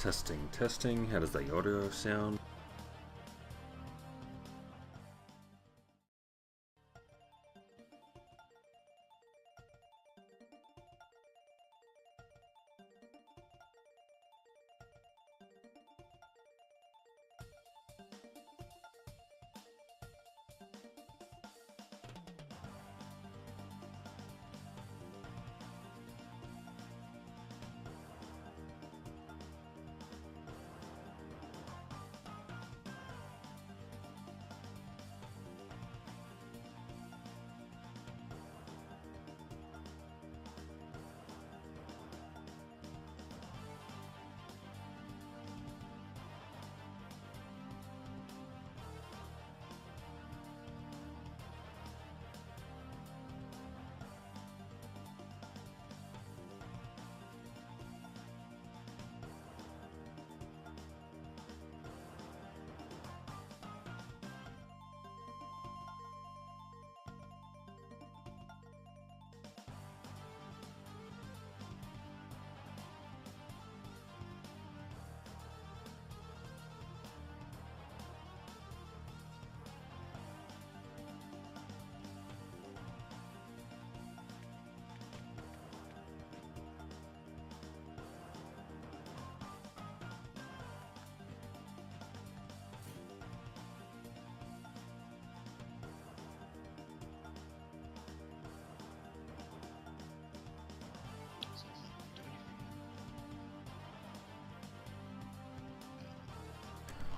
Testing. How does the audio sound?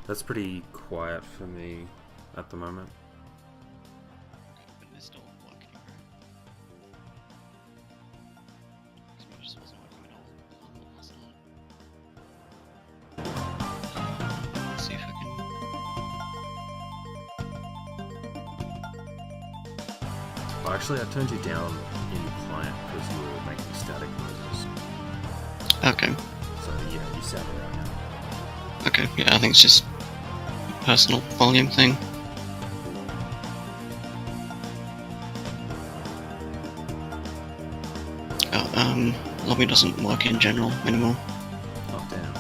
That's pretty quiet for me at the moment. But it's still working, right? Because mine just wasn't working at all last night. Let's see if I can... Oh, actually, I turned you down in client because you were making static noises. Okay. So yeah, you sound alright now. Okay, yeah, I think it's just a personal volume thing. Oh, lobby doesn't work in general anymore. Oh, damn.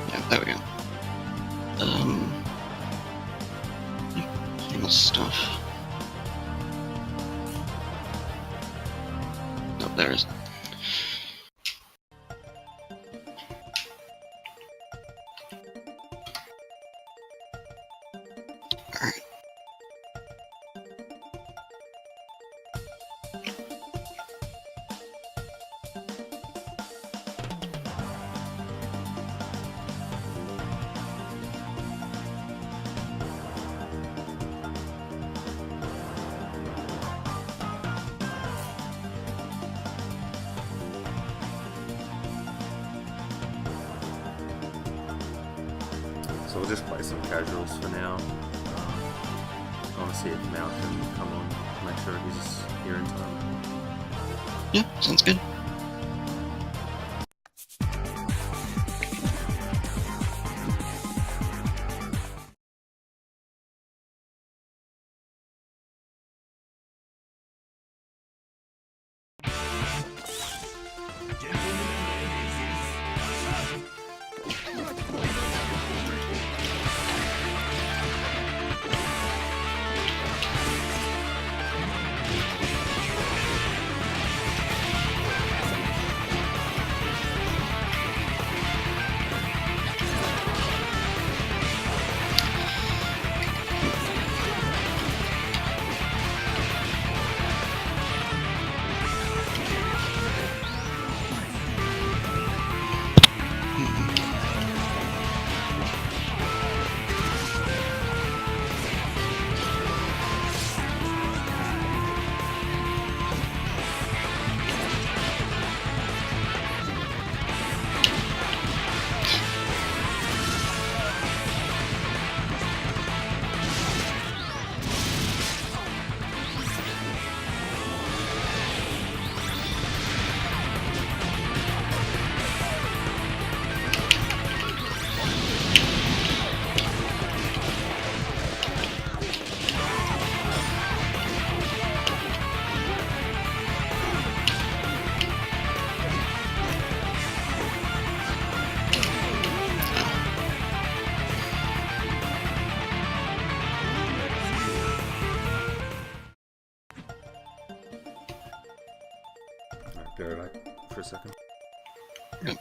Yeah, there we go. More stuff. Oh, there is. Alright. So we'll just play some casuals for now. I want to see if Mal can come on to make sure he's here in time. Yeah, sounds good. Be right back for a second. Yep.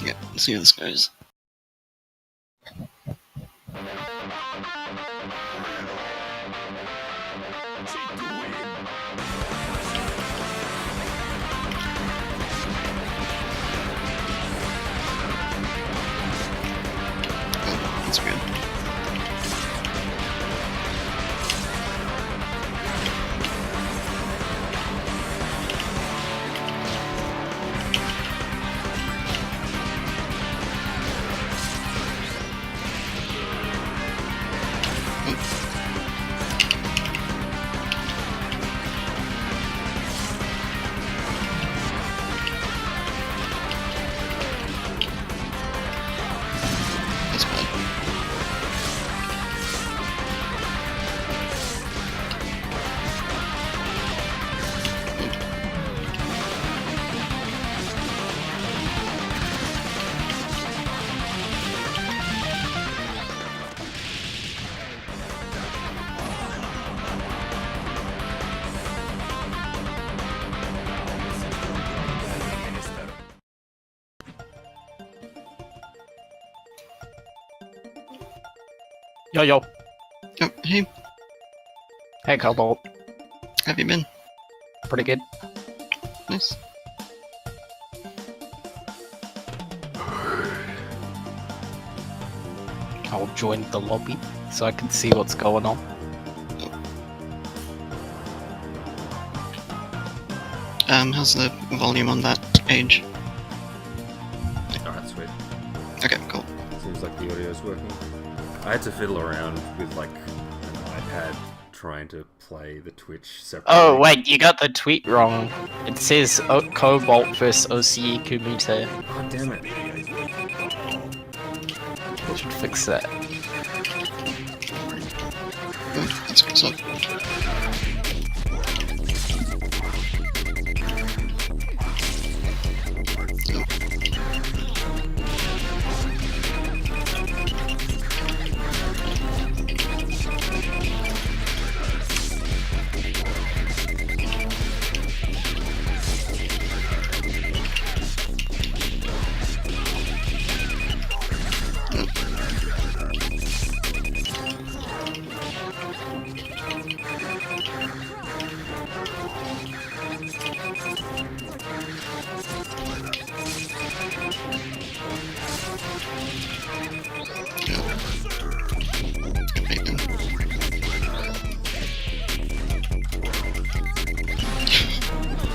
Yeah, let's see how this goes. Oh, that's good. That's bad. Yo, yo. Oh, hey, Hey, Cobalt. how have you been? Pretty good. Nice. I'll join the lobby so I can see what's going on. How's the volume on that age? Alright, sweet. Okay, cool. Seems like the audio's working. I had to fiddle around with like an iPad trying to play the Twitch separately. Oh, wait, you got the tweet wrong. It says Cobalt vs OCE Kumite. Oh, damn it. Should fix that. Oh, that's good stuff.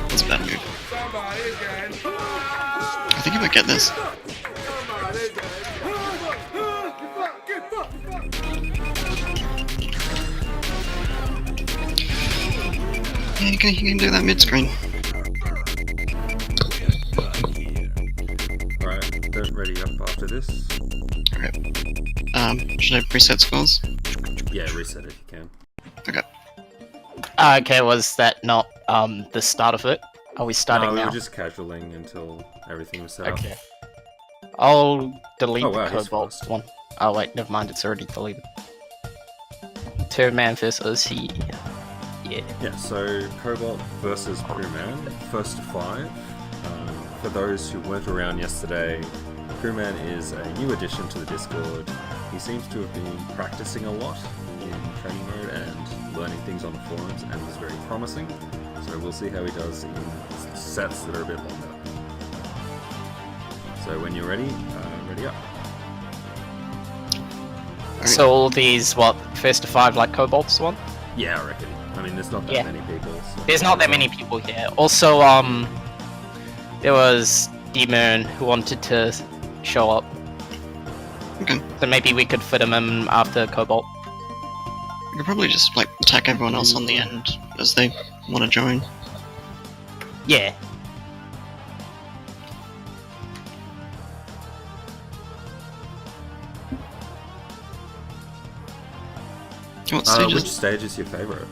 That's a bad move. I think I might get this. Yeah, you can do that mid-screen. Alright, don't ready up after this. Okay. Should I preset scores? Yeah, reset if you can. Okay. Okay, was that not the start of it? Are we starting No, we now? were just casualing until everything was set up. Okay. I'll delete Oh, wow, the he's Cobalt fast. one. Oh wait, never mind, it's already deleted. Turdman vs OCE. Yeah. Yeah, so Cobalt versus Crewman, first to 5. For those who weren't around yesterday, Crewman is a new addition to the Discord. He seems to have been practicing a lot in training mode and learning things on the forums, and was very promising. So we'll see how he does in sets that are a bit longer. So when you're ready, ready up. So all these, what, first to 5 like kobolds want? Yeah, I reckon. I mean, there's not that many people. So There's not that many people here. Also, there was Demon who wanted to show up. Okay. So maybe we could fit him in after Cobalt. We could probably just like attack everyone else on the end as they want to join. Yeah. What stage which is stage is your favorite?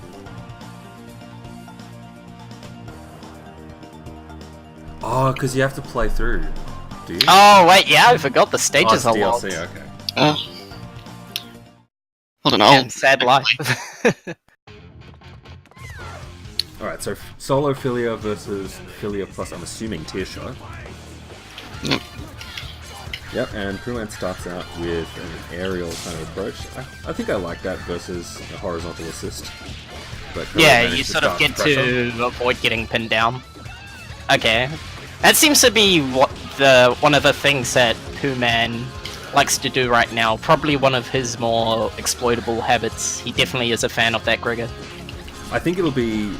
Oh, because you have to play through. Do you? Oh wait, yeah, I forgot the stages oh, are it's locked. DLC, okay. Hold on, I'll... And sad life. Alright, so solo Philia versus Philia plus, I'm assuming, tier shot. Yep. Yep, and Crewman starts out with an aerial kind of approach. I think I like that versus a horizontal assist. But Yeah, managed you to sort of start get pressure. to avoid getting pinned down. Okay. That seems to be what one of the things that Poohman likes to do right now. Probably one of his more exploitable habits. He definitely is a fan of that Grigger. I think it'll be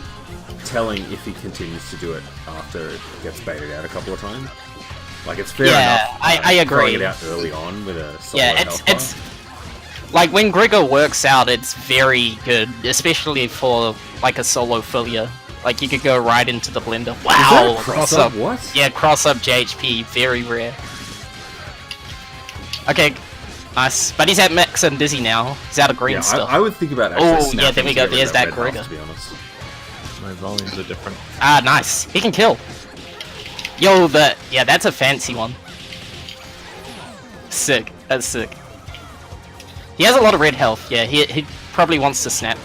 telling if he continues to do it after it gets baited out a couple of times. Like, it's fair enough. I agree. Throwing it out early on with a solo Yeah, health it's bar. like when Grigger works out, it's very good, especially for like a solo Philia. Like you could go right into the blender. Is Wow, that a cross-up? What? Yeah, cross up JHP, very rare. Okay, nice. But he's at Mix and Dizzy now. He's out of green Yeah, still. I would think about actually Oh, yeah, snapping there we to go, get rid there's of that red health, Grigger. to be honest. My volumes are different. Ah, nice. He can kill. Yo, yeah, that's a fancy one. Sick. That's sick. He has a lot of red health. Yeah, he probably wants to snap.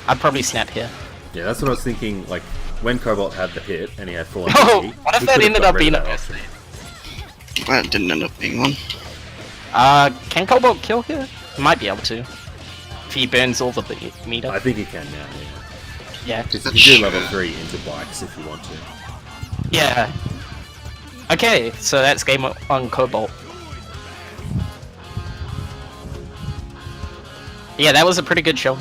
I'd probably snap here. Yeah, that's what I was thinking. Like, when Cobalt had the hit and he had full Oh, MP, what if he that could've ended got up rid being of a that best option. Well, it didn't end up being one. Can Cobalt kill here? He might be able to. If he burns all the meter. I think he can now, yeah. Yeah. Because you can do level 3 into bikes if you want to. Yeah. Okay, so that's game on Cobalt. Yeah, that was a pretty good show.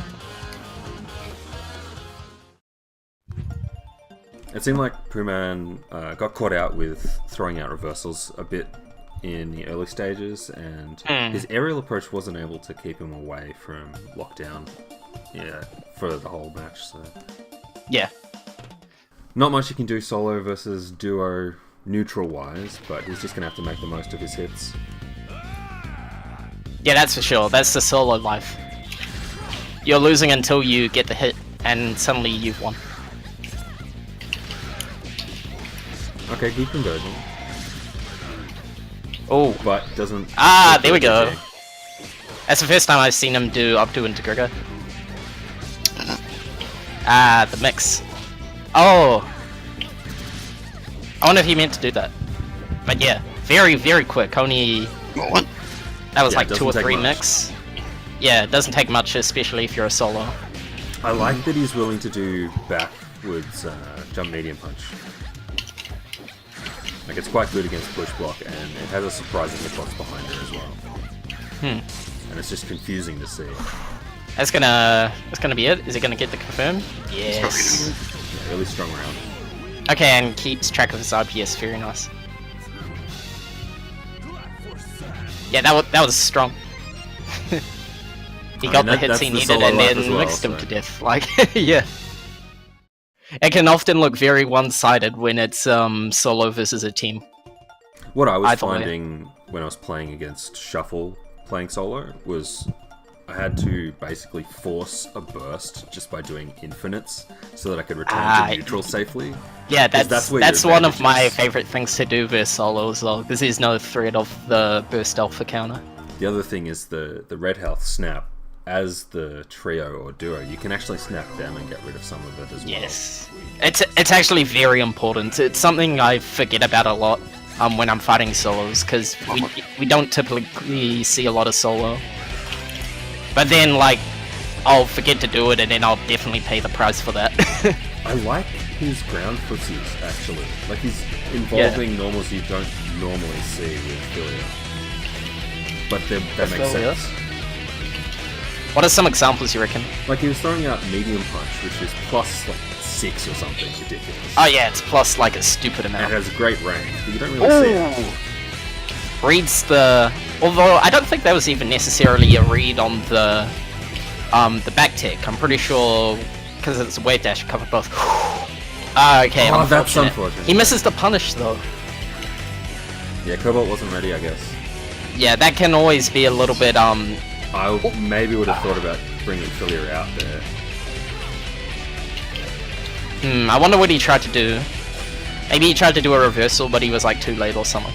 It seemed like Poohman got caught out with throwing out reversals a bit in the early stages, and his aerial approach wasn't able to keep him away from lockdown for the whole match. So Yeah. not much he can do solo versus duo neutral-wise, but he's just going to have to make the most of his hits. Yeah, that's for sure. That's the solo life. You're losing until you get the hit, and suddenly you've won. Okay, keep converging, Oh. but doesn't... Ah, there we go. That's the first time I've seen him do up to into Grigger. Ah, the mix. Oh. I wonder if he meant to do that. But yeah, very, very quick. Only... What? That was Yeah, it like 2 or doesn't take 3 much. mix. Yeah, it doesn't take much, especially if you're a solo. I like that he's willing to do backwards jump medium punch. Like, it's quite good against push block, and it has a surprising hitbox behind it as well. And it's just confusing to see. That's gonna be it. Is it gonna get the confirm? Yes. Yeah, really strong round. Okay, and keeps track of his RPS. Very nice. Yeah, that was strong. He got the hits he needed and then mixed him to death. Like, yeah. It can often look very one-sided when it's solo versus a team. What I was Either way. finding when I was playing against Shuffle, playing solo, was I had to basically force a burst just by doing infinites so that I could return to neutral safely. Yeah, 'Cause that's where your one of advantage my is. favorite things to do versus solo as well, because there's no threat of the burst alpha counter. The other thing is the red health snap. As the trio or duo, you can actually snap them and get rid of some of it as well. Yes, it's actually very important. It's something I forget about a lot when I'm fighting solos, because we don't typically see a lot of solo. But then, like, I'll forget to do it, and then I'll definitely pay the price for that. I like his ground footsies, actually. Like, he's involving normals you don't normally see with Filia. But that makes Filia? sense. What are some examples you reckon? Like, he was throwing out medium punch, which is plus, like, 6 or something ridiculous. Oh yeah, it's plus like a stupid And it amount. has great range, but you don't really see it. Reads the... Although, I don't think that was even necessarily a read on the back tick. I'm pretty sure, because it's a wave dash, covered both. Okay, Oh, that's unfortunate. unfortunate. He misses the punish, though. Yeah, Cobalt wasn't ready, I guess. Yeah, that can always be a little bit, I maybe would have thought about bringing Filia out there. I wonder what he tried to do. Maybe he tried to do a reversal, but he was like too late or something.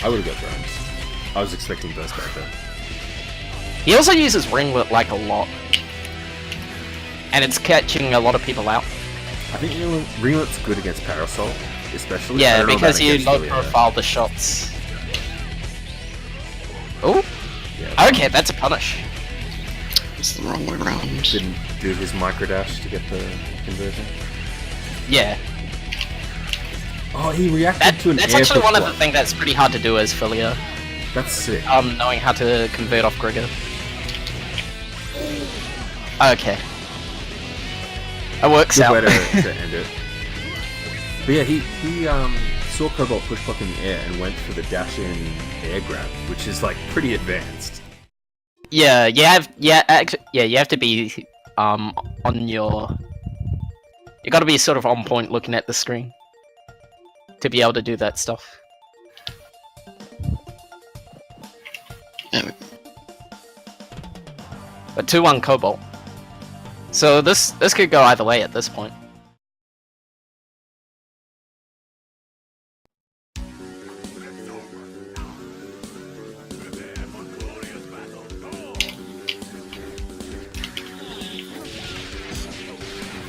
I would have got drones. I was expecting burst back there. He also uses ringlet like a lot. And it's catching a lot of people out. I think Ringlet's good against Parasol, especially. I Yeah, don't know because about you against low Filia. profile the shots. Oh, Yeah, okay, that's a punish. It's the wrong way around. didn't do his micro dash to get the conversion. Yeah, Oh, he reacted to an that's air actually one of the flip. things that's pretty hard to do as Filia. That's sick. Knowing how to convert off Grigor. Okay. That works Good out. way to end it. But yeah, he saw Cobalt push block in the air and went for the dash in air grab, which is like pretty advanced. Yeah, you have to be on your. You got to be sort of on point looking at the screen to be able to do that stuff. Yeah, But 2-1 Cobalt. So this could go either way at this point.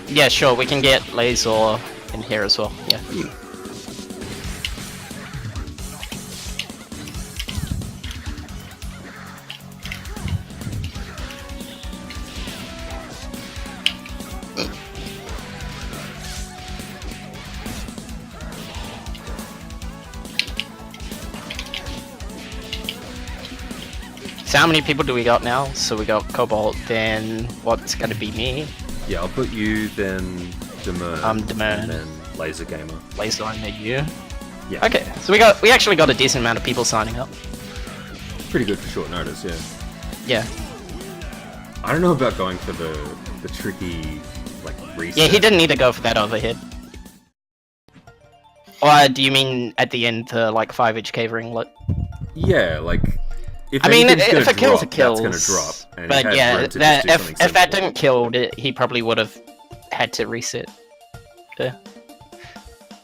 Yeah, sure, we can get Laser in here as well, yeah. So how many people do we got now? So we got Cobalt, then what's gonna be me? Yeah, I'll put you, then Demern, Demern. and then Laser Gamer. Laser and then you. Yeah, Okay, so we actually got a decent amount of people signing up. pretty good for short notice. Yeah, Yeah. I don't know about going for the tricky like reset. Yeah, he didn't need to go for that overhead. Or do you mean at the end to like 5 HK ringlet? Yeah, like if I mean, anything's if gonna it kills, drop, it kills. That's gonna drop. And he But had yeah, room to that, just do if something that simple. didn't kill, he probably would have had to reset. Yeah.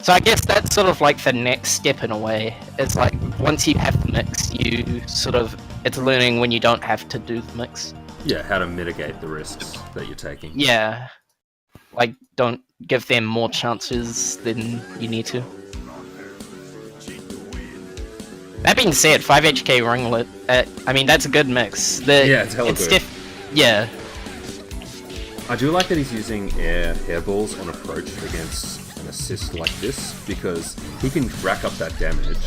So I guess that's sort of like the next step in a way. It's like once you have the mix, you sort of it's learning when you don't have to do the mix. Yeah, how to mitigate the risks that you're taking. Yeah. Like don't give them more chances than you need to. That being said, 5 HK ringlet, I mean that's a good mix. Yeah, it's hella good. Yeah. I do like that he's using air hairballs on approach against an assist like this, because he can rack up that damage,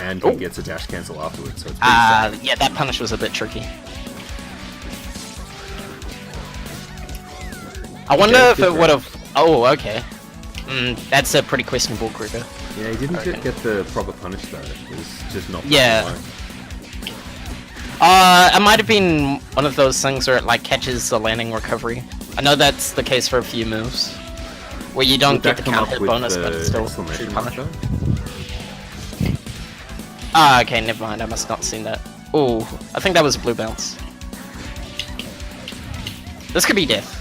and he gets a dash cancel afterwards, so it's pretty safe. Yeah, that punish was a bit tricky. I wonder Okay, if good it would have... Oh, okay. That's a pretty questionable Kruger. Yeah, he didn't Okay. get the proper punish though. It was just not. Yeah. fucking It might have been one of those things where it like catches the landing recovery. I know that's the case for a few moves. Where you don't Would get that the come up counter with bonus, but the it's still exclamation true mark punish. though? Okay, never mind, I must not have seen that. Oh, I think that was blue bounce. This could be death.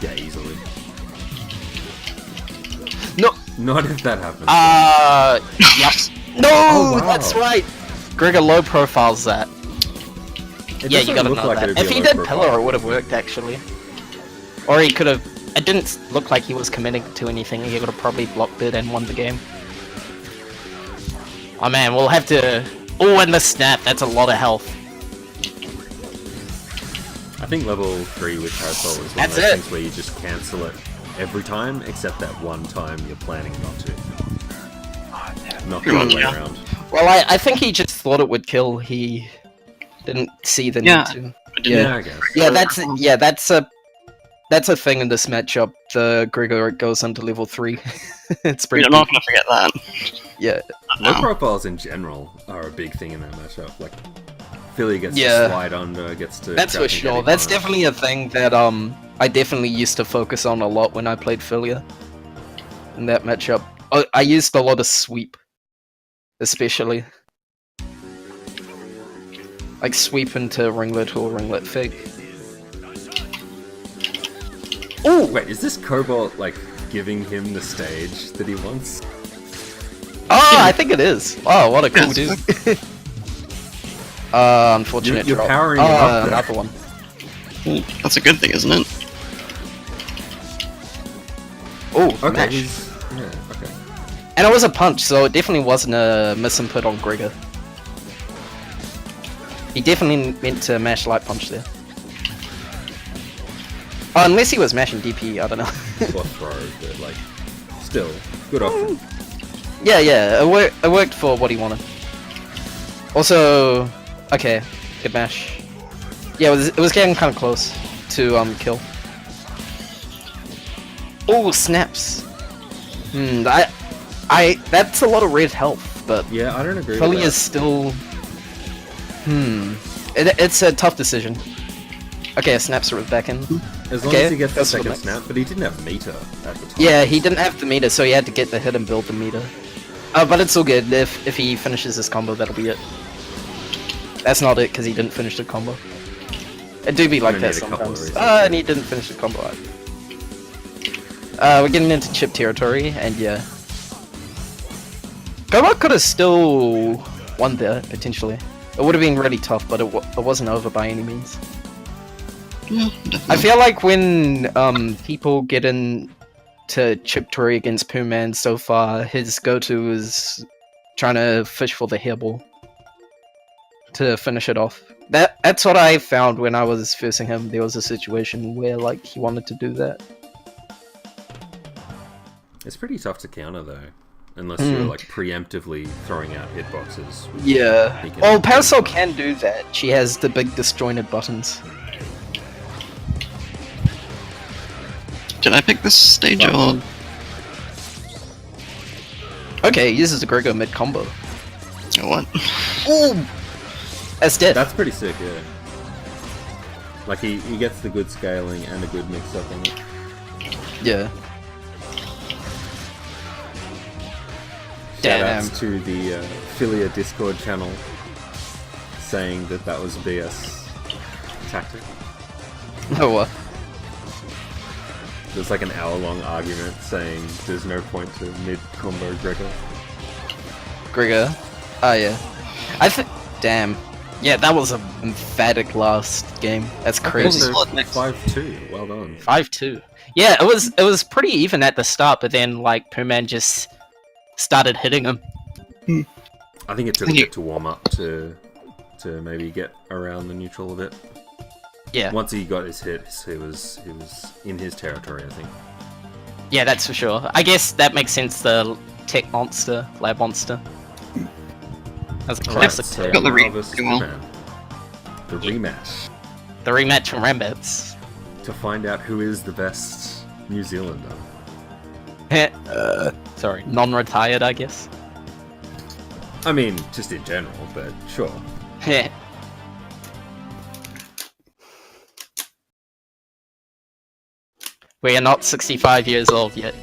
Yeah, easily. No! Not if that happens. Yep. No, Oh, wow. that's right. Gregor low profiles that. It Yeah, doesn't you gotta look know like that. it'd be If a he low did profile. pillar, it would have worked actually. Or he could have. It didn't look like he was committing to anything. He would have probably blocked it and won the game. Oh man, we'll have to. Oh, and the snap. That's a lot of health. I think level 3 with Parasol is one That's of those it. things where you just cancel it every time, except that one time you're planning not to. Not the Pretty other much, way yeah. around. Well, I think he just thought it would kill. He didn't see the Yeah. need to. Yeah, I guess. Yeah, that's a thing in this matchup. The Gregor goes into level 3. It's I pretty. mean, I'm not gonna forget that. Yeah. Low No. profiles in general are a big thing in that matchup. Like, Philly gets Yeah. to slide under, gets to. That's for crouch and sure. get That's behind. definitely a thing that I definitely used to focus on a lot when I played Philia. In that matchup, I used a lot of sweep, especially like sweep into ringlet or ringlet fig. Oh Wait, is this Cobalt like giving him the stage that he wants? Oh, I think it is. Oh, what a cool Yes. dude. Unfortunate You're drop. powering him up there. Another one. That's a good thing, isn't it? Oh, Okay, mash. yeah, okay. And it was a punch, so it definitely wasn't a misinput on Gregor. He definitely meant to mash light punch there. Oh, unless he was mashing DP, I don't know. Or throw, but like, still, good option. yeah, it worked for what he wanted. Also, okay, good mash. Yeah, it was getting kind of close to kill. Oh, snaps. That's a lot of red health, but Yeah, I don't agree Philly with is still. It's a tough decision. Okay, snaps are back in. that. As long okay, as he gets the that's second what snap, but he didn't have meter at the time. Yeah, he didn't have the meter, so he had to get the hit and build the meter. But it's all good. If he finishes this combo, that'll be it. That's not it, because he didn't finish the combo. It do be like Gonna that need a couple of sometimes. resets. And he didn't finish the combo. We're getting into chip territory, and yeah. Gobot could have still won there, potentially. It would have been really tough, but it wasn't over by any means. Yeah, I definitely. feel like when people get into chip territory against Pooman so far, his go-to is trying to fish for the hairball to finish it off. That's what I found when I was facing him. There was a situation where like he wanted to do that. It's pretty tough to counter though, unless you're like preemptively throwing out hitboxes. Yeah. He can- Well, Parasol can do that. She has the big disjointed buttons. Did I pick this stage or? Okay, he uses the Grego mid combo. Or what? Ooh! That's dead. That's pretty sick, yeah. Like he gets the good scaling and a good mix up on it. Yeah. Damn. Shoutouts to the Philia Discord channel saying that was BS tactic. Oh, what? There's like an hour-long argument saying there's no point to mid-combo Gregor. Grego. Oh, yeah. Damn. Yeah, that was a emphatic last game. That's crazy. Solid mix. 5-2, well done. 5-2. Yeah, it was pretty even at the start, but then like Pooman just started hitting him. I think it took a bit to warm up to maybe get around the neutral a bit. Yeah. Once he got his hits, he was in his territory, I think. Yeah, that's for sure. I guess that makes sense. The tech monster, lab monster. That's a classic. So Got the Kumite versus well. Turdman. The rematch The rematch from Rambats. to find out who is the best New Zealander. Sorry, non-retired, I guess. I mean, just in general, but sure. We are not 65 years old yet.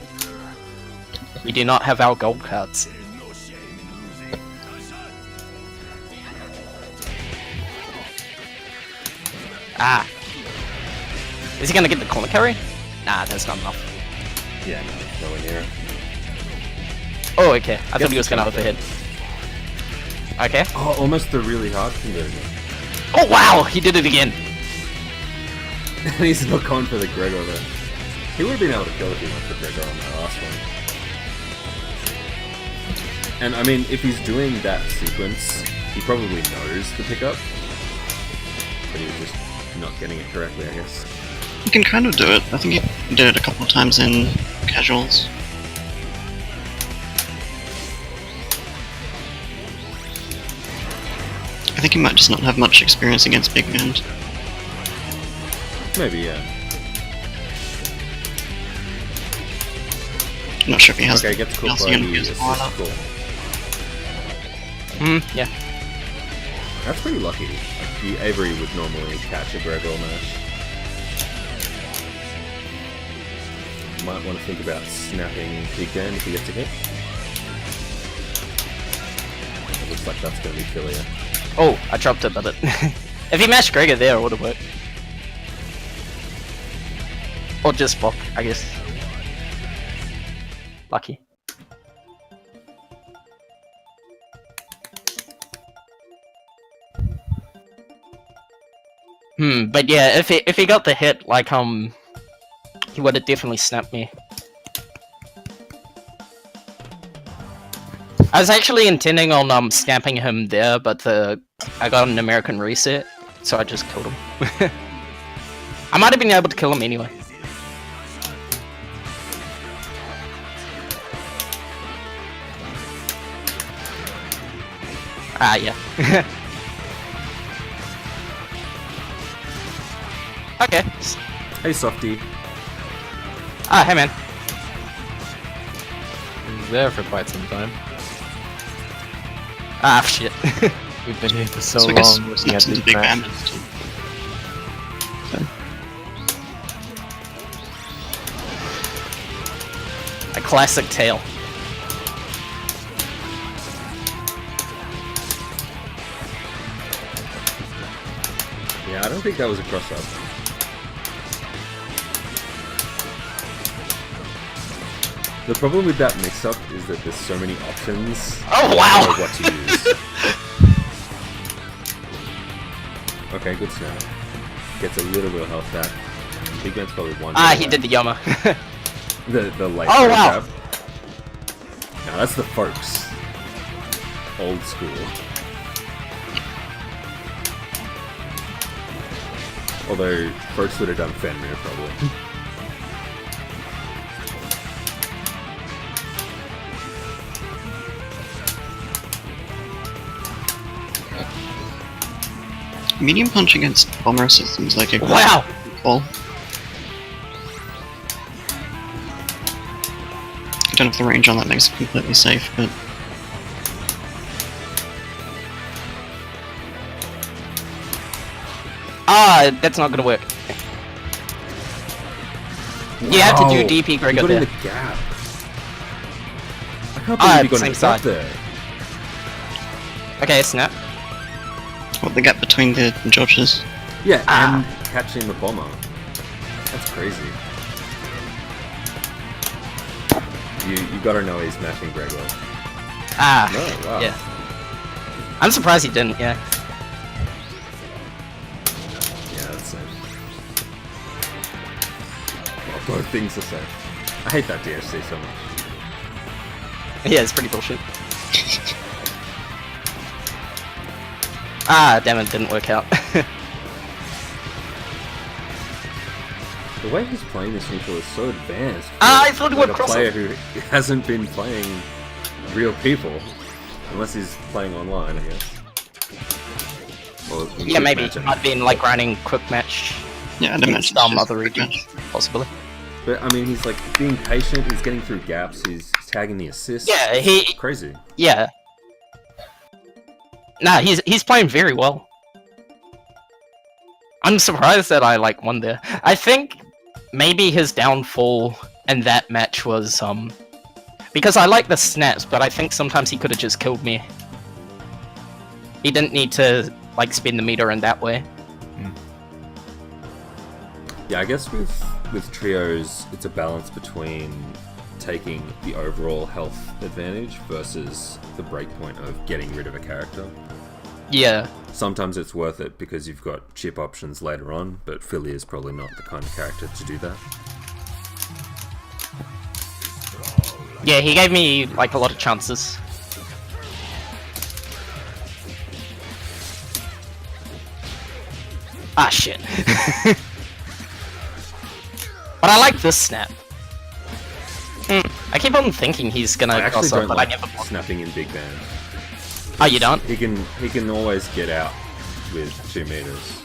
We do not have our gold cards. Ah. Is he gonna get the corner carry? Nah, that's not enough. Yeah, no, nowhere near it. Oh, okay. I thought Guess he was the gonna overhead. Okay. Oh, almost the really hard conversion. Oh wow, he did it again. And he's not gone for the Gregor though. He would have been able to kill if he went for Gregor on that last one. And I mean, if he's doing that sequence, he probably knows the pickup. But he was just not getting it correctly, I guess. You can kind of do it. I think Did it a couple of times in casuals. I think he might just not have much experience against big men. Maybe, yeah. I'm not sure if he has. Okay, gets caught else by he can the use assist or not. call. Yeah. That's pretty lucky. The Avery would normally catch a Gregor mash. Might want to think about snapping Big Dan if he gets a hit. It looks like that's going to be killer. Oh, I dropped it, but it. If he mashed Gregor there, it would have worked. Or just block, I guess. Lucky. But yeah, if he got the hit, like he would have definitely snapped me. I was actually intending on snapping him there, but I got an American reset, so I just killed him. I might have been able to kill him anyway. Ah, yeah. Okay. Hey, Softy. Ah, hey man. He's there for quite some time. Ah, shit. We've been here for so So I guess long looking at snaps into these big matches. bandits too. A classic tail. Yeah, I don't think that was a cross-up. The problem with that mix-up is that there's so many options. Oh, I don't wow. know what to use. Okay, good snap. Gets a little bit of health back. Big Man's probably one. Ah, he did the Yama. the late Oh, throw wow. grab. Now that's the folks. Old school. Although folks would have done Fenrir probably. Medium punch against bomber systems like a Wow. call. I don't know if the range on that makes it completely safe, but Ah, that's not gonna work. You have to do Wow. DP He Gregor got in there. the gap. I can't Ah, believe he got same in the side. gap there. Okay, snap. what the gap between the judges. Yeah, Ah. and catching the bomber. That's crazy. You gotta know he's matching Gregor. Ah, No, wow. yeah. I'm surprised he didn't, yeah. Yeah, that's safe. Oh, both things are safe. I hate that DSC so much. Yeah, it's pretty bullshit. Ah, damn it, didn't work out. The way he's playing this neutral is so advanced. for, Ah, I thought he would a cross player it. who hasn't been playing real people, unless he's playing online, I guess. Or in Yeah, quick maybe. match, I mean. Might have been like grinding quick match Yeah, I'd in imagine some it's other just a region, match. possibly. But I mean, he's like being patient. He's getting through gaps. He's tagging the assists. Yeah, It's crazy. Yeah. Nah, he's playing very well. I'm surprised that I like won there. I think maybe his downfall in that match was because I like the snaps, but I think sometimes he could have just killed me. He didn't need to like spin the meter in that way. Yeah, I guess with trios, it's a balance between taking the overall health advantage versus the breakpoint of getting rid of a character. Yeah. Sometimes it's worth it because you've got chip options later on, but Philly is probably not the kind of character to do that. Yeah, he gave me like a lot of chances. Ah, shit. But I like this snap. I keep on thinking he's I gonna actually cross don't up, but like I never block. snapping in big band. Oh, you don't? He can always get out with 2 meters.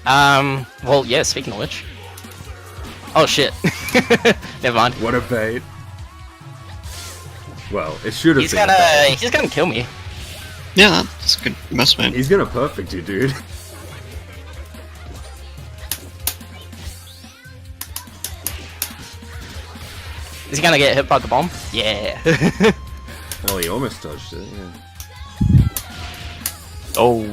Well, yeah, speaking of which. Oh shit. Never mind. What a bait. Well, it should have He's been a bait. gonna kill me. Yeah, that's a good investment. He's gonna perfect you, dude. Is he gonna get hit by the bomb? Yeah. Well, he almost dodged it, yeah. Oh.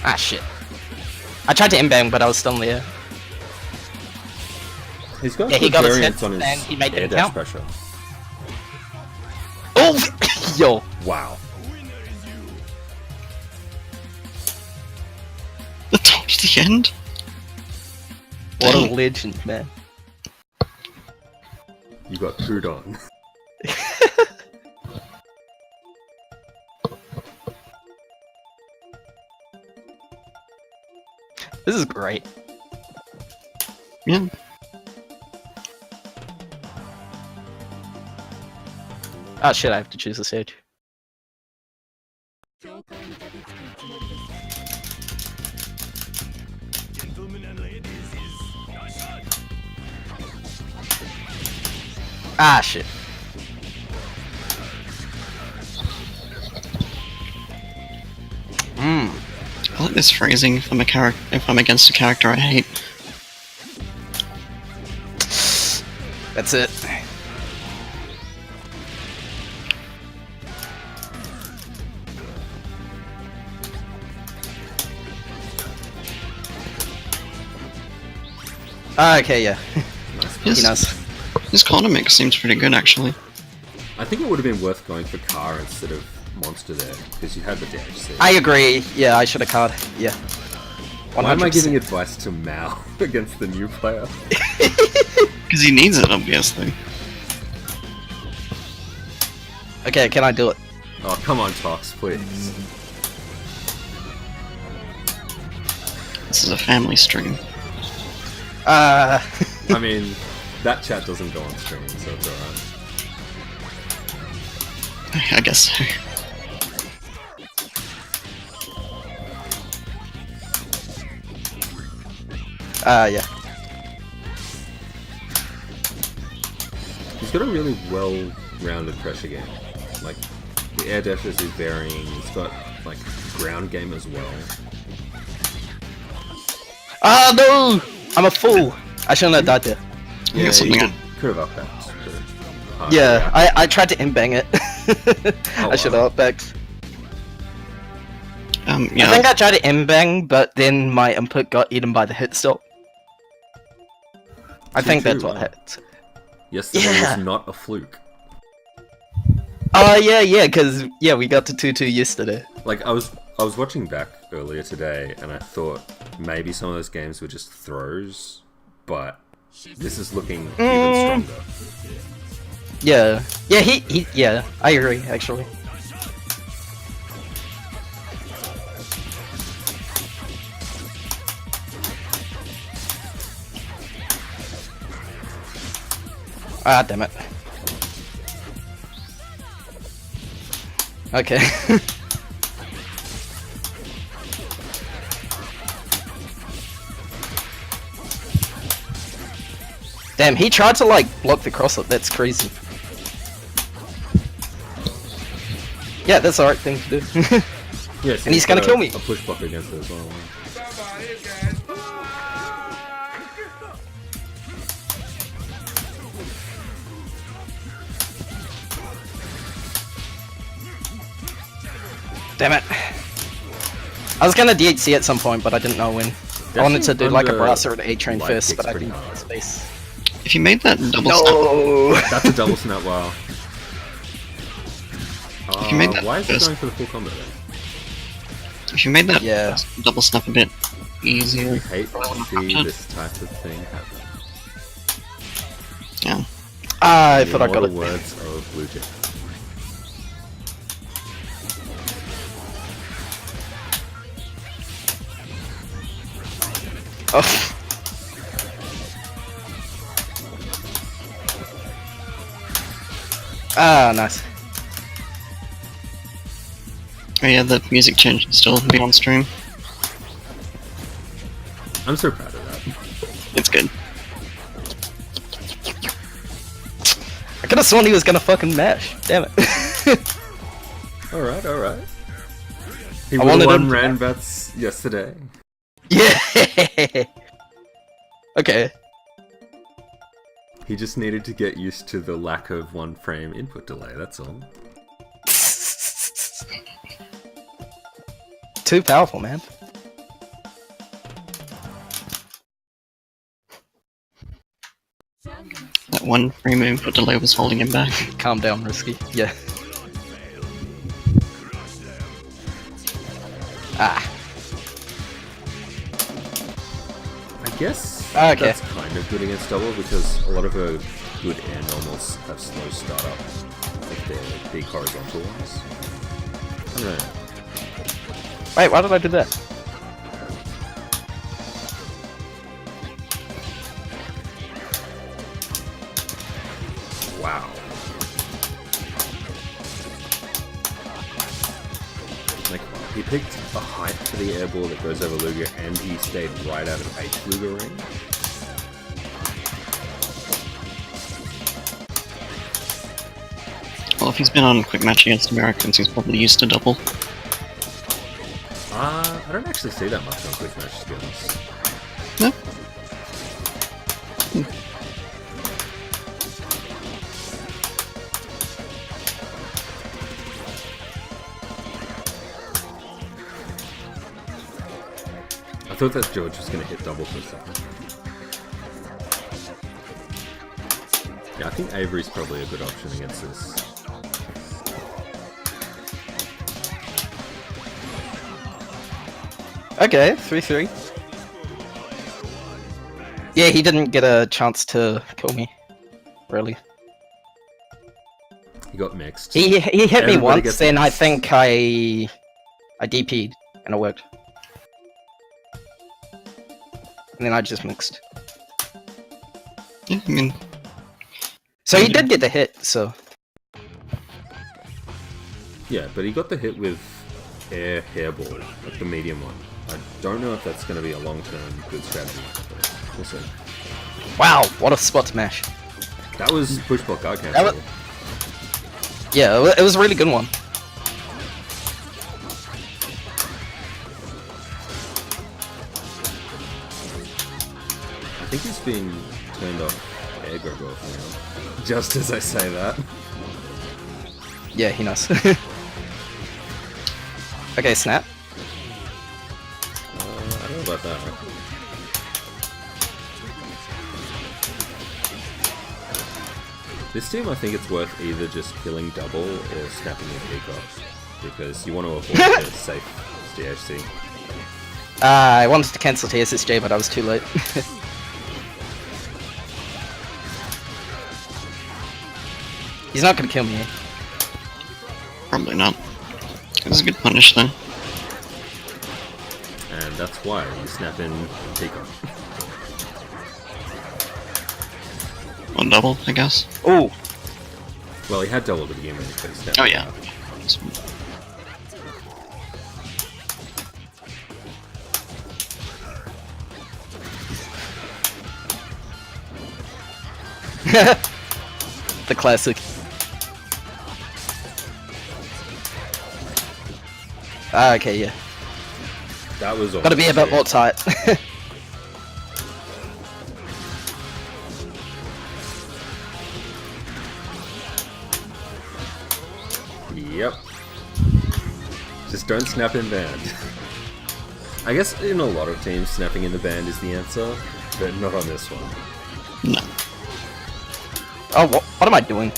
Ah, shit. I tried to inbang, but I was still in the air. He's got Yeah, he good got his variance hit, on and he made his air it dash count. pressure. Oh! Yo. Wow. The top to the end? What a Dang. legend, man. You got pooed on. This is great. Yeah. Oh shit, I have to choose a stage. Ah shit. I like this phrasing if I'm against a character I hate. That's it. Okay, yeah. Yes. He knows. This corner mix seems pretty good actually. I think it would have been worth going for car instead of monster there, because you had the DHC. I agree. Yeah, I should have card. Yeah. Why am I 100%. giving advice to Mao against the new player? Because he needs it, obviously. Okay, can I do it? Oh, come on, Tox, please. This is a family stream. Uh. I mean, that chat doesn't go on stream, so it's alright. I guess so. Yeah. He's got a really well-rounded pressure game. Like, the air dash is varying, he's got, like, ground game as well. Ah no! I'm a fool. I shouldn't have died there. I got something on. Could have up-backed, but... Yeah, I tried to inbang it. Oh, I should have up-backed. Yeah. I think I tried to inbang, but then my input got eaten by the hit stop. I think that's what hit. Yesterday Yeah. was not a fluke. Oh yeah, because yeah, we got to 2-2 yesterday. Like, I was watching back earlier today, and I thought maybe some of those games were just throws, but this is looking even stronger. Yeah, yeah, yeah, I agree actually. Ah, damn it. Okay. Damn, he tried to like block the cross up, that's crazy. Yeah, that's the right thing to do. Yes, And he's gonna kill me. A push block against it as well. Damn it. I was gonna DHC at some point, but I didn't know when. I wanted to do like a brass or an A-train light first, kicks but I pretty didn't hard. have space. If you made that double snap, No! That's a double snap, wow. If you made that Why is he first- going for the full combo then? if you made that Yeah. double snap a bit I easier, hate to see this type of thing happen. yeah. I The thought I got immortal it. words of Blue Jay. Oh. Ah, nice. Oh yeah, the music change is still being on stream. I'm so proud of that. It's good. I could have sworn he was gonna fucking mash. Damn it. Alright, alright. He I would have wanted won him to- Ranbats yesterday. Yeah. Okay. He just needed to get used to the lack of 1 frame input delay, that's all. Too powerful, man. That 1 frame input delay was holding him back. Calm down, Risky. Yeah. Ah. I guess Okay. that's kind of good against double because a lot of her good air normals have slow startup if they're big horizontal ones. I don't know. Wait, why did I do that? Wow. Like, he picked a height for the air ball that goes over Luger and he stayed right out of H Luger range. Well, if he's been on quick match against Americans, he's probably used to double. I don't actually see that much on quick match, to be honest. No? I thought that George was going to hit double for a second. Yeah, I think Avery's probably a good option against this. Okay, 3-3. Yeah, he didn't get a chance to kill me. Really. He got mixed. He hit me Everybody once, gets then I mixed. think I DP'd, and it worked. And then I just mixed. Yeah, I mean, So he did get the hit, so... Yeah, but he got the hit with air hairball, like the medium one. I don't know if that's going to be a long-term good strategy, but we'll see. Wow, what a spot smash. That was push block guard That cancel. Yeah, it was a really good one. I think he's been turned off air go now. Just as I say that. Yeah, he knows. Okay, snap. I don't know about that. This team, I think it's worth either just killing double or snapping your peacock, because you want to avoid the safe DHC. I wanted to cancel TSSJ, but I was too late. He's not gonna kill me. probably not. It's a good punish then. And that's why you snap in peacock. One double, I guess. Ooh. Well, he had double to begin with, but he snapped Oh it yeah. out. The classic. Ah, okay, yeah. That was all. Gotta be a bit more tight. Yep. Just don't snap in band. I guess in a lot of teams, snapping in the band is the answer, but not on this one. No. Oh, what am I doing?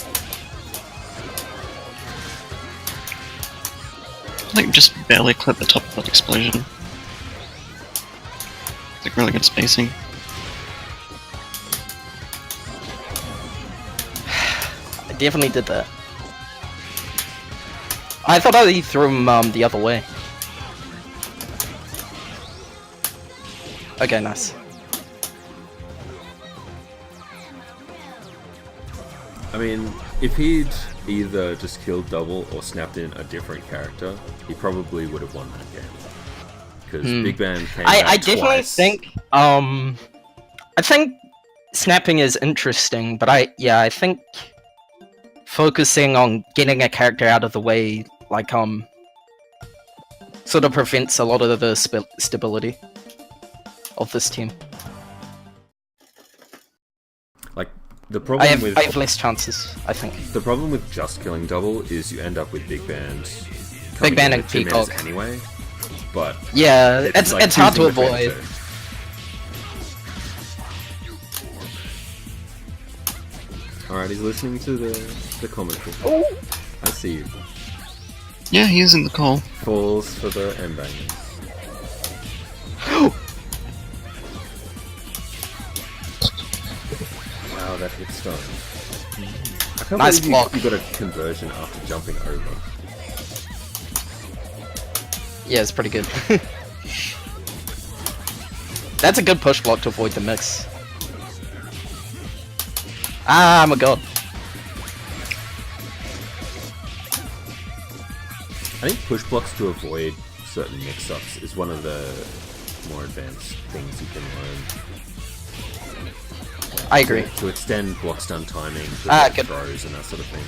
Like, just barely clip the top of that explosion. It's like really good spacing. I definitely did that. I thought I threw him the other way. Okay, nice. I mean, if he'd either just killed double or snapped in a different character, he probably would have won that game. Because Big Band came back I definitely twice. think I think snapping is interesting, but I think focusing on getting a character out of the way, like sort of prevents a lot of the stability of this team. Like the problem I have less chances, I think. the problem with just killing double is you end up with Big Band. Big Band and 2 minutes Peacock. anyway. But Yeah, it's like hard to choosing between avoid. the two. Alright, he's listening to the commentary. Oh. I see you. Yeah, he is in the call. Falls for the M bangers. Wow, that hit stone. I can't Nice believe block. you got a conversion after jumping over. Yeah, it's pretty good. That's a good push block to avoid the mix. Ah, my god. I think push blocks to avoid certain mix-ups is one of the more advanced things you can learn. I agree. To extend block stun timing, to Ah, avoid good. throws and that sort of thing.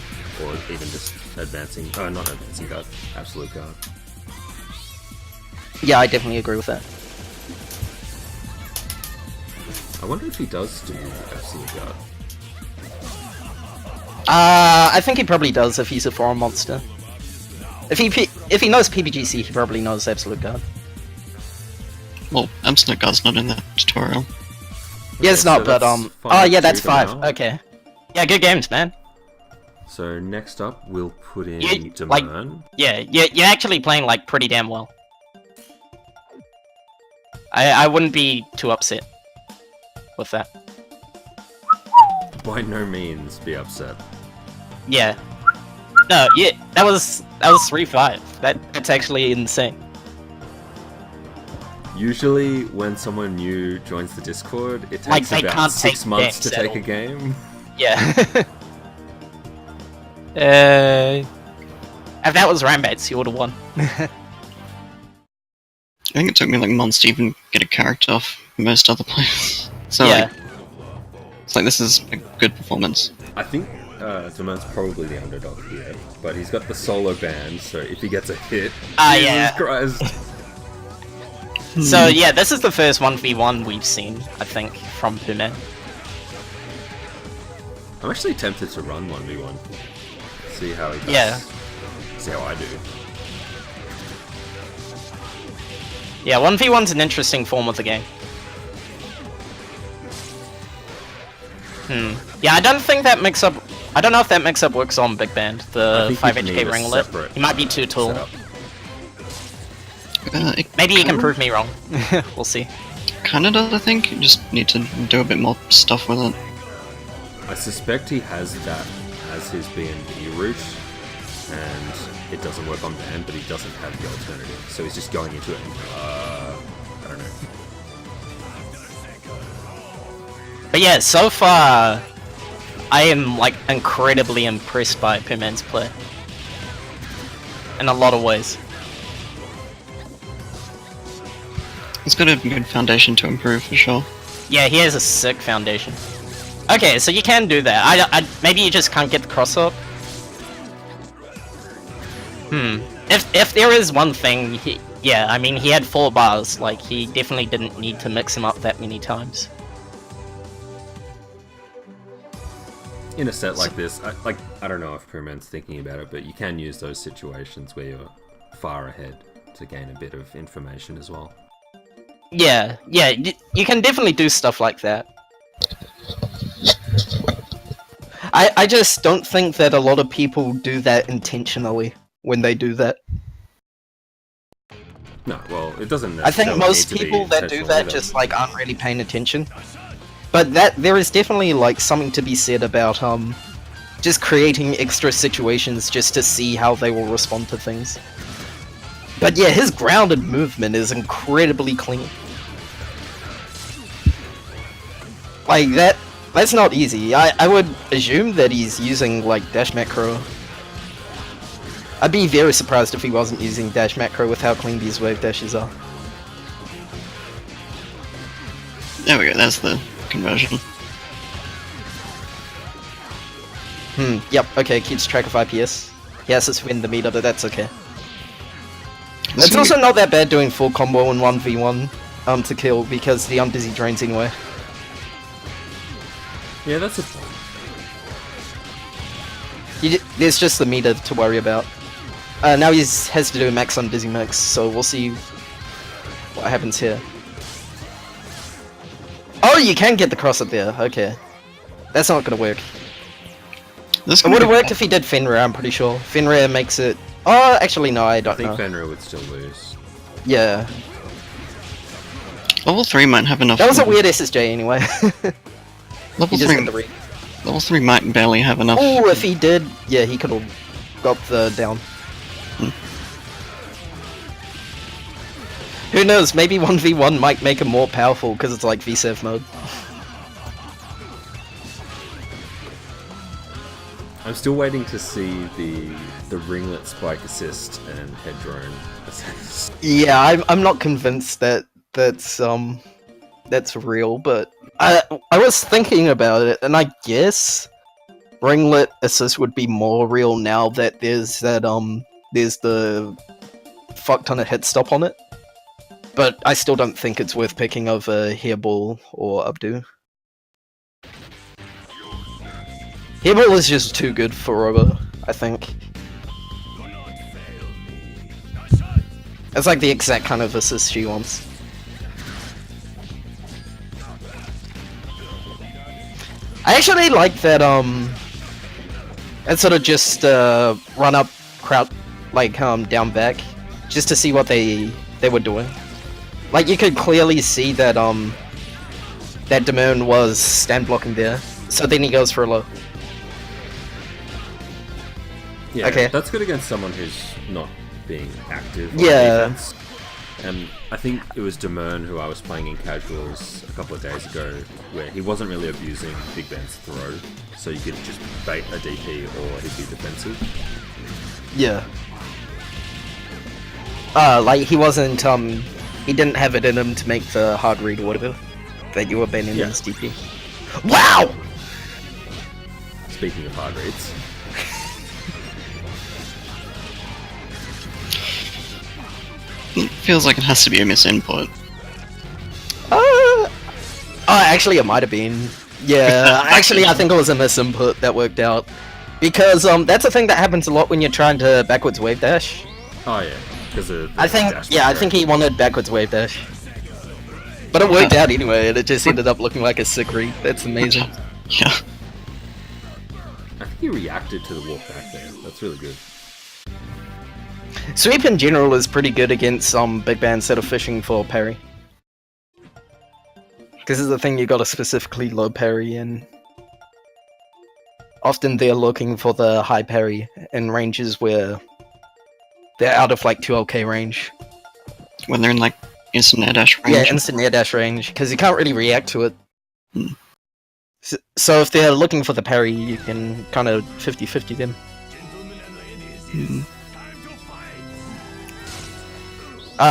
Or even just advancing, not advancing guard, absolute guard. Yeah, I definitely agree with that. I wonder if he does do absolute guard. I think he probably does if he's a foreign monster. If he knows PBGC, he probably knows Absolute Guard. Well, Absolute Guard's not in the tutorial. Yeah, it's Okay, not, so but that's oh yeah, that's 5-2 5. now. Okay. Yeah, good games, man. So next up, we'll put in You- like- Turdman. Yeah, you're actually playing like pretty damn well. I wouldn't be too upset with that. By no means be upset. Yeah. No, yeah, that was 3-5. That's actually insane. Usually, when someone new joins the Discord, it takes Like, they about can't 6 take months to games at take a all. game. Yeah. If that was Rambats, you would have won. I think it took me like months to even get a character off most other players. So Yeah. like, it's like this is a good performance. I think Turdman's probably the underdog here, but he's got the solo band, so if he gets a hit, Ah, Jesus yeah. Christ. So yeah, this is the first 1v1 we've seen, I think, from Turdman. I'm actually tempted to run 1v1. See how he does. Yeah. See how I do. Yeah, 1v1's an interesting form of the game. Yeah, I don't think that mix-up... I don't know if that mix-up works on Big Band, I the think 5 you'd need HK a ringlet. separate, He might be too tall. setup. Maybe he can prove me wrong. We'll see. Kinda does, I think. You just need to do a bit more stuff with it. I suspect he has that as his B&B route, and it doesn't work on band, but he doesn't have the alternative, so he's just going into it and, I don't know. But yeah, so far, I am like incredibly impressed by Turdman's play. In a lot of ways. It's got a good foundation to improve for sure. Yeah, he has a sick foundation. Okay, so you can do that. I maybe you just can't get the cross up. If there is one thing, yeah, I mean, he had 4 bars. Like, he definitely didn't need to mix him up that many times. In a set like this, I don't know if Turdman's thinking about it, but you can use those situations where you're far ahead to gain a bit of information as well. Yeah, you can definitely do stuff like that. I just don't think that a lot of people do that intentionally when they do that. No, well, it doesn't I think necessarily most need to be people that do intentional that either. just like aren't really paying attention. But there is definitely like something to be said about just creating extra situations just to see how they will respond to things. But yeah, his grounded movement is incredibly clean. Like That's not easy. I would assume that he's using, like, dash macro. I'd be very surprised if he wasn't using dash macro with how clean these wave dashes are. There we go, that's the conversion. Yep, okay, keeps track of IPS. He has to spin the meter, but that's okay. It's also not that bad doing full combo in 1v1 to kill, because the undizzy drains anyway. Yeah, that's a... There's just the meter to worry about. Now he has to do a max on Dizzy Max, so we'll see what happens here. Oh, you can get the cross up there, okay. That's not gonna work. This It would have worked if he did Fenrir, I'm pretty sure. Fenrir makes it... Oh, actually no, I don't I think know. Fenrir would still lose. Yeah. Level 3 might have enough. That was a weird SSJ anyway. Level He just 3, got the read. level 3 might barely have enough. Oh, if he did, yeah, he could have got the down. Who knows, maybe 1v1 might make him more powerful because it's like VSEV mode. I'm still waiting to see the ringlet spike assist and head drone assist. Yeah, I'm not convinced that that's real, but I was thinking about it, and I guess ringlet assist would be more real now that there's the fuck ton of hit stop on it. But I still don't think it's worth picking over Hairball or Updo. Hairball is just too good for Robo, I think. It's like the exact kind of assist she wants. I actually like that, that sort of just, run up, crowd, like, down back, just to see what they were doing. Like, you could clearly see that, that Demon was stand blocking there, so then he goes for a low. Yeah, Okay. that's good against someone who's not being active on Yeah. defense. And I think it was Demern who I was playing in casuals a couple of days ago, where he wasn't really abusing Big Ben's throw, so you could just bait a DP or he'd be defensive. Yeah. Like, he wasn't, he didn't have it in him to make the hard read or whatever that you were banning Yeah. in his DP. Wow! Speaking of hard reads. It feels like it has to be a misinput. Oh, actually, it might have been. Yeah, actually, I think it was a misinput that worked out. Because, that's a thing that happens a lot when you're trying to backwards wave dash. Oh yeah, because of the I think, dash yeah, I macro. think he wanted backwards wave dash. But it worked out anyway, and it just ended up looking like a sick read. That's amazing. Yeah. I think he reacted to the walk back there. That's really good. Sweep in general is pretty good against big bands that are fishing for parry. This is the thing, you gotta specifically low parry, and often they're looking for the high parry in ranges where they're out of like 2LK range. When they're in like instant air dash range. Yeah, instant air dash range, because you can't really react to it. Hmm. So if they're looking for the parry, you can kind of 50-50 them. Mhm.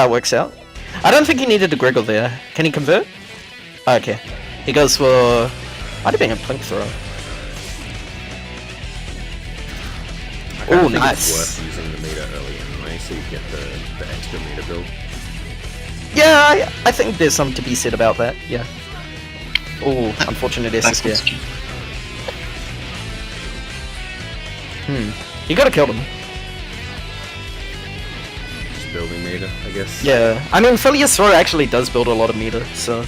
Works out. I don't think he needed a Griggle there. Can he convert? Okay. He goes for... Might have been a Plink throw. I kinda Oh, think nice. It's worth using the meter early anyway, so you get the extra meter build. Yeah, I think there's something to be said about that, yeah. Oh, unfortunate SS there. You gotta kill him. Just building meter, I guess. Yeah, I mean, Philius throw actually does build a lot of meter, so...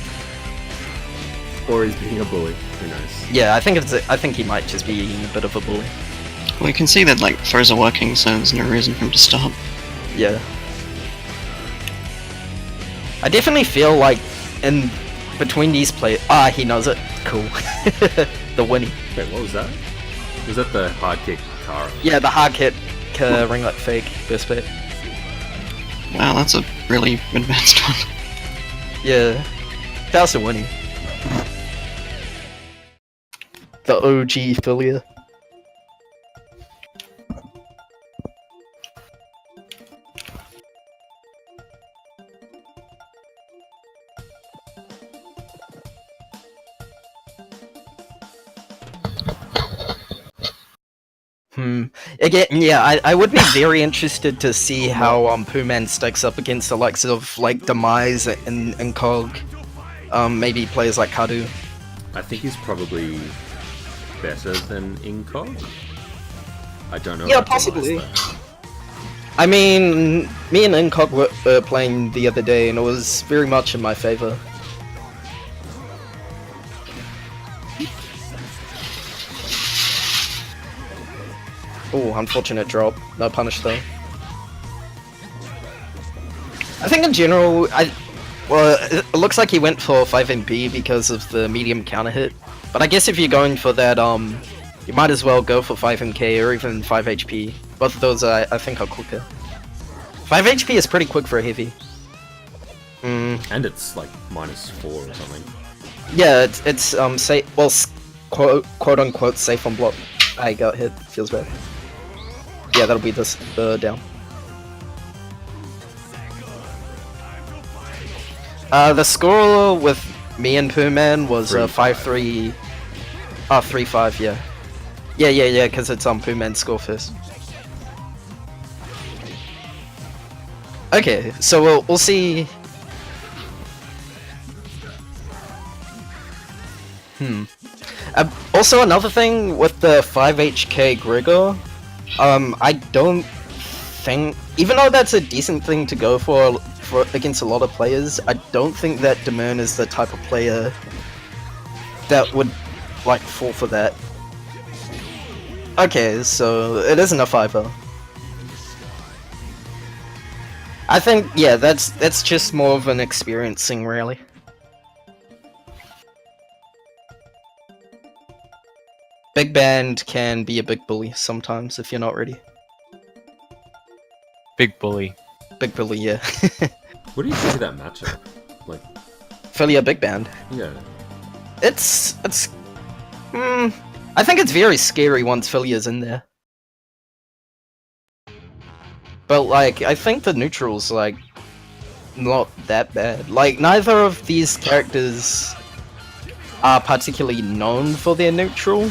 Or he's being a bully. Who knows? Yeah, I think he might just be a bit of a bully. Well, you can see that like throws are working, so there's no reason for him to stop. Yeah. I definitely feel like in between these players... he knows it. Cool. The Winnie. Wait, what was that? Was that the hard kick Kara? Yeah, the hard hit ringlet fake burst bait. Wow, that's a really advanced one. Yeah. That was a Winnie. the OG Filia. Again, yeah, I would be very interested to see how Poohman stacks up against the likes of like Demise and Cog. Maybe players like Kadu. I think he's probably better than Incog. I don't know. Yeah, about Demise, possibly. though. I mean, me and Incog were playing the other day, and it was very much in my favor. Oh, unfortunate drop. No punish though. I think in general, well, it looks like he went for 5 MP because of the medium counter hit. But I guess if you're going for that, you might as well go for 5 MK or even 5 HP. Both of those, I think, are quicker. 5 HP is pretty quick for a heavy. And it's like -4 or something. Yeah, it's safe. Well, quote unquote safe on block. I got hit. Feels bad. Yeah, that'll be this down. The score with me and Poohman was 5-3. 3-5. Yeah. Yeah. Because it's Poohman's score first. Okay, so we'll see. Also, another thing with the 5 HK Gregor, I don't think, even though that's a decent thing to go for against a lot of players, I don't think that Demern is the type of player that would like fall for that. Okay, so it isn't a 5-0. I think, yeah, that's just more of an experience thing, really. Big Band can be a big bully sometimes if you're not ready. Big bully. Big bully, yeah. What do you think of that matchup? Like, Filia Big Band. yeah. It's I think it's very scary once Filia's in there. But like, I think the neutral's like not that bad. Like, neither of these characters are particularly known for their neutral.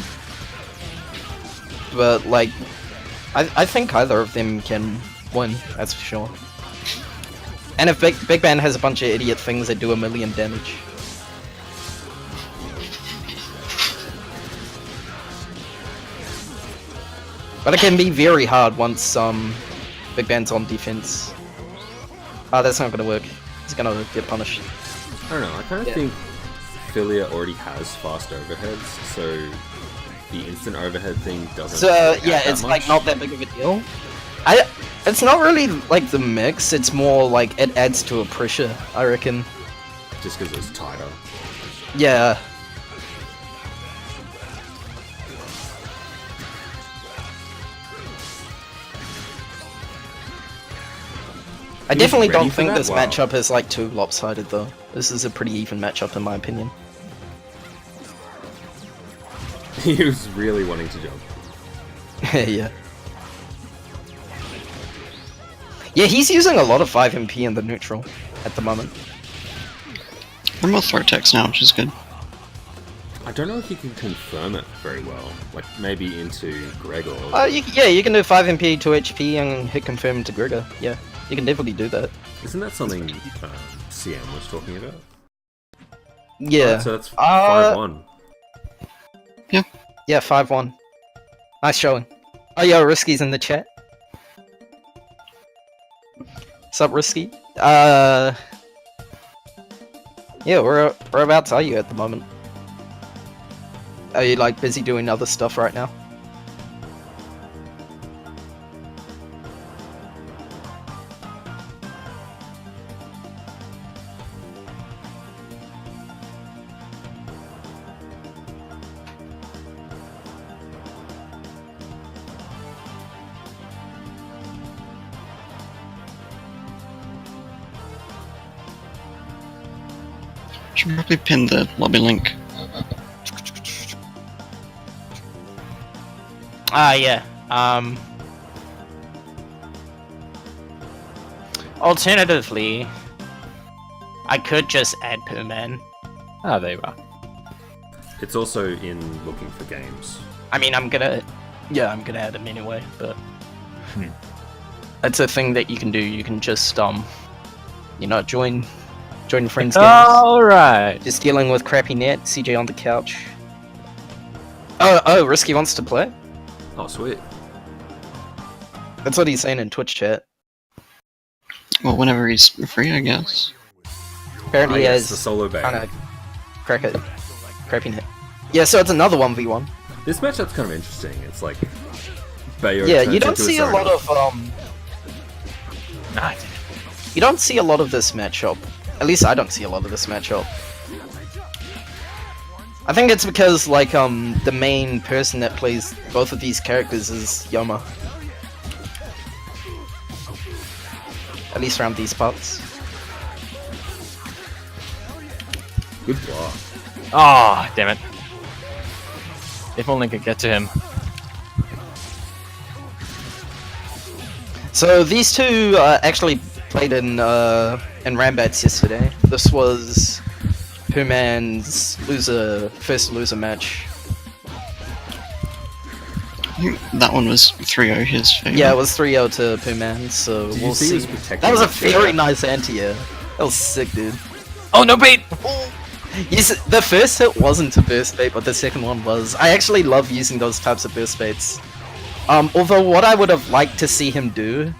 But like, I think either of them can win, that's for sure. And if Big Band has a bunch of idiot things that do 1,000,000 damage. But it can be very hard once Big Band's on defense. Oh, that's not gonna work. He's gonna get punished. I don't know, I kind of think Filia already has fast overheads, so the instant overhead thing doesn't. So yeah, it's like not that big of a deal. It's not really like the mix. It's more like it adds to a pressure, I reckon. Just because it's tighter. Yeah. I definitely ready don't for think that? this Wow. matchup is like too lopsided though. This is a pretty even matchup in my opinion. He was really wanting to jump. Yeah. Yeah, he's using a lot of 5 MP in the neutral at the moment. We're both Vortex now, which is good. I don't know if you can confirm it very well. Like, maybe into Gregor. Yeah, you can do 5 MP, 2 HP, and hit confirm to Gregor. Yeah, you can definitely do that. Isn't that something CM was talking about? Yeah. Alright, so that's 5-1. Yeah, 5-1. Nice showing. Oh, yeah, Risky's in the chat. What's up, Risky? Yeah, whereabouts are you at the moment? Are you like busy doing other stuff right now? Should probably pin the lobby link. Yeah. Alternatively, I could just add Poohman. Ah, there you are. It's also in looking for games. I mean, I'm gonna add him anyway, but Hmm. it's a thing that you can do. You can just join friends games. Alright. Just dealing with crappy net. CJ on the couch. Oh, Risky wants to play. Oh, sweet. That's what he's saying in Twitch chat. Well, whenever he's free, I guess. Apparently, he yes, has the solo bang. kind of crappy net. Yeah, so it's another 1v1. This matchup's kind of interesting. It's like Bayo Yeah, turns you don't into see a Oceania. lot of You don't see a lot of this matchup. At least I don't see a lot of this matchup. I think it's because the main person that plays both of these characters is Yoma. At least around these parts. Good block. Oh, damn it. If only I could get to him. So these two actually played in Rambats yesterday. This was Poohman's first loser match. That one was 3-0 his favour. Yeah, it was 3-0 to Poohman, so Did we'll you see see. his protecting That was a that shit? very nice anti-air. That was sick, dude. Oh, no bait! Yes, the first hit wasn't a burst bait, but the second one was. I actually love using those types of burst baits. Although what I would have liked to see him do,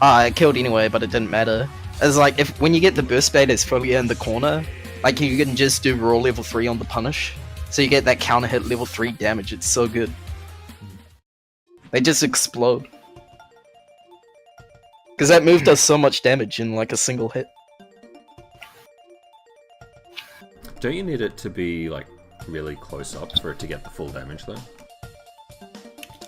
it killed anyway, but it didn't matter. Is when you get the burst bait as fully in the corner, you can just do raw level 3 on the punish, so you get that counter hit level 3 damage. It's so good. They just explode. Because that move does so much damage in a single hit. Don't you need it to be really close up for it to get the full damage though?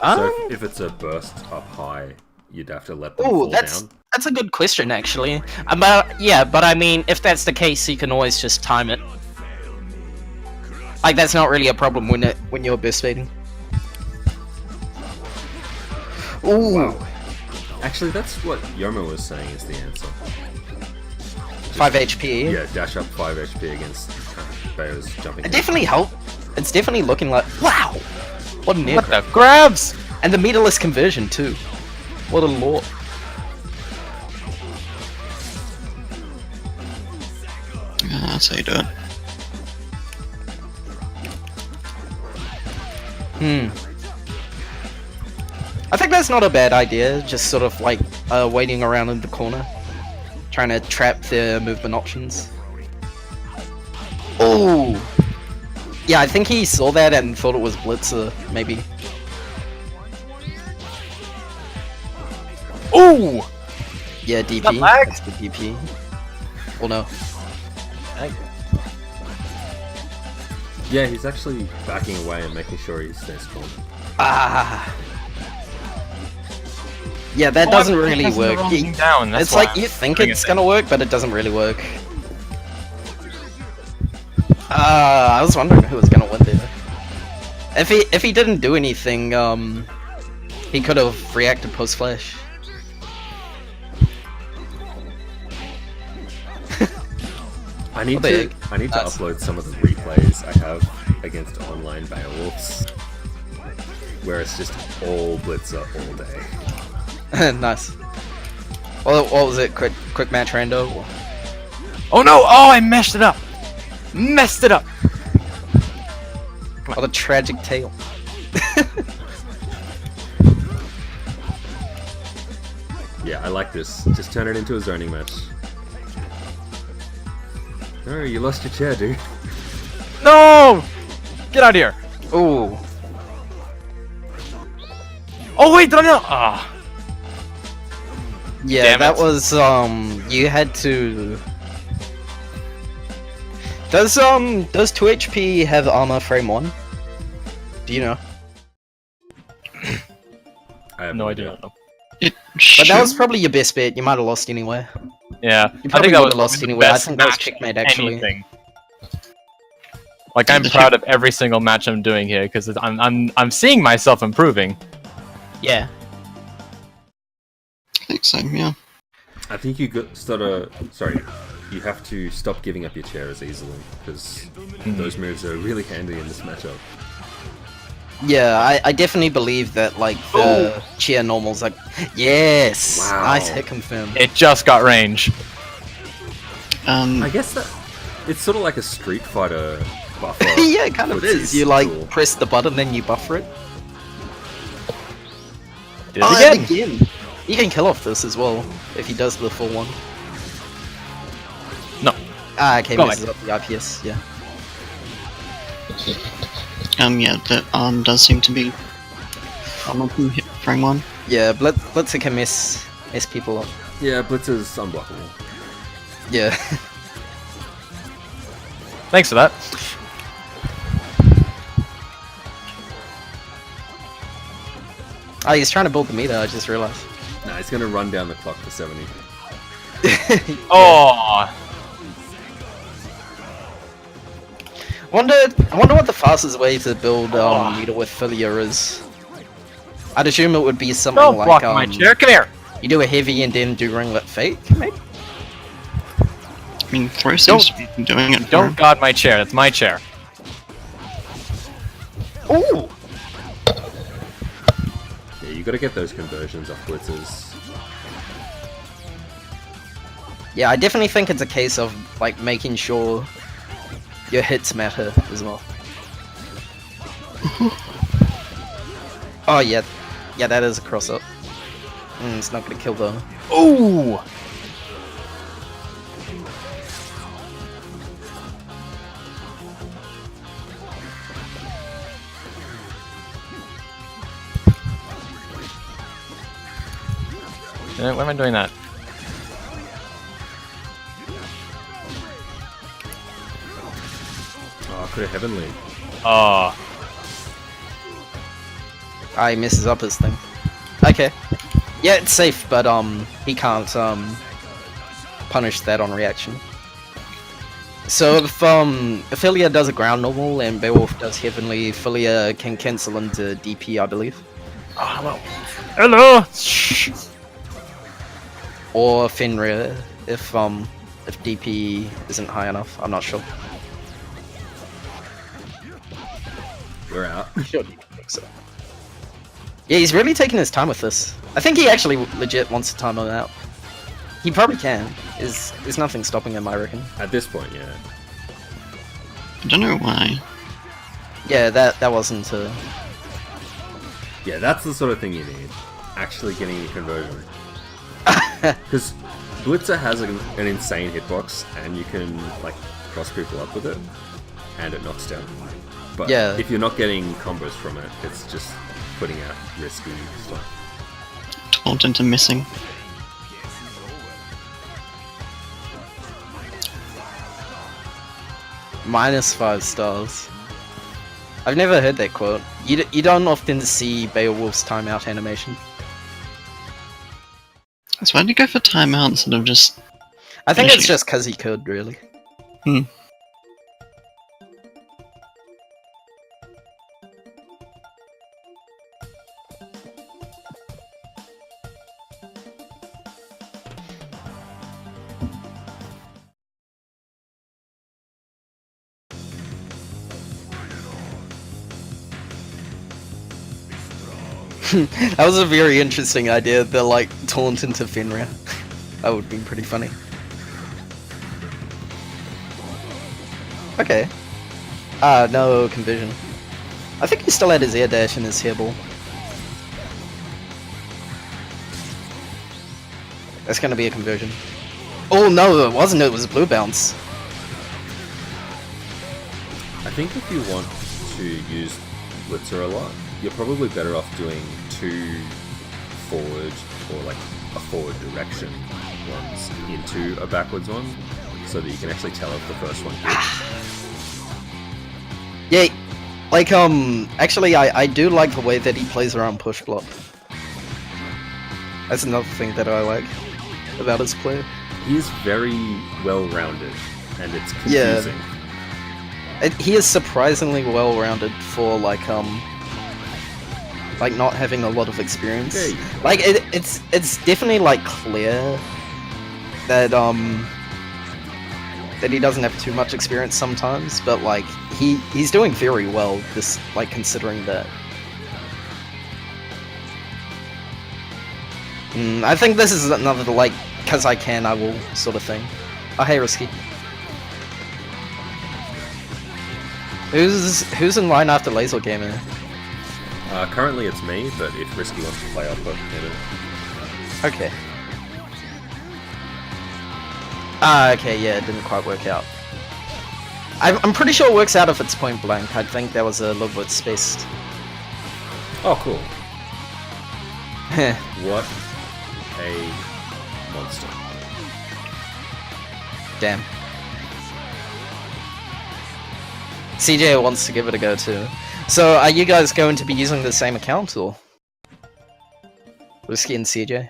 So if it's a burst up high, you'd have to let them fall down. That's a good question actually. But I mean, if that's the case, you can always just time it. That's not really a problem when you're burst baiting. Ooh. Wow. Actually, that's what Yoma was saying is the answer. 5 HP. Yeah, dash up 5 HP against Bayo's jumping. It definitely helped. It's definitely looking like wow. What an air What grab. the grabs? And the meterless conversion too. What a lore. That's how you do it. I think that's not a bad idea, just sort of waiting around in the corner. Trying to trap their movement options. Oh! Yeah, I think he saw that and thought it was Blitzer, maybe. Ooh! Yeah, DP. That lag? That's the DP. Well, no. Yeah, he's actually backing away and making sure he stays calm. Ah! Yeah, that doesn't really work. Down. That's It's why you I'm think doing it's it. gonna work, but it doesn't really work. I was wondering who was gonna win there. If he didn't do anything, he could have reacted post flash. I need What the to heck? Nice. upload some of the replays I have against online Beowulfs, where it's just all Blitzer all day. Nice. What was it? Quick match rando? Oh no! Oh, I messed it up! Messed it up! What a tragic tale. Yeah, I like this. Just turn it into a zoning match. No, you lost your chair, dude. No! Get out of here! Ooh. Oh wait, did I not? Ah. Yeah, Damn that it. was you had to. Does 2 HP have armor frame 1? Do you know? I have No, I do not know. It But that was probably your best bet. You might have lost anyway. Yeah, You I probably think that would was have lost the anyway. I best think that was match checkmate actually. anything. Like I'm proud of every single match I'm doing here because I'm seeing myself improving. Yeah. I think so, yeah. I think you you have to stop giving up your chair as easily, because those moves are really handy in this matchup. Yeah, I definitely believe that, like, the chair normals, like... Yes! Wow. Nice hit confirmed. It just got range. I guess that it's sort of like a Street Fighter buffer. Yeah, it kind of which is. You, like, cool. press the button, then you buffer it. Did it and again. again! You can kill off this as well, if he does the full one. No. Ah, okay, Go messes up the IPS, yeah. Yeah, the arm does seem to be on hit frame one. Yeah, Blitzer can mess people up. Yeah, Blitz is unblockable. Yeah. Thanks for that. Oh, he's trying to build the meter, I just realized. Nah, he's gonna run down the clock for 70. Oh, I wonder what the fastest way to build meter with Filia is. I'd assume it would be something don't like block my chair. Come here. you do a heavy and then do ringlet fake, maybe? I mean, Throw seems to be doing it. Don't guard my chair. That's my chair. Ooh! Yeah, you gotta get those conversions off Blitzers. Yeah, I definitely think it's a case of like making sure your hits matter as well. Oh yeah, yeah, that is a cross up. It's not gonna kill the. Ooh. Why am I doing that? Oh, could have Heavenly. Oh. Ah, he messes up his thing. Okay. Yeah, it's safe, but he can't punish that on reaction. So if Filia does a ground normal and Beowulf does heavenly, Filia can cancel into DP, I believe. Oh, hello. Hello. Shh. Or Fenrir if DP isn't high enough. I'm not sure. We're out. Sure, so. Yeah, he's really taking his time with this. I think he actually legit wants to time him out. He probably can. There's nothing stopping him, I reckon. At this point, yeah. I don't know why. Yeah, that wasn't Yeah, that's the sort of thing you need. Actually getting a conversion. Because Blitzer has an insane hitbox, and you can like cross people up with it, and it knocks down. But Yeah. if you're not getting combos from it, it's just putting out risky stuff. Taunt into missing. -5 stars. I've never heard that quote. You don't often see Beowulf's timeout animation. So why did you go for timeout instead of just... I think it's Finishing. just because he could, really. That was a very interesting idea, the like taunt into Fenrir. That would be pretty funny. Okay. Ah, no conversion. I think he still had his air dash and his hairball. That's gonna be a conversion. Oh no, it wasn't, it was blue bounce. I think if you want to use Blitzer a lot, you're probably better off doing 2 forward or like a forward direction ones into a backwards one, so that you can actually tell if the first one hits. Yeah, like actually I do like the way that he plays around push block. That's another thing that I like about his play. He is very well-rounded, and it's confusing. He is surprisingly well-rounded for like like not having a lot of experience. Yeah, Like it's definitely like clear that that he doesn't have too much experience sometimes, but like he's doing very well. This like considering that. I think this is another like cause I can I will sort of thing. Oh hey Risky. Who's in line after Laser Gamer? Currently it's me, but if Risky wants to play, I'll put him in. Okay. Okay, yeah, it didn't quite work out. I'm pretty sure it works out if it's point blank. I think that was a little bit spaced. Oh, cool. Heh. What a monster. Damn. CJ wants to give it a go too. So, are you guys going to be using the same account or? Whiskey and CJ?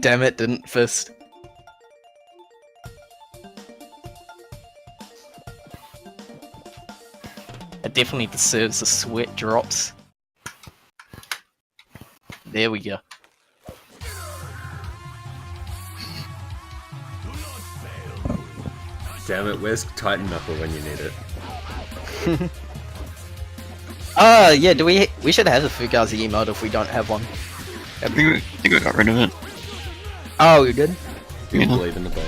Damn it, didn't first. It definitely deserves the sweat drops. There we go. Damn it, where's Titan Knuckle when you need it? Yeah, we should have a Fugazi emote if we don't have one. I think we got rid of it. Oh, we did? You Yeah. believe in the boat.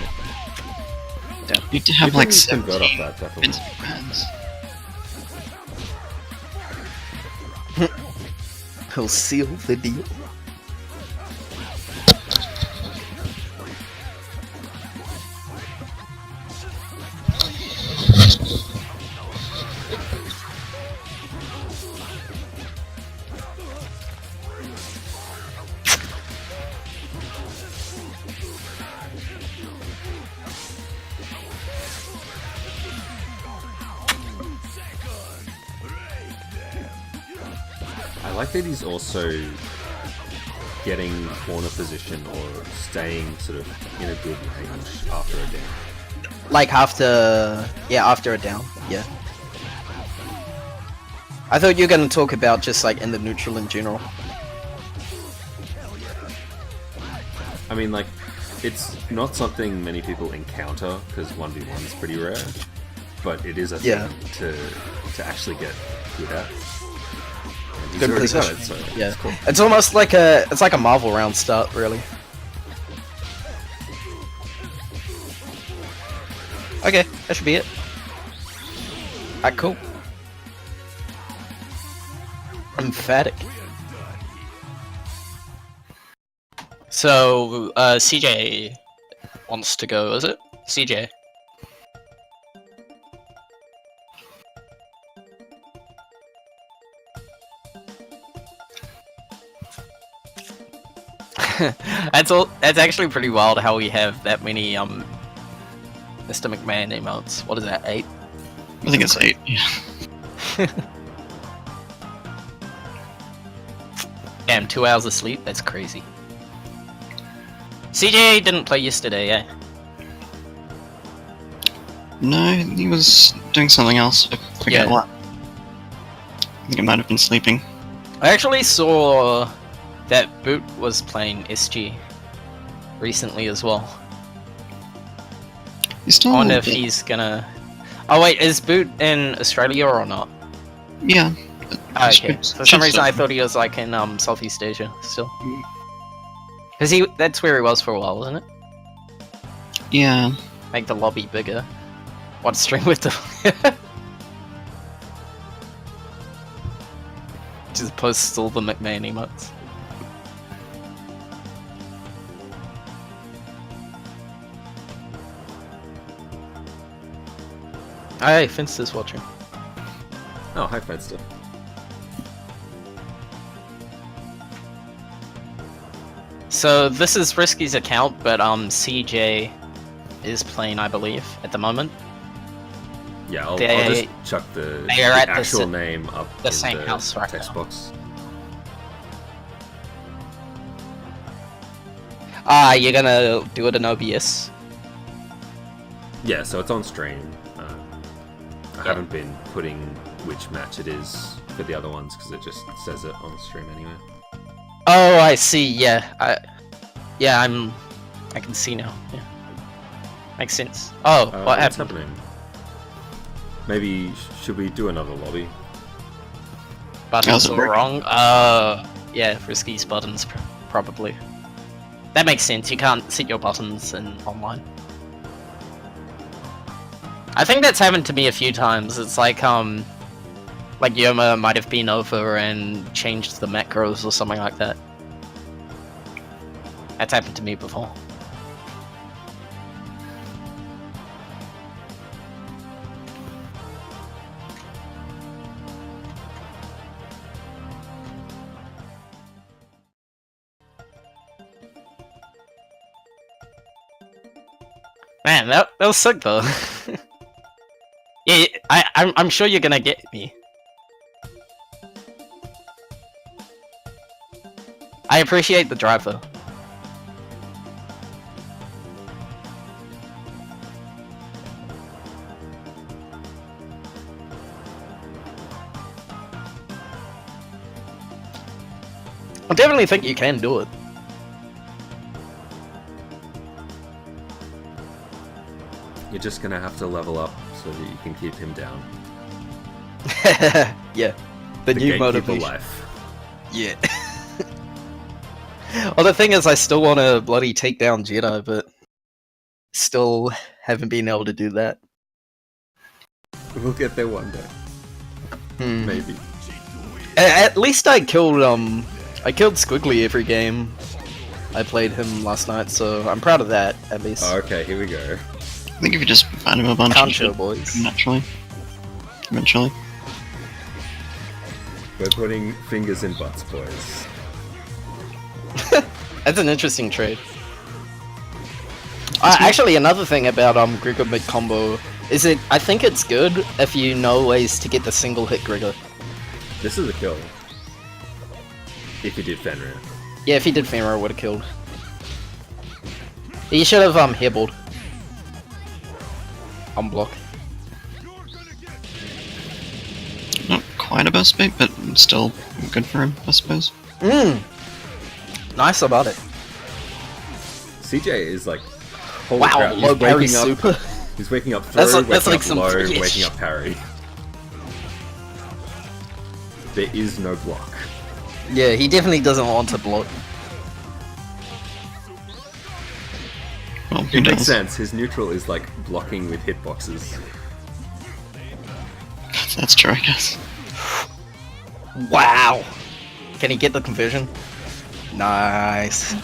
You need to have like Some 17 got off that, definitely. Vince McMahons. He'll seal the deal. I like that he's also getting corner position or staying sort of in a good range after a down. Like after a down, yeah. I thought you were gonna talk about just like in the neutral in general. I mean, like, it's not something many people encounter because 1v1 is pretty rare, but it is a Yeah. thing to actually get good at. And he's Good already got position. it, so Yeah, it's cool. it's almost like a Marvel round start, really. Okay, that should be it. Alright, cool. Emphatic. So, CJ wants to go, is it? CJ. That's actually pretty wild how we have that many Mr. McMahon emotes. What is that, 8? I think it's 8. Yeah. Damn, 2 hours of sleep? That's crazy. CJ didn't play yesterday, eh? No, he was doing something else. I forget Yeah. what. I think it might have been sleeping. I actually saw that Boot was playing SG recently as well. He's still. I wonder if he's gonna... Oh wait, is Boot in Australia or not? Yeah. Oh, Should- okay. For should some reason still- I thought he was like in Southeast Asia still. Cause that's where he was for a while, wasn't it? Yeah. Make the lobby bigger. What string with the... Just post all the McMahon emotes. Hey, Finster's watching. Oh, hi, Fedster. So this is Risky's account, but CJ is playing, I believe, at the moment. Yeah, I'll They- just chuck the they are at the actual s- name up the in same the house right text now. box. Ah, you're gonna do it in OBS? Yeah, so it's on stream. I haven't been putting which match it is for the other ones because it just says it on the stream anyway. Oh, I see. Yeah, I can see now. Yeah, makes sense. Oh, what what's happened? happening? Maybe should we do another lobby? Buttons it are working? wrong. Yeah, Frisky's buttons probably. That makes sense. You can't set your buttons in online. I think that's happened to me a few times. It's like Yoma might have been over and changed the macros or something like that. That's happened to me before. Man, that was sick though. Yeah, I'm sure you're gonna get me. I appreciate the drive though. I definitely think you can do it. You're just gonna have to level up so that you can keep him down. Yeah, the new gatekeeper motivation. life. Yeah. Well, the thing is, I still want to bloody take down Jedi, but still haven't been able to do that. We'll get there one day. Maybe. At least I killed Squiggly every game. I played him last night, so I'm proud of that, at least. Oh, okay, here we go. I think if you just find him a bunch, Can't you show, should boys. naturally. Eventually. We're putting fingers in butts, boys. That's an interesting trade. Actually, another thing about Grigor mid combo is I think it's good if you know ways to get the single hit Grigor. This is a kill. If you did Fenrir. Yeah, if he did Fenrir, would have killed. He should have hibbled. Unblock. Not quite a best bait, but still good for him, I suppose. Nice about it. CJ is like, holy Wow, crap, low he's parry waking up. super. He's waking up through, That's waking like up some low, freakish- waking up parry. There is no block. Yeah, he definitely doesn't want to block. Well, who It makes knows? sense, his neutral is like blocking with hitboxes. That's true, I guess. Wow! Can he get the conversion? Nice.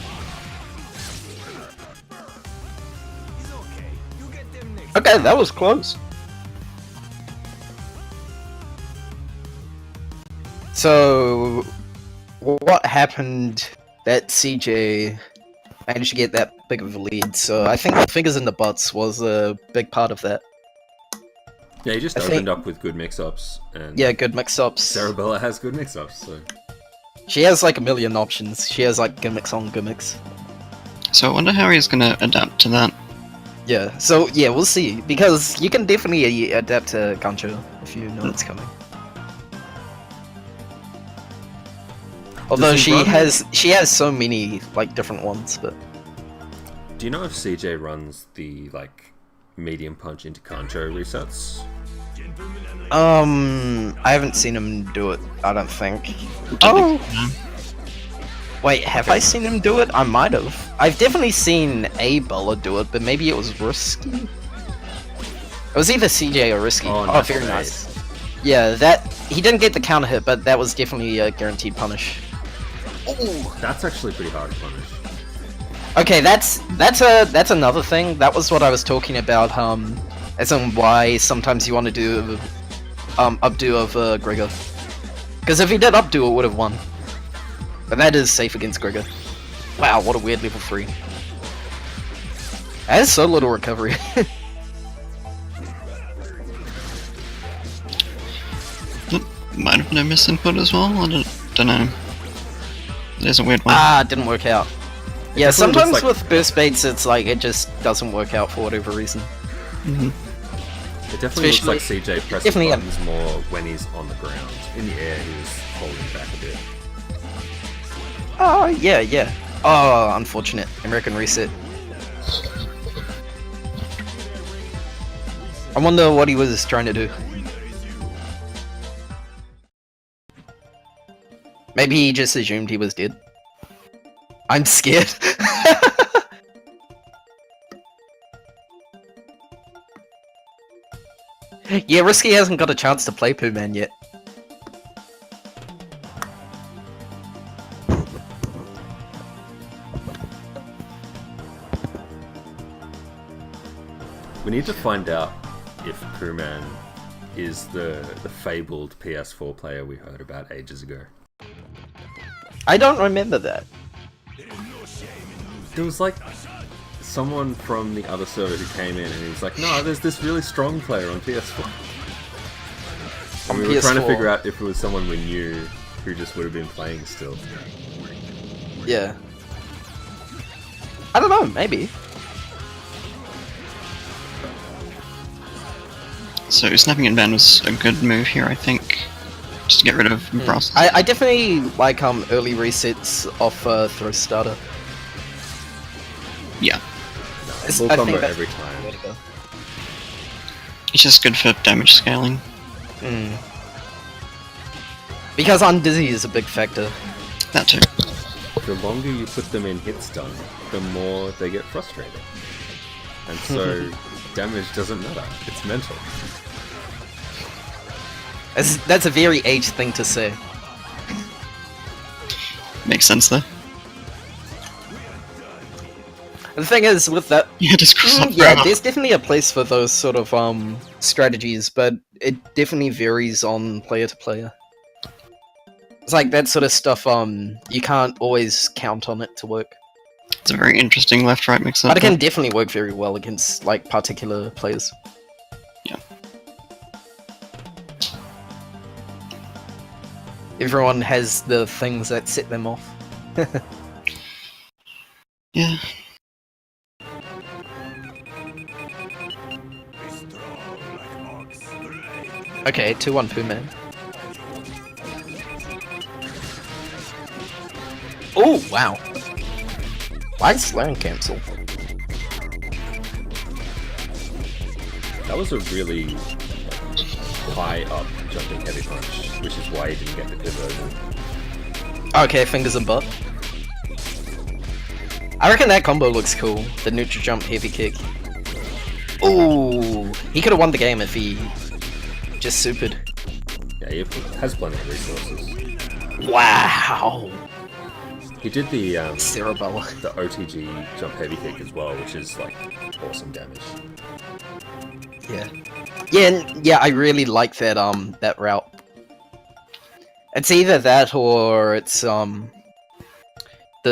Okay, that was close. So, what happened that CJ managed to get that big of a lead? So, I think the fingers in the butts was a big part of that. Yeah, he just I opened think- up with good mix-ups, and Yeah, good mix-ups. Cerebella has good mix-ups, so... She has like a million options. She has like gimmicks on gimmicks. So I wonder how he's gonna adapt to that. Yeah, so yeah, we'll see. Because you can definitely adapt to Gancho if you know it's coming. Although he she run- has so many like different ones, but Do you know if CJ runs the, like, medium punch into Kancho resets? I haven't seen him do it, I don't think. Oh! Wait, have I seen him do it? I might have. I've definitely seen a Bella do it, but maybe it was Risky? It was either CJ or Risky. Oh, Oh, nice very bait. nice. Yeah, that he didn't get the counter hit, but that was definitely a guaranteed punish. Ooh. That's actually pretty hard to punish. Okay, that's another thing. That was what I was talking about. As in why sometimes you want to do updo of Grigor. Because if he did updo, it would have won. But that is safe against Grigor. Wow, what a weird level 3. That is so little recovery. Might have been a misinput as well. I don't know. There's a weird one. It didn't work out. Yeah, definitely sometimes looks like- with burst baits, it's like it just doesn't work out for whatever reason. Mhm. It It definitely looks like CJ presses definitely a- buttons more when he's on the ground. In the air, he was holding back a bit. Oh, yeah, yeah. Oh, unfortunate. American Reset. I wonder what he was trying to do. Maybe he just assumed he was dead. I'm scared. Yeah, Risky hasn't got a chance to play Pooh Man yet. We need to find out if Poohman is the fabled PS4 player we heard about ages ago. I don't remember that. There was like someone from the other server who came in and he was like, no, there's this really strong player on PS4. And we were trying to PS4. figure out if it was someone we knew who just would have been playing still. Yeah. I don't know, maybe. So snapping and ban was a good move here, I think. Just to get rid of Brass. I definitely like early resets off throw starter. Yeah. Full I combo think that's every the time. way to go. It's just good for damage scaling. Because Undizzy is a big factor. That too. The longer you put them in hit stun, the more they get frustrated. And so damage doesn't matter. It's mental. That's a very aged thing to say. Makes sense though. The thing is, with that, Yeah, just cross up yeah, forever. there's definitely a place for those sort of strategies, but it definitely varies on player to player. It's like that sort of stuff. You can't always count on it to work, It's a very interesting left-right mix-up. but it can definitely work very well against like particular players. Yeah. Everyone has the things that set them off. Yeah. Okay, 2-1 Pooh Man. Oh wow! Why did Slaren cancel? That was a really high up jumping heavy punch, which is why he didn't get the conversion. Okay, fingers and butt. I reckon that combo looks cool. The neutral jump heavy kick. Ooh, he could have won the game if he just supered. Yeah, he has plenty of resources. Wow! He did the Cerebella. the OTG jump heavy kick as well, which is like awesome damage. Yeah. Yeah, I really like that that route. It's either that or it's the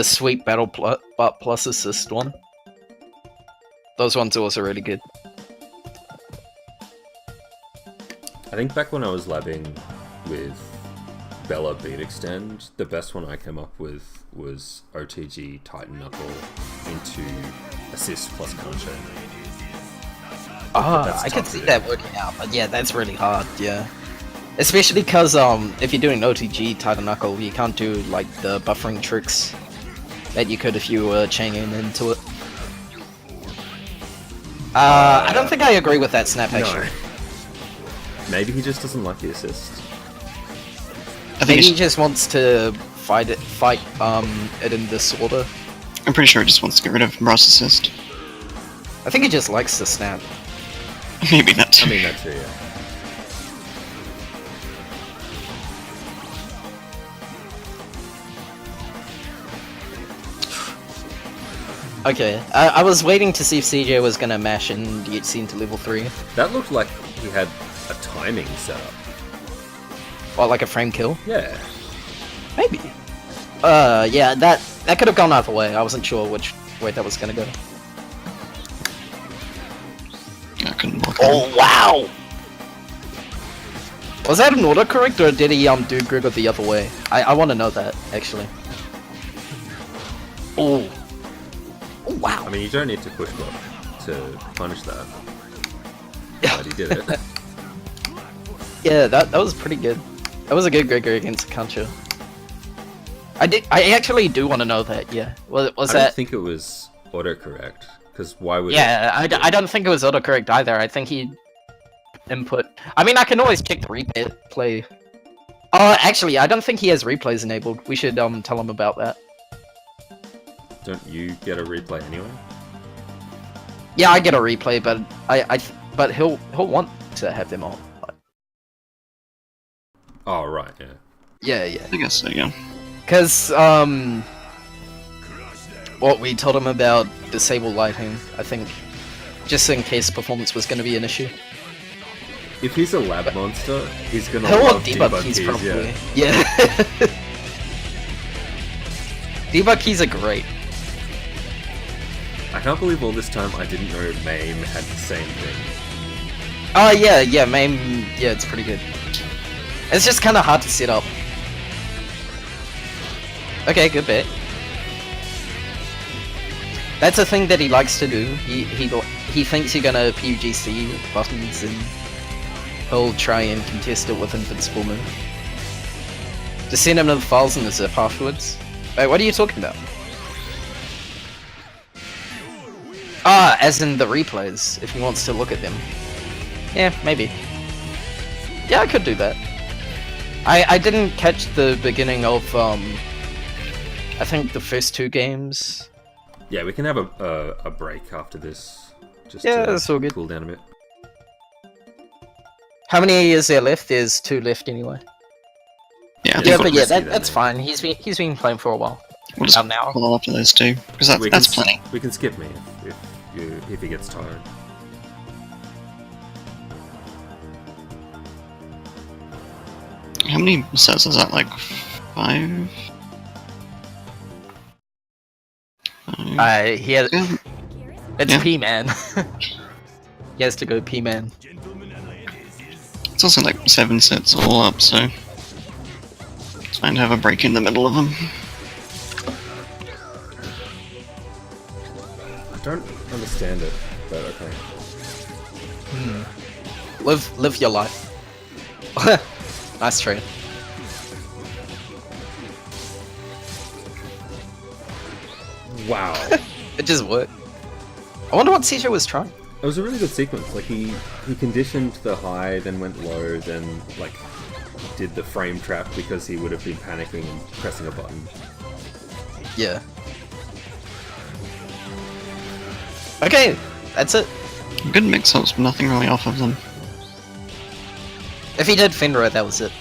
sweet battle butt plus assist one. Those ones are also really good. I think back when I was labbing with Bella Beat Extend, the best one I came up with was OTG Titan Knuckle into assist plus counter. That's I tough could to see do. that working out, but yeah, that's really hard, yeah. Especially because if you're doing OTG Titan Knuckle, you can't do like the buffering tricks that you could if you were chaining into it. I don't think I agree with that snap actually. No. Maybe he just doesn't like the assist. I think Maybe he it's, just wants to fight it in this order. I'm pretty sure it just wants to get rid of Brass assist. I think he just likes the snap. Maybe that too. I mean, that too, yeah. Okay, I was waiting to see if CJ was gonna mash and Yitzi into level 3. That looked like he had a timing setup. Or like a frame kill. Yeah. Maybe. Yeah, that could have gone either way. I wasn't sure which way that was gonna go. I couldn't walk Oh wow! Was that an autocorrect or did he do Grigor the other way? I want to know that actually. Oh. Oh wow! I mean, you don't need to push block to punish that. but he did it. Yeah, that was pretty good. That was a good Gregory against Kancho. I actually do want to know that. Yeah, was I that? don't think it was autocorrect, because why would? Yeah, I don't think it was autocorrect either. I think he input. I mean, I can always check the replay. Oh, actually, I don't think he has replays enabled. We should tell him about that. Don't you get a replay anyway? Yeah, I get a replay, but but he'll want to have them on. Oh right, yeah. Yeah. I guess so, yeah. Because, what we told him about disable lighting, I think, just in case performance was going to be an issue. If he's a lab monster, he's gonna He'll love want debug keys, probably. Yeah. Debug keys are great. I can't believe all this time I didn't know MAME had the same thing. Oh, yeah, MAME, yeah, it's pretty good. It's just kind of hard to set up. Okay, good bit. That's a thing that he likes to do. He thinks you're gonna PUGC buttons and he'll try and contest it with Invincible Move. Just send him the files in the zip afterwards. Wait, what are you talking about? Ah, as in the replays, if he wants to look at them. Yeah, maybe. Yeah, I could do that. I didn't catch the beginning of, I think the first 2 games. Yeah, we can have a break after this. Just Yeah, to that's all good. cool down a bit. How many is there left? There's 2 left anyway. Yeah, I Yeah, think but yeah, risky then, that's mate. fine. He's been playing for a while. we'll just About an hour. follow after those two, because that's plenty. We can skip me if he gets tired. How many sets is that, like 5? He has. Yeah. It's Yeah. P-Man. He has to go P-Man. It's also like 7 sets all up, so it's fine to have a break in the middle of them. I don't understand it, but okay. Live your life. Nice trade. Wow. It just worked. I wonder what CJ was trying. It was a really good sequence. Like he conditioned the high, then went low, then like did the frame trap because he would have been panicking and pressing a button. Yeah. Okay, that's it. Good mix-ups, but nothing really off of them. If he did Fenrir, that was it.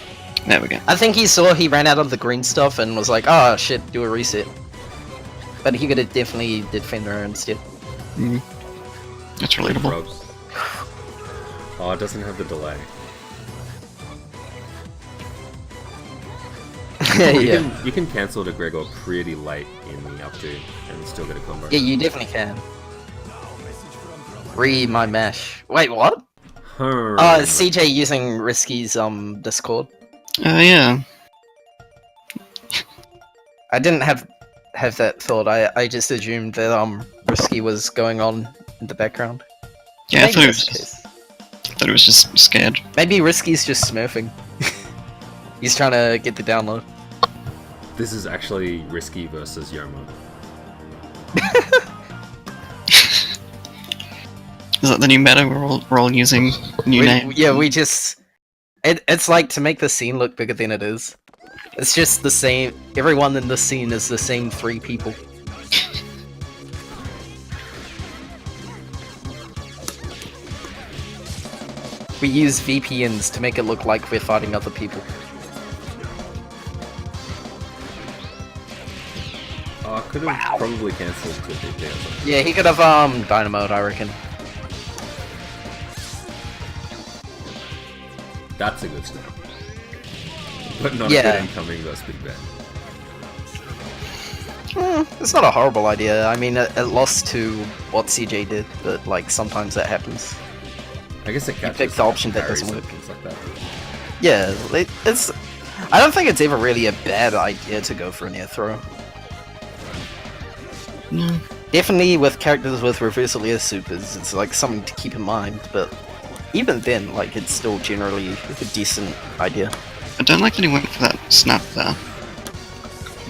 There we go. I think he saw he ran out of the green stuff and was like, oh shit, do a reset. But he could have definitely did Fenrir instead. That's relatable. Rubs. Oh, it doesn't have the delay. Yeah. You can cancel to Gregor pretty late in the up to and still get a combo. Yeah, you definitely can. My mash. Wait, what? CJ using Risky's Discord. Yeah. I didn't have that thought. I just assumed that Risky was going on in the background. Yeah, I Maybe thought that's it was just scared. Maybe Risky's just smurfing. He's trying to get the download. This is actually Risky versus Yoma. Is that the new meta? We're all using new names. Yeah, we just... It's like to make the scene look bigger than it is. It's just the same... Everyone in the scene is the same 3 people. We use VPNs to make it look like we're fighting other people. Oh, I could have probably cancelled to VP or something. Yeah, he could have dynamoed, I reckon. That's a good snap. But not Yeah. a good incoming versus Big Ben. It's not a horrible idea. I mean, it lost to what CJ did, but like sometimes that happens. I guess it catches picked the option that parries doesn't and work. things like that. Yeah, it's... I don't think it's ever really a bad idea to go for an air throw. No. Definitely with characters with reversal air supers, it's like something to keep in mind, but even then, like, it's still generally a decent idea. I don't like that he went for that snap there.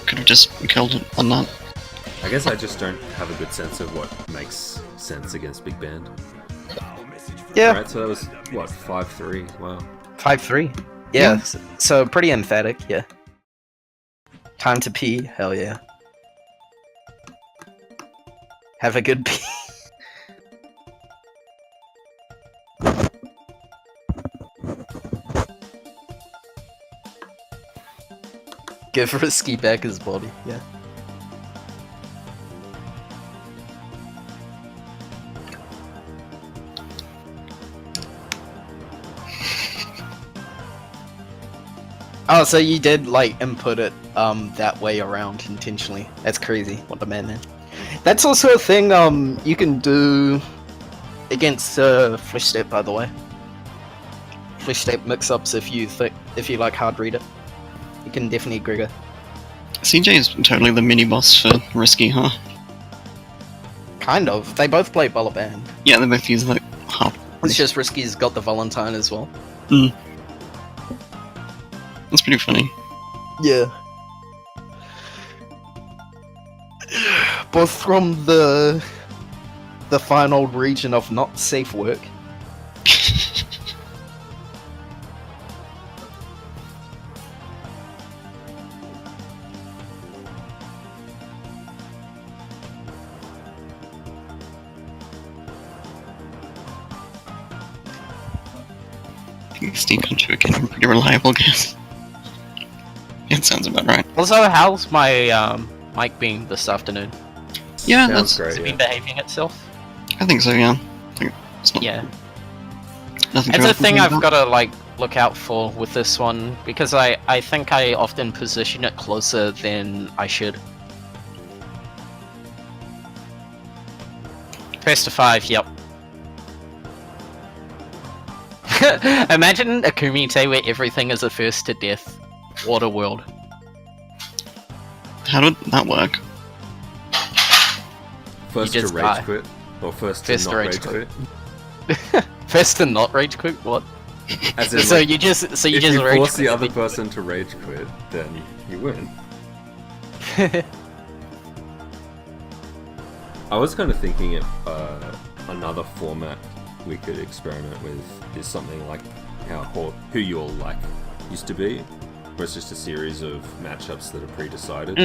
Could have just killed it on that. I guess I just don't have a good sense of what makes sense against Big Band. Yeah, Right, so that was, what, 5-3? Wow. 5-3. Yeah, so pretty emphatic, yeah. Time to pee, hell yeah. Have a good pee. Give Risky back his body, yeah. Oh, so you did, like, input it, that way around intentionally. That's crazy. What a man. That's also a thing, you can do against, Flesh Step, by the way. Flesh Step mix-ups if you like hard read it. You can definitely Gregor. CJ is totally the mini-boss for Risky, huh? Kind of. They both play Band. Yeah, they both use, like, half. It's just Risky's got the Valentine as well. That's pretty funny. Yeah. Both from the final region of not safe work. I think Steam Country again, a pretty reliable guess. It sounds about right. Also, how's my mic being this afternoon? Yeah, Sounds that's. great. Has it been Yeah. behaving itself? I think so, yeah. I think it's not, Yeah. nothing It's to a thing complain I've about. got to like look out for with this one because I think I often position it closer than I should. First to 5, yep. Imagine a Kumite where everything is a first to death. Water world. How did that work? First You to just rage die. quit, or first First to to not rage rage quit. quit. First to not rage quit? What? As in, So like, you just if rage you force quit the other every- person to rage quit, then you win. I was kind of thinking if another format we could experiment with is something like how Who You All Like used to be, where it's just a series of matchups that are pre-decided.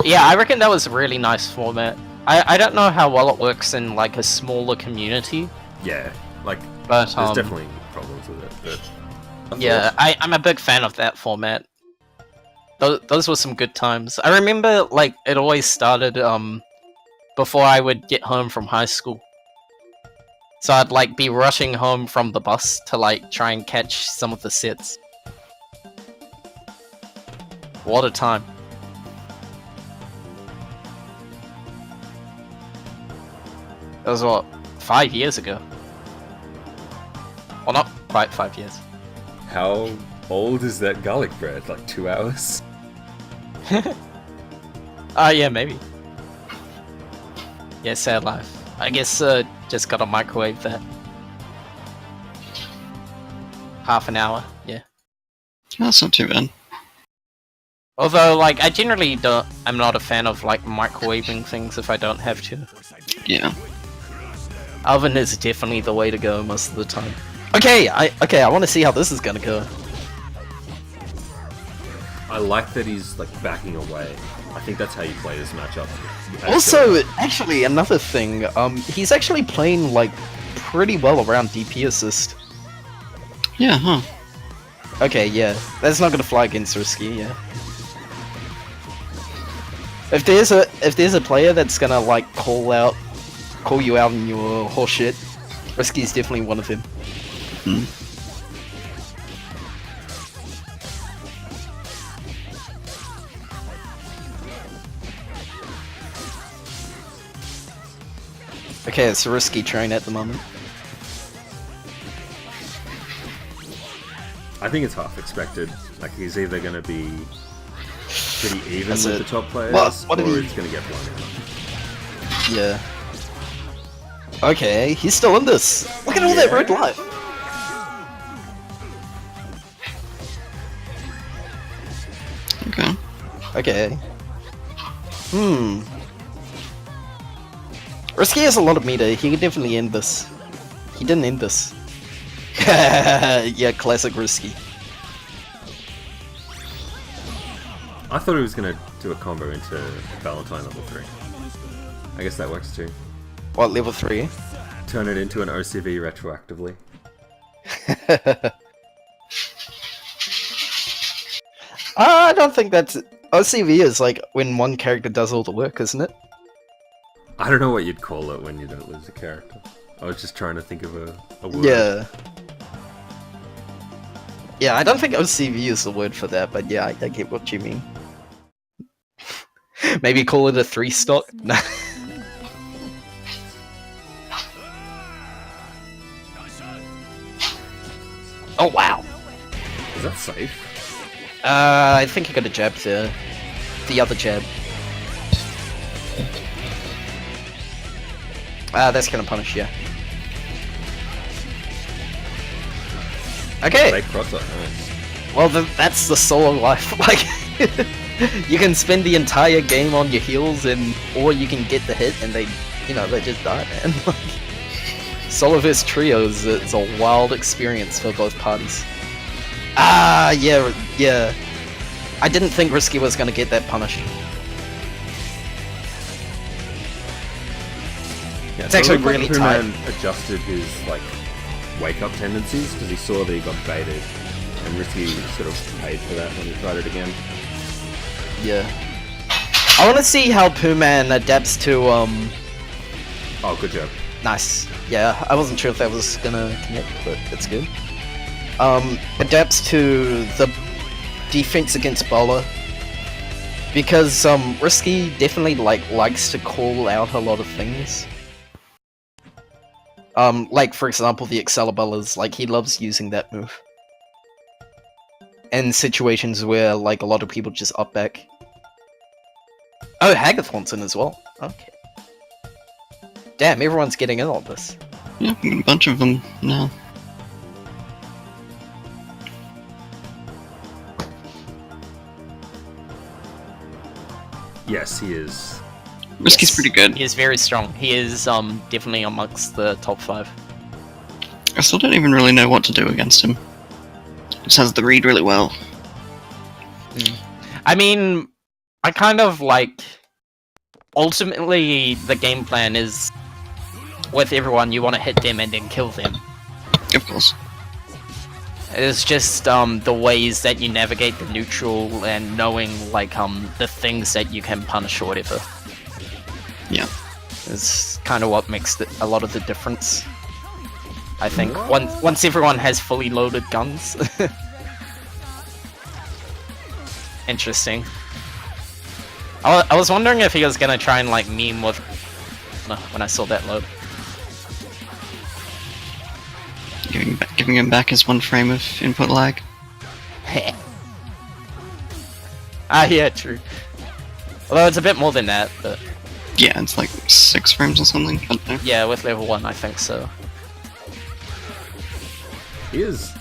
Yeah, I reckon that was a really nice format. I don't know how well it works in like a smaller community, Yeah, like but there's definitely problems with it, but yeah, I'm a big fan of that format. Those were some good times. I remember like it always started before I would get home from high school. So I'd like be rushing home from the bus to like try and catch some of the sets. What a time. That was what, 5 years ago? Well, not quite 5 years. how old is that garlic bread? Like 2 hours? Yeah, maybe. Yeah, sad life. I guess just gotta microwave that. Half an hour, yeah. That's not too bad. Although, like, I generally don't. I'm not a fan of like microwaving things if I don't have to. Yeah. Oven is definitely the way to go most of the time. Okay, I want to see how this is gonna go. I like that he's like backing away. I think that's how you play this matchup. Also, actually, another thing, he's actually playing like pretty well around DP assist. Yeah, huh. Okay, yeah, that's not gonna fly against Risky, yeah. If there's a player that's gonna like call you out in your horseshit, Risky's definitely one of them. Okay, it's a Risky train at the moment. I think it's half expected. Like he's either going to be pretty even That's with it. the top players, What or did he- it's going to get blown out. Yeah. Okay, he's still in this. Look at all that red life. Okay. Okay. Risky has a lot of meter. He could definitely end this. He didn't end this. Yeah, classic Risky. I thought he was gonna do a combo into Valentine level 3. I guess that works too. What, level 3? Turn it into an OCV retroactively. I don't think that's... OCV is like when one character does all the work, isn't it? I don't know what you'd call it when you don't lose a character. I was just trying to think of a word. Yeah. Yeah, I don't think OCV is the word for that, but yeah, I get what you mean. Maybe call it a 3-stock? No. Oh wow! Is that safe? I think I got a jab there. The other jab. That's gonna punish you. Okay! Fake cross up, nice. Well, that's the soul of life. Like, you can spend the entire game on your heels, or you can get the hit, and they just die, man. Like, solo vs trios is a wild experience for both parties. Yeah. I didn't think Risky was gonna get that punish. Yeah, It's so actually it looked like really Pooh tight. Man adjusted his wake up tendencies because he saw that he got baited, and Risky sort of paid for that when he tried it again. Yeah. I want to see how Pooh Man adapts to Oh, good job. Nice. Yeah, I wasn't sure if that was gonna connect, but that's good. Adapts to the defense against bowler. Because, Risky definitely, likes to call out a lot of things. Like, for example, the Excalibullers, he loves using that move. In situations where, a lot of people just up back. Oh, Hagathornton as well. Okay. Damn, everyone's getting in on this. Yeah, a bunch of them now. Yes, he is. Risky's pretty good. He is very strong. He is definitely amongst the top 5. I still don't even really know what to do against him. Just has the read really well. I mean, I kind of ultimately the game plan is with everyone you want to hit them and then kill them. Of course. It's just the ways that you navigate the neutral and knowing the things that you can punish or whatever. Yeah. Is kind of what makes a lot of the difference. I think once everyone has fully loaded guns. Interesting. I was wondering if he was gonna try and meme with when I saw that load. Giving him back his 1 frame of input lag. Yeah, true. Although it's a bit more than that, but Yeah, it's 6 frames or something. I don't know. yeah, with level 1 I think so. He is,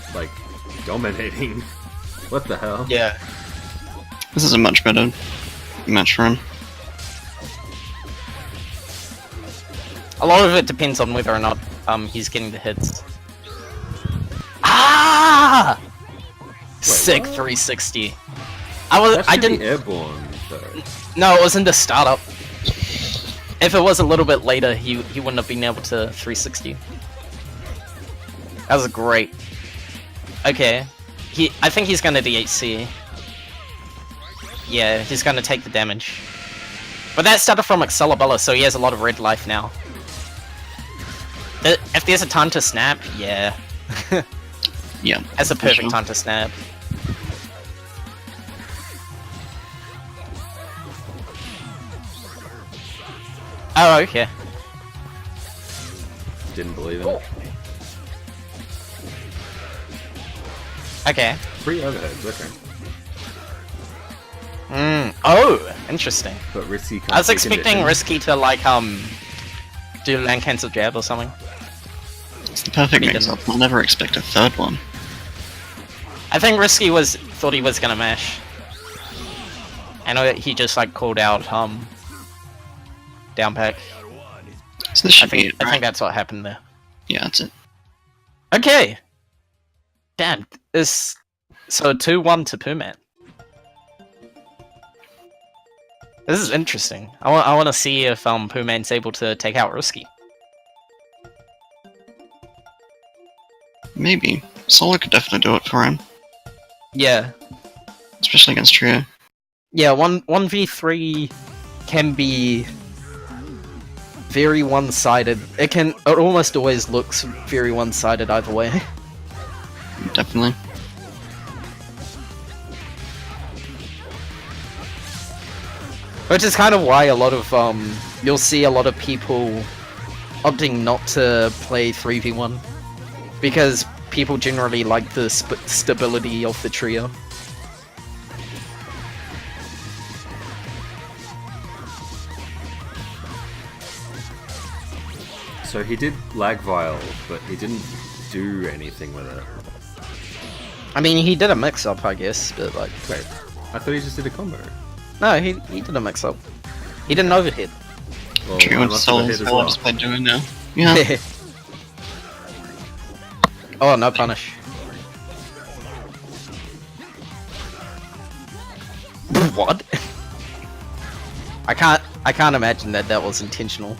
dominating. What the hell? Yeah. This is a much better match for him. A lot of it depends on whether or not he's getting the hits. Ah! Sick what? 360. That I should didn't. be airborne, though. No, it was in the startup. If it was a little bit later, he wouldn't have been able to 360. That was great. Okay, I think he's gonna DHC. Yeah, he's gonna take the damage. But that started from Excalibur, so he has a lot of red life now. If there's a time to snap, yeah. Yeah. That's a for perfect sure. time to snap. Oh, okay. Didn't believe in it. Okay. 3 overheads, okay. Oh, interesting. But Risky can't I was do expecting condition. Risky to do land cancel jab or something. It's the perfect He mix-up. didn't. I'll never expect a third one. I think Risky thought he was gonna mash. I know that he just like called out down pack. So this should be it, I right? think that's what happened there. Yeah, that's it. Okay. Damn, this so 2-1 to Pooman. This is interesting. I want to see if Pooman's able to take out Risky. Maybe. Solo could definitely do it for him. Yeah. Especially against Trio. Yeah, 1v3 can be very one-sided. It almost always looks very one-sided either way. Definitely. Which is kind of why a lot of you'll see a lot of people opting not to play 3v1 because people generally like the stability of the trio. So he did lag vial, but he didn't do anything with it. I mean, he did a mix-up, I guess, but like... Wait, I thought he just did a combo. No, he did a mix-up. He didn't overhit. Well, Trio I and must have Solo hit as all well. just by doing now. Yeah. Oh, no punish. What? I can't imagine that was intentional.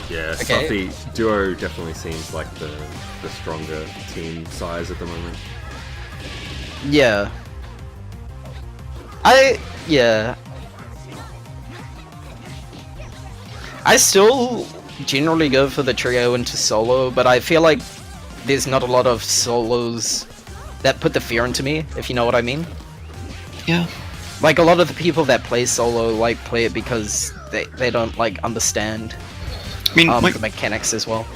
Yeah, Okay. Suffy duo definitely seems like the stronger team size at the moment. Yeah. Yeah. I still generally go for the trio into solo, but I feel like there's not a lot of solos that put the fear into me, if you know what I mean. Yeah. Like, a lot of the people that play solo, like, play it because they don't, like, understand I mean, the mechanics as well.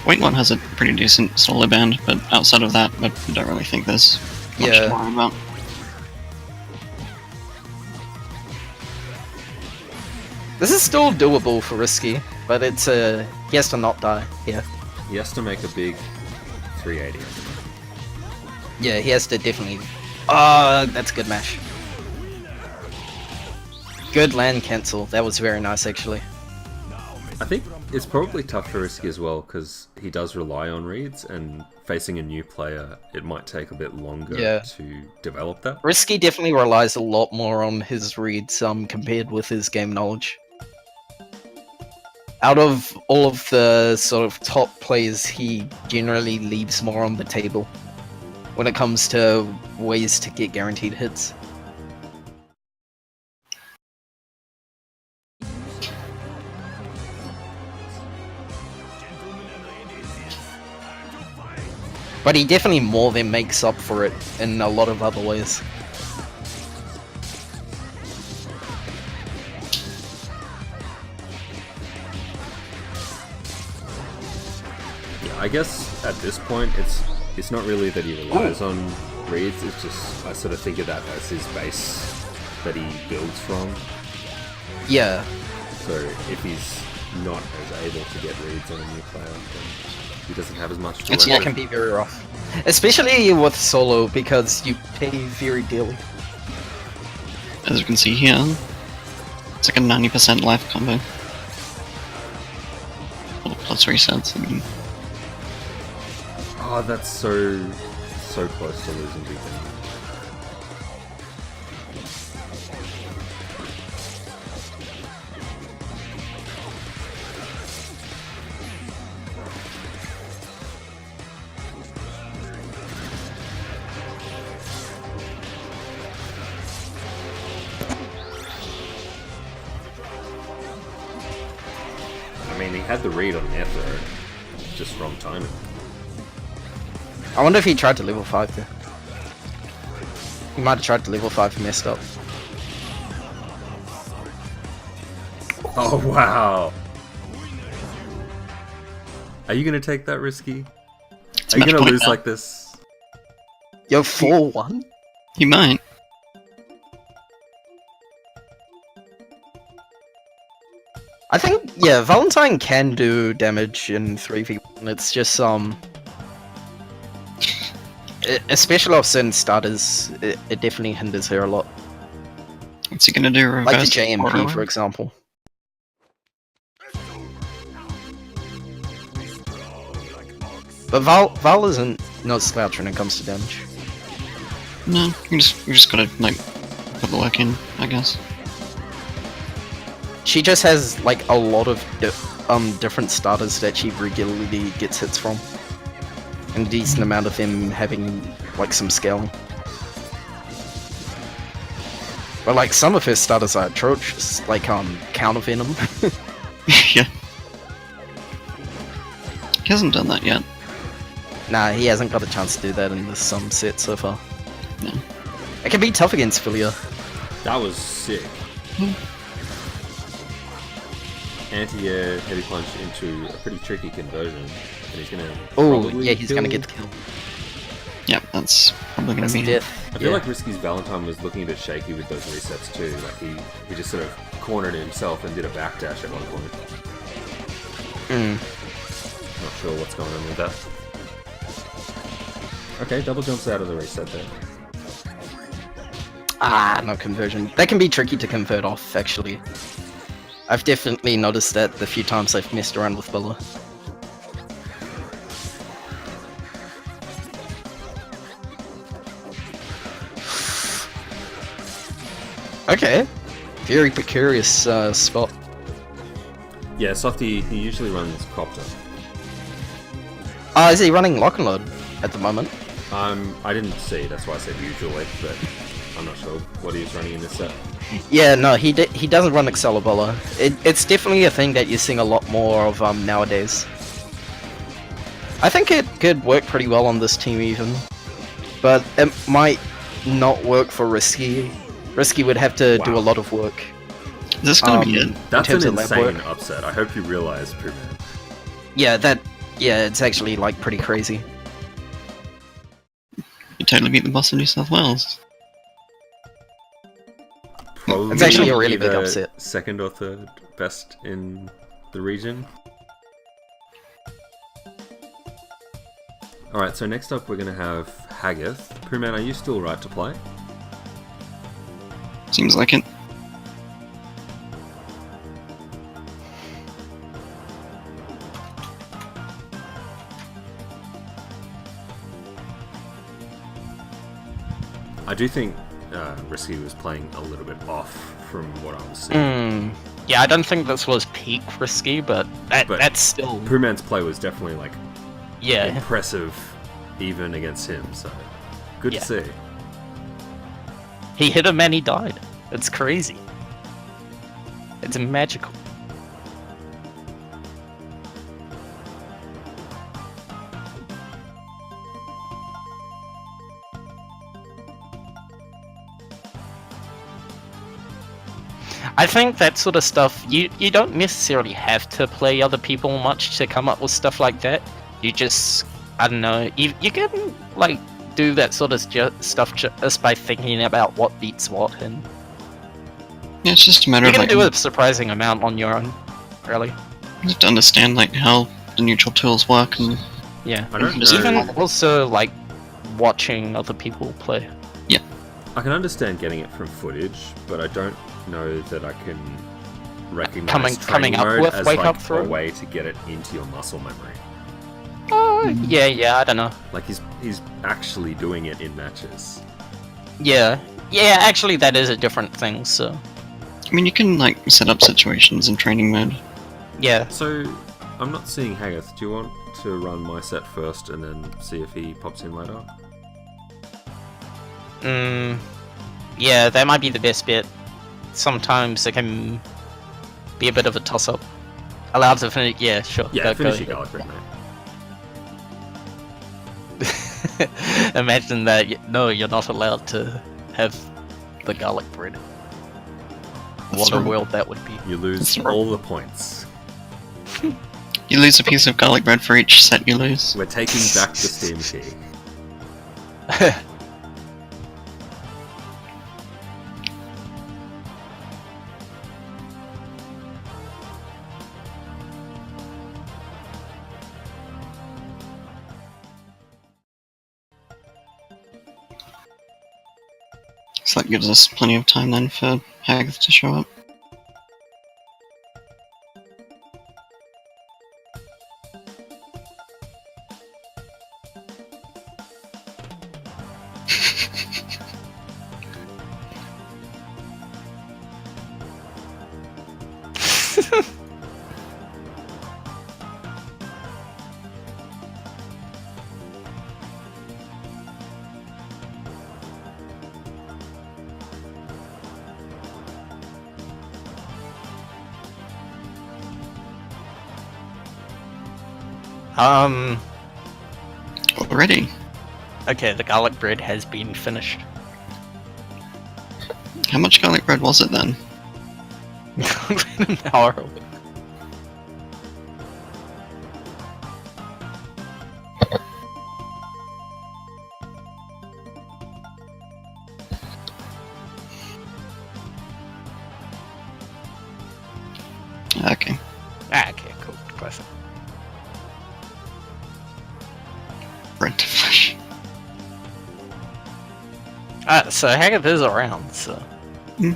Wait One has a pretty decent solo band, but outside of that, I don't really think there's much Yeah. to worry about. This is still doable for Risky, but it's he has to not die here. He has to make a big 380. Yeah, he has to definitely... that's good mash. Good land cancel. That was very nice, actually. I think it's probably tough for Risky as well because he does rely on reads, and facing a new player, it might take a bit longer Yeah. to develop that. Risky definitely relies a lot more on his reads compared with his game knowledge. Out of all of the sort of top players, he generally leaves more on the table when it comes to ways to get guaranteed hits. But he definitely more than makes up for it in a lot of other ways. Yeah, I guess at this point, it's not really that he relies on reads. It's just I sort of think of that as his base that he builds from. Yeah. So if he's not as able to get reads on a new player, then he doesn't have as much to It's work That with. can be very rough. Especially with solo, because you pay very dearly. As you can see here, it's like a 90% life combo. Well, plus resets, I mean. Oh, that's so close to losing big game. I mean, he had the read on air throw, just wrong timing. I wonder if he tried to level 5 there. He might have tried to level 5 and messed up. Oh wow! Are you gonna take that Risky? It's Are you match gonna point lose now. like this? Yo, 4-1? You might. I think, yeah, Valentine can do damage in 3v1. It's just, especially off certain starters, it definitely hinders her a lot. What's he gonna do? Like the Reverse JMP, or- for example. But Val isn't no slouch when it comes to damage. No, you just gotta like put the work in, I guess. She just has like a lot of different starters that she regularly gets hits from, and a decent amount of them having like some scaling. But like some of her starters are atrocious, like Counter Venom. Yeah. He hasn't done that yet. Nah, he hasn't got a chance to do that in this set so far. No. It can be tough against Philia. That was sick. Anti-air heavy punch into a pretty tricky conversion, and he's gonna. Oh, probably yeah, he's kill. gonna get the kill. Yep, that's probably gonna That's be death. I feel like Risky's Valentine was looking a bit shaky with those resets too. Like he just sort of cornered himself and did a backdash at one point. Not sure what's going on with that. Okay, double jumps out of the reset there. Ah, no conversion. That can be tricky to convert off, actually. I've definitely noticed that the few times I've messed around with Billa. Okay. Very precarious spot. Yeah, Softy, he usually runs Copter. Is he running Lock and Load at the moment? I didn't see, that's why I said usually, but I'm not sure what he was running in this set. Yeah, no, he doesn't run Excalibur. It's definitely a thing that you're seeing a lot more of nowadays. I think it could work pretty well on this team even, but it might not work for Risky. Risky would have to do a lot of work. Is this gonna be it? That's an terms of lab insane work. upset. I hope you realize, Pooman. Yeah, it's actually like pretty crazy. You totally beat the boss of New South Wales. Probably It's actually a really big either upset. second or third best in the region. Alright, so next up we're going to have Haggith. Pooman, are you still right to play? Seems like it. I do think Risky was playing a little bit off from what I was seeing. Yeah, I don't think this was peak Risky, but that's still... Pooman's play was definitely like Yeah. impressive even against him, so good Yeah. to see. He hit him and he died. It's crazy. It's magical. I think that sort of stuff, you don't necessarily have to play other people much to come up with stuff like that. You just, I don't know, you can like do that sort of stuff just by thinking about what beats what, and Yeah, it's just a matter you of can like do a surprising amount on your own, really. you have to understand like how the neutral tools work and Yeah. I don't Just know. Even also like watching other people play. I can understand getting it from footage, but I don't know that I can recognize Coming training up mode with as wake like up throw? a way to get it into your muscle memory. Yeah, I don't know. Like he's actually doing it in matches. Yeah, actually that is a different thing, so... I mean you can like set up situations in training mode. Yeah. So I'm not seeing Haggith. Do you want to run my set first and then see if he pops in later? Yeah, that might be the best bet. Sometimes it can be a bit of a toss-up. Allowed to finish... Yeah, sure. Yeah, finish your garlic bread, mate. Imagine that. No, you're not allowed to have the garlic bread. What a wrong. world that would be. You lose That's right. all the points. You lose a piece of garlic bread for each set you lose. We're taking back the Steam key. So that gives us plenty of time then for Hagath to show up. Already? Okay, the garlic bread has been finished. How much garlic bread was it then? Horrible. Okay. Ah, okay, cool. Classic. Bread to flesh. So Hagath is around, so. Hmm.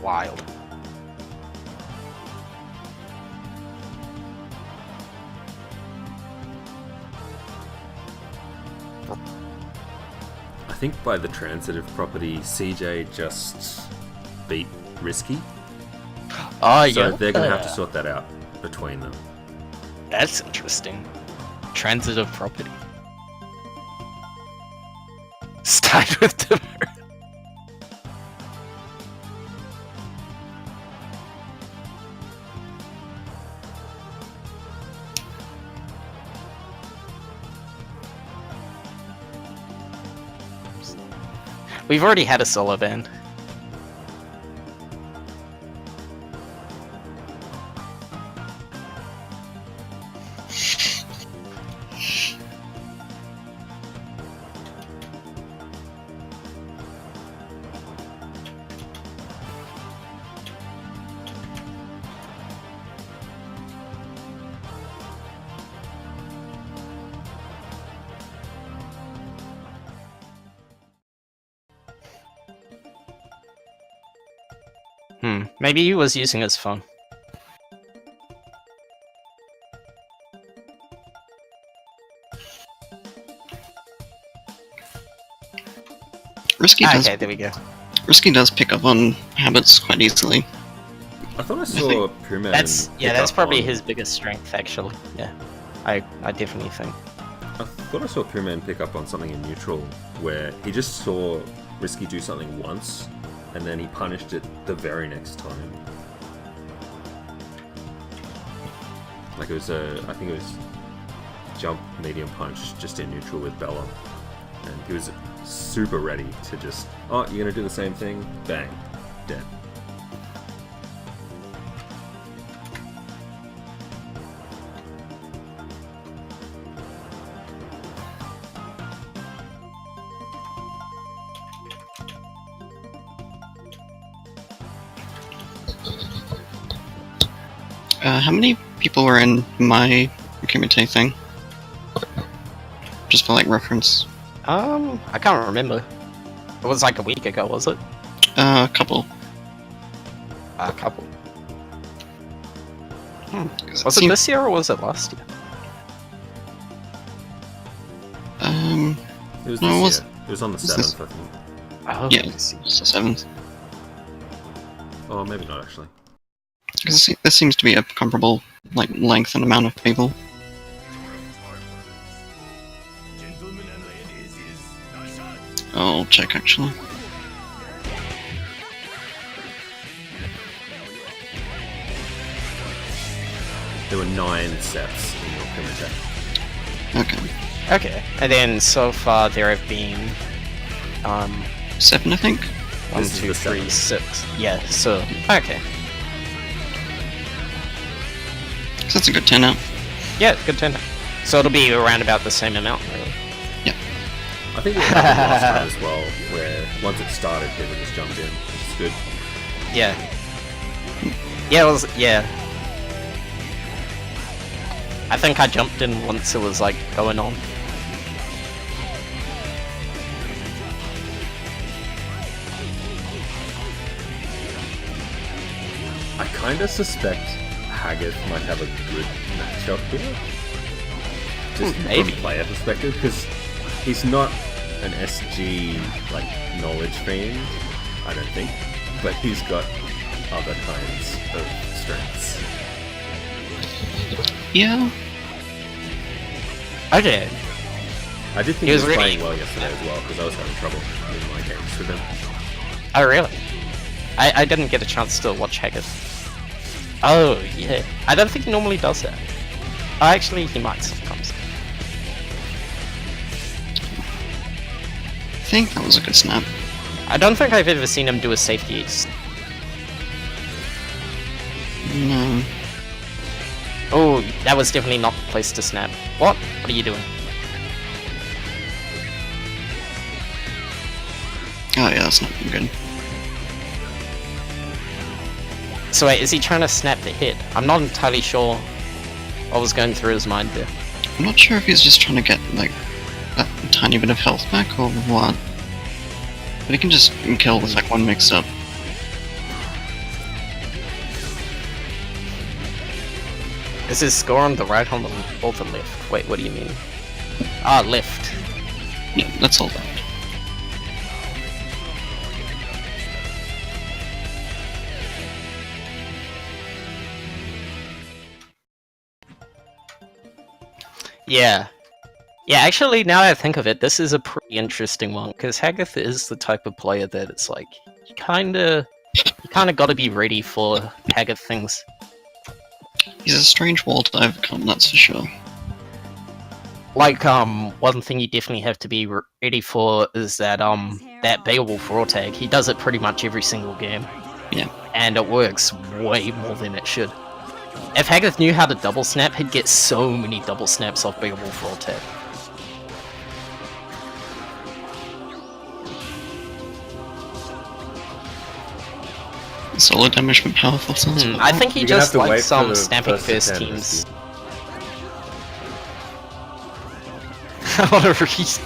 Wild. I think by the transitive property, CJ just beat Risky. Oh, yeah. So they're going to have to sort that out between them. That's interesting. Transitive property. Start with the. We've already had a solo band. Maybe he was using his phone. Risky does. Okay, there we go. Risky does pick up on habits quite easily. I thought I saw Puman. That's pick that's up probably on- his biggest strength, actually. Yeah, I definitely think. I thought I saw Puman pick up on something in neutral where he just saw Risky do something once and then he punished it the very next time. Like it was I think it was jump medium punch just in neutral with Bella. And he was super ready to just, oh, you're gonna do the same thing? Bang. Dead. How many people were in my Kumite thing? Just for like reference. I can't remember. It was like a week ago, was it? A couple. A couple. It Was it this year or was it last year? It was No, it this was- year. It was on the was this- 7th, I think. Oh, Yeah, I see. it's the 7th. Oh, maybe not actually. Because this seems to be a comparable like length and amount of people. I'll check actually. There were 9 sets in your Kumite. Okay. Okay, and then so far there have been 7, I think. 1, This is 2, the 3, seventh. 6. Yeah, so okay. So that's a good turnout. Yeah, good turn. So it'll be around about the same amount, really. I think it happened last time as well, where once it started, people just jumped in. It's good. Yeah. Yeah, it was. Yeah. I think I jumped in once it was like going on. I kind of suspect Haggith might have a good matchup here. Just maybe. from a player perspective, because he's not an SG like knowledge fiend, I don't think, but he's got other kinds of strengths. Yeah. Okay. I did think He he was was really- playing well yesterday as well, because I was having trouble in my games with him. Oh really? I didn't get a chance to watch Haggith. Oh yeah. I don't think he normally does that. Oh, actually, he might sometimes. I think that was a good snap. I don't think I've ever seen him do a safety ace. No. Oh, that was definitely not the place to snap. What? What are you doing? Oh yeah, that's not good. So wait, is he trying to snap the hit? I'm not entirely sure what was going through his mind there. I'm not sure if he's just trying to get like a tiny bit of health back or what. But he can just kill with like one mix up. Is his score on the right or the left? Wait, what do you mean? Ah, left. Yeah, that's all that. Yeah. Yeah, actually, now that I think of it, this is a pretty interesting one, because Haggith is the type of player that it's like, you kinda gotta be ready for Haggith things. He's a strange wall to overcome, that's for sure. Like, one thing you definitely have to be ready for is that, that Beowulf raw tag. He does it pretty much every single game. Yeah. And it works way more than it should. If Haggith knew how to double snap, he'd get so many double snaps off Beowulf raw tag. Solid damage but powerful sounds. I think he You're gonna just have to wait likes for the snapping first first attempt, teams. Steve. What a reason.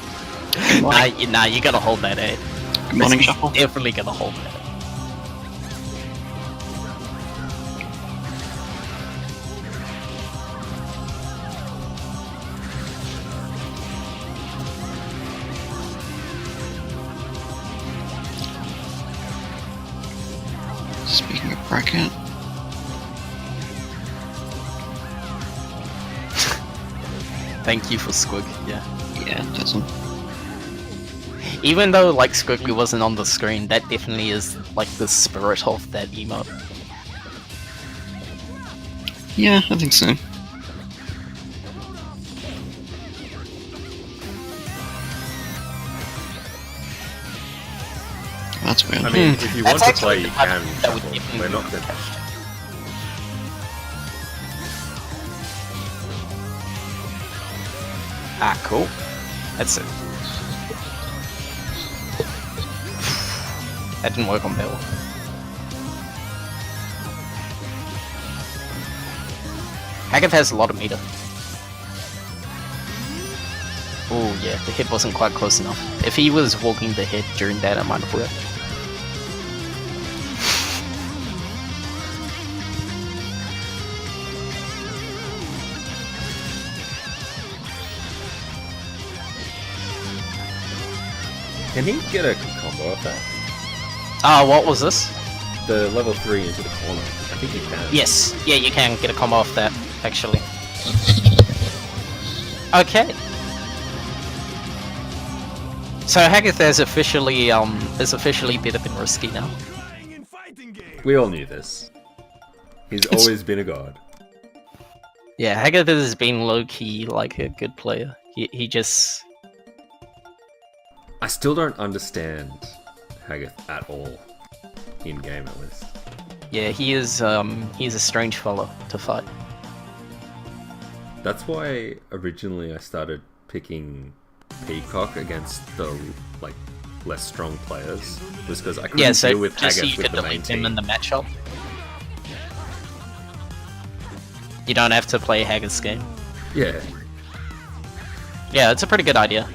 Nah, you gotta hold that, eh? Good morning, He's Shuffle. definitely gonna hold that. Speaking of bracket, Thank you for Squig, yeah. yeah, it doesn't. Even though, like, Squig wasn't on the screen, that definitely is, like, the spirit of that emote. Yeah, I think so. That's weird. I mean, if you want That's to play, actually you the can. type that would Shuffle. definitely We're be not finished. finished. Ah, cool. That's it. That didn't work on Bill. Haggith has a lot of meter. Oh yeah, the hit wasn't quite close enough. If he was walking the hit during that, it might have worked. Can he get a combo of that? What was this? The level 3 into the corner. I think he can. Yes, yeah, you can get a combo off that, actually. Okay. So Haggith is officially better than Risky now. We all knew this. He's always been a god. Yeah, Haggith has been low-key like a good player. He just... I still don't understand Haggith at all. In game, at least. Yeah, he's a strange fellow to fight. That's why originally I started picking Peacock against the like less strong players, was because I couldn't Yeah, so deal with just so Haggith you with could the main delete him team. in the matchup. You don't have to play Haggard's game. Yeah. Yeah, it's a pretty good idea.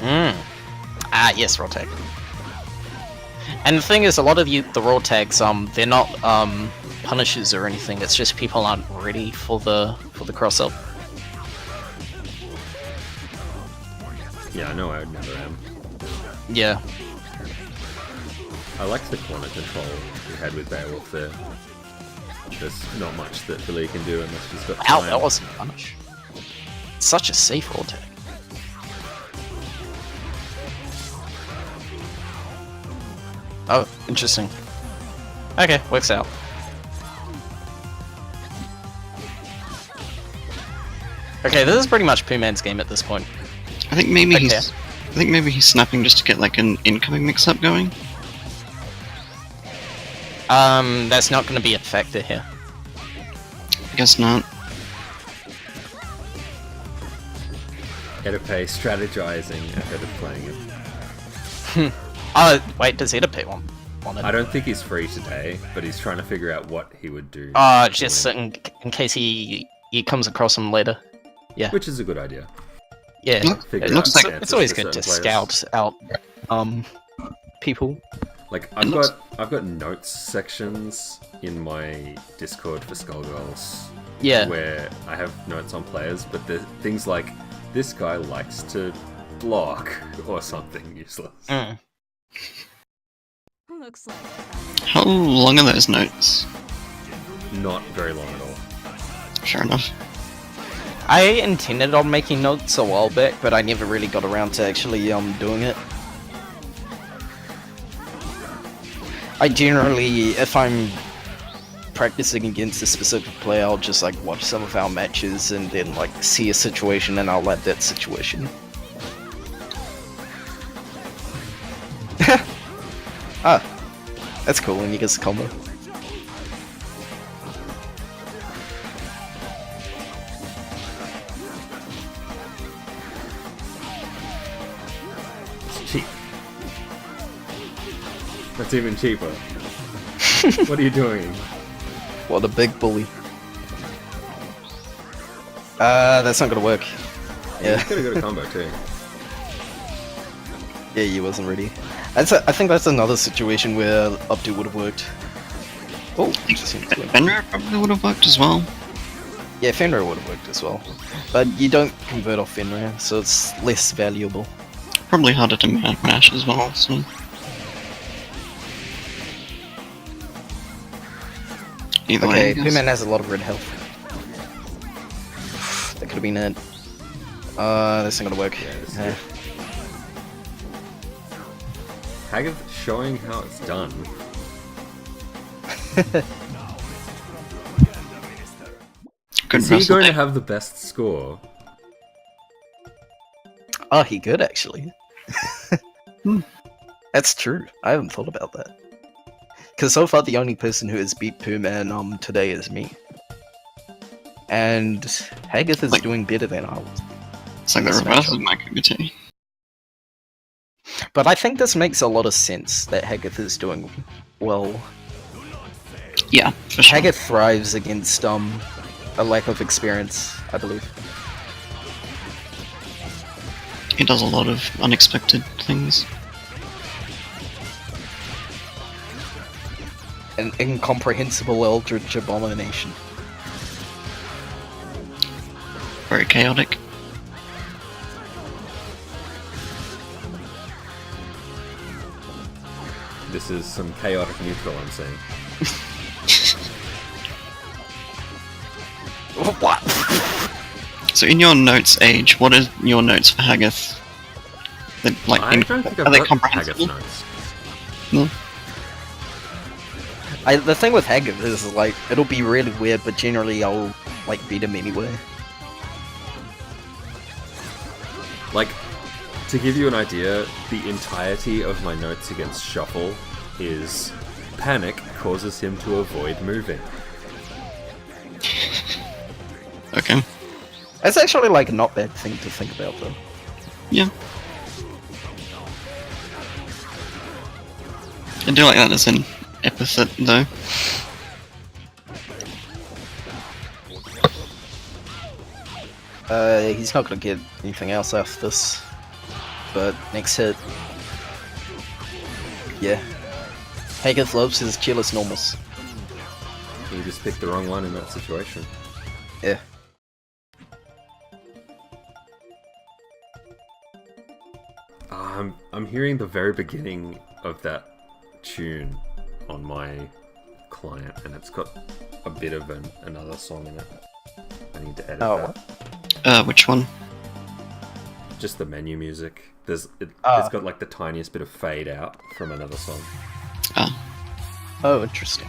Ah, yes, raw tag. And the thing is, a lot of the raw tags, they're not punishes or anything. It's just people aren't ready for the cross up. Yeah, I know I never am. Yeah. I liked the corner control we had with Beowulf there. There's not much that Billy can do unless she's got Ow, time. that wasn't a punish. Such a safe raw tag. Oh, interesting. Okay, works out. Okay, this is pretty much Pooh Man's game at this point. I think maybe Okay. he's snapping just to get like an incoming mix-up going. That's not going to be a factor here. I guess not. Edipe strategizing ahead of playing it. Oh, wait, does Edipe want it? I don't think he's free today, but he's trying to figure out what he would do. Just in case he comes across him later. Yeah. Which is a good idea. Yeah. Figure It out looks like- answers It's always for good to certain players. scout out people. Like It looks- I've got notes sections in my Discord for Skullgirls Yeah. where I have notes on players, but there's things like this guy likes to block or something useless. Mm. Looks like How long are those notes? Not very long at all. Fair enough. I intended on making notes a while back, but I never really got around to actually doing it. I generally, if I'm practicing against a specific player, I'll just like watch some of our matches and then like see a situation and I'll let that situation. Ah, that's cool when you get a combo. It's cheap. That's even cheaper. What are you doing? What a big bully. That's not gonna work. Yeah. Could have got a combo too. Yeah, he wasn't ready. I think that's another situation where Updo would have worked. Oh, interesting. Fenrir probably would have worked as well. Yeah, Fenrir would have worked as well. But you don't convert off Fenrir, so it's less valuable. Probably harder to mash as well, so... Either way, Okay, I guess. Pooh Man has a lot of red health. That could have been it. That's not gonna work. Yeah, this is Yeah. it. Haggard showing how it's done. Good Is he wrestle going to day. have the best score? Oh, he could actually. That's true. I haven't thought about that. Because so far the only person who has beat Pooh Man today is me. And Haggith is Like- doing better than I was. It's like the This reverse matchup. of my Kumite. But I think this makes a lot of sense that Haggith is doing well. Yeah, for sure. Haggith thrives against a lack of experience, I believe. He does a lot of unexpected things. An incomprehensible eldritch abomination. Very chaotic. This is some chaotic neutral, I'm saying. What? So in your notes, Age, what are your notes for Haggith? Like, I don't think are I've they got comprehensible? Haggad's notes. No? The thing with Haggith is, like, it'll be really weird, but generally I'll, like, beat him anyway. Like, to give you an idea, the entirety of my notes against Shuffle is panic causes him to avoid moving. Okay. That's actually like a not bad thing to think about, though. Yeah. I do like that as an epithet, though. He's not gonna get anything else after this. But next hit. Yeah. Haggith loves his cheerless normals. You just picked the wrong one in that situation. Yeah. I'm hearing the very beginning of that tune on my client, and it's got a bit of another song in it. I need to edit that. Which one? Just the menu music. It's got like the tiniest bit of fade out from another song. Ah. Oh, interesting.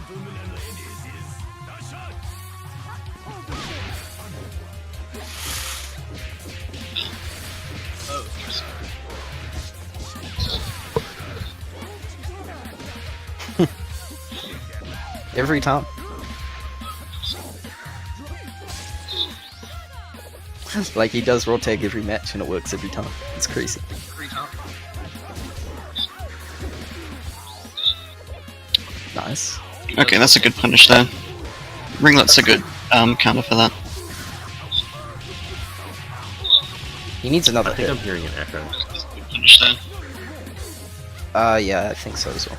Every time. Like, he does raw tag every match and it works every time. It's crazy. Nice. Okay, that's a good punish there. Ringlet's a good counter for that. He needs another I think hit. I'm hearing an echo. Good punish there. Yeah, I think so as well.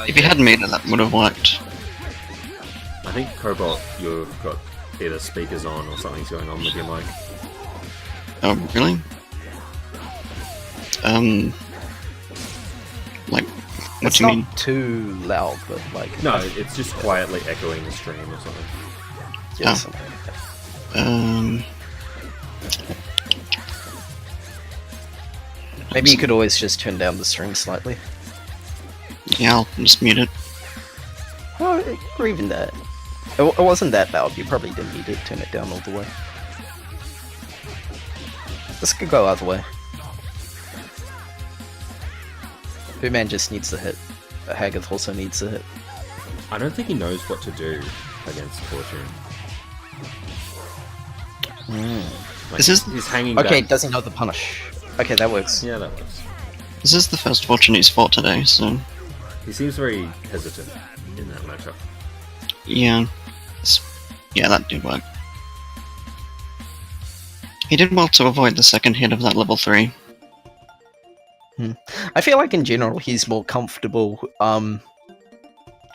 If he hadn't made it, that would have worked. I think Cobalt, you've got either speakers on or something's going on with your mic. Oh, really? Like, what It's do you not mean? too loud, but like... No, it's just quietly echoing the stream or something. Yeah, Oh. something like that. Maybe you could always just turn down the stream slightly. Yeah, I'll just mute it. Or even that. It wasn't that loud, you probably didn't need to turn it down all the way. This could go either way. Turdman just needs the hit. But Haggith also needs the hit. I don't think he knows what to do against Fortune. Like, This is- he's hanging Okay, back. does he know the punish? Okay, that works. Yeah, that works. This is the first Fortune he's fought today, so He seems very hesitant in that matchup. yeah. Yeah, that did work. He did well to avoid the second hit of that level 3. I feel like in general he's more comfortable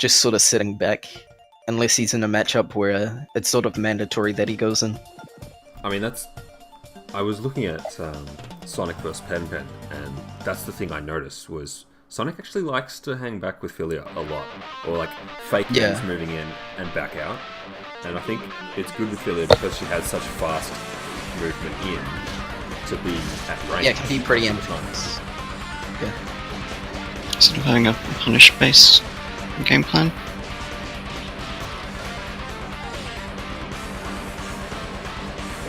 just sort of sitting back, unless he's in a matchup where it's sort of mandatory that he goes in. I mean, I was looking at Sonic vs. Pen, and that's the thing I noticed was Sonic actually likes to hang back with Philia a lot, or like fake Yeah. games moving in and back out. And I think it's good with Philia because she has such fast movement in to be at range. Yeah, it can be pretty all the time. intense. Yeah. Instead of having a punish-based game plan.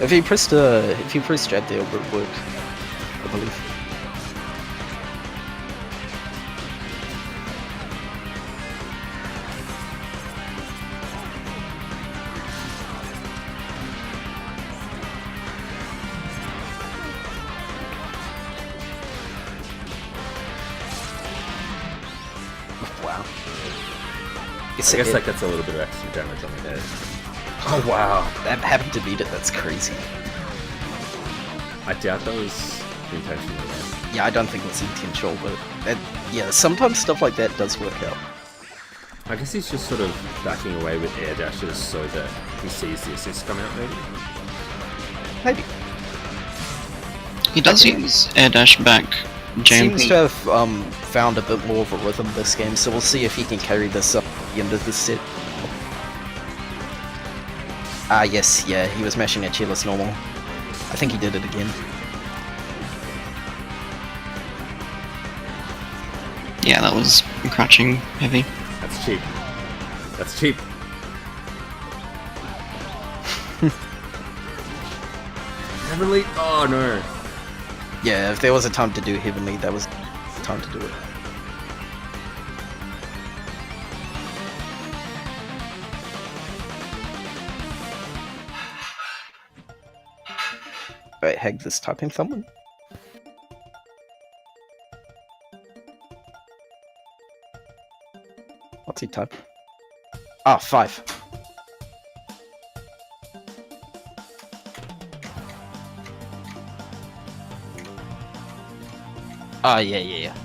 If you pressed jab there, it would work, I believe. Wow. I guess that gets a little bit of extra damage on the head. Oh wow! that happened to beat it, that's crazy. I doubt that was intentional. Though. Yeah, I don't think it's intentional, but yeah, sometimes stuff like that does work out. I guess he's just sort of backing away with air dashes so that he sees the assist come out, maybe? Maybe. He does use air dash back Seems JMP. to have found a bit more of a rhythm this game, so we'll see if he can carry this up at the end of this set. Ah, yes, yeah, he was mashing a cheerless normal. I think he did it again. Yeah, that was crouching heavy. That's cheap. That's cheap. Heavenly? Oh no. Yeah, if there was a time to do Heavenly, that was the time to do it. Wait, Hag this typing someone? What's he typing? Ah, 5. Oh, yeah.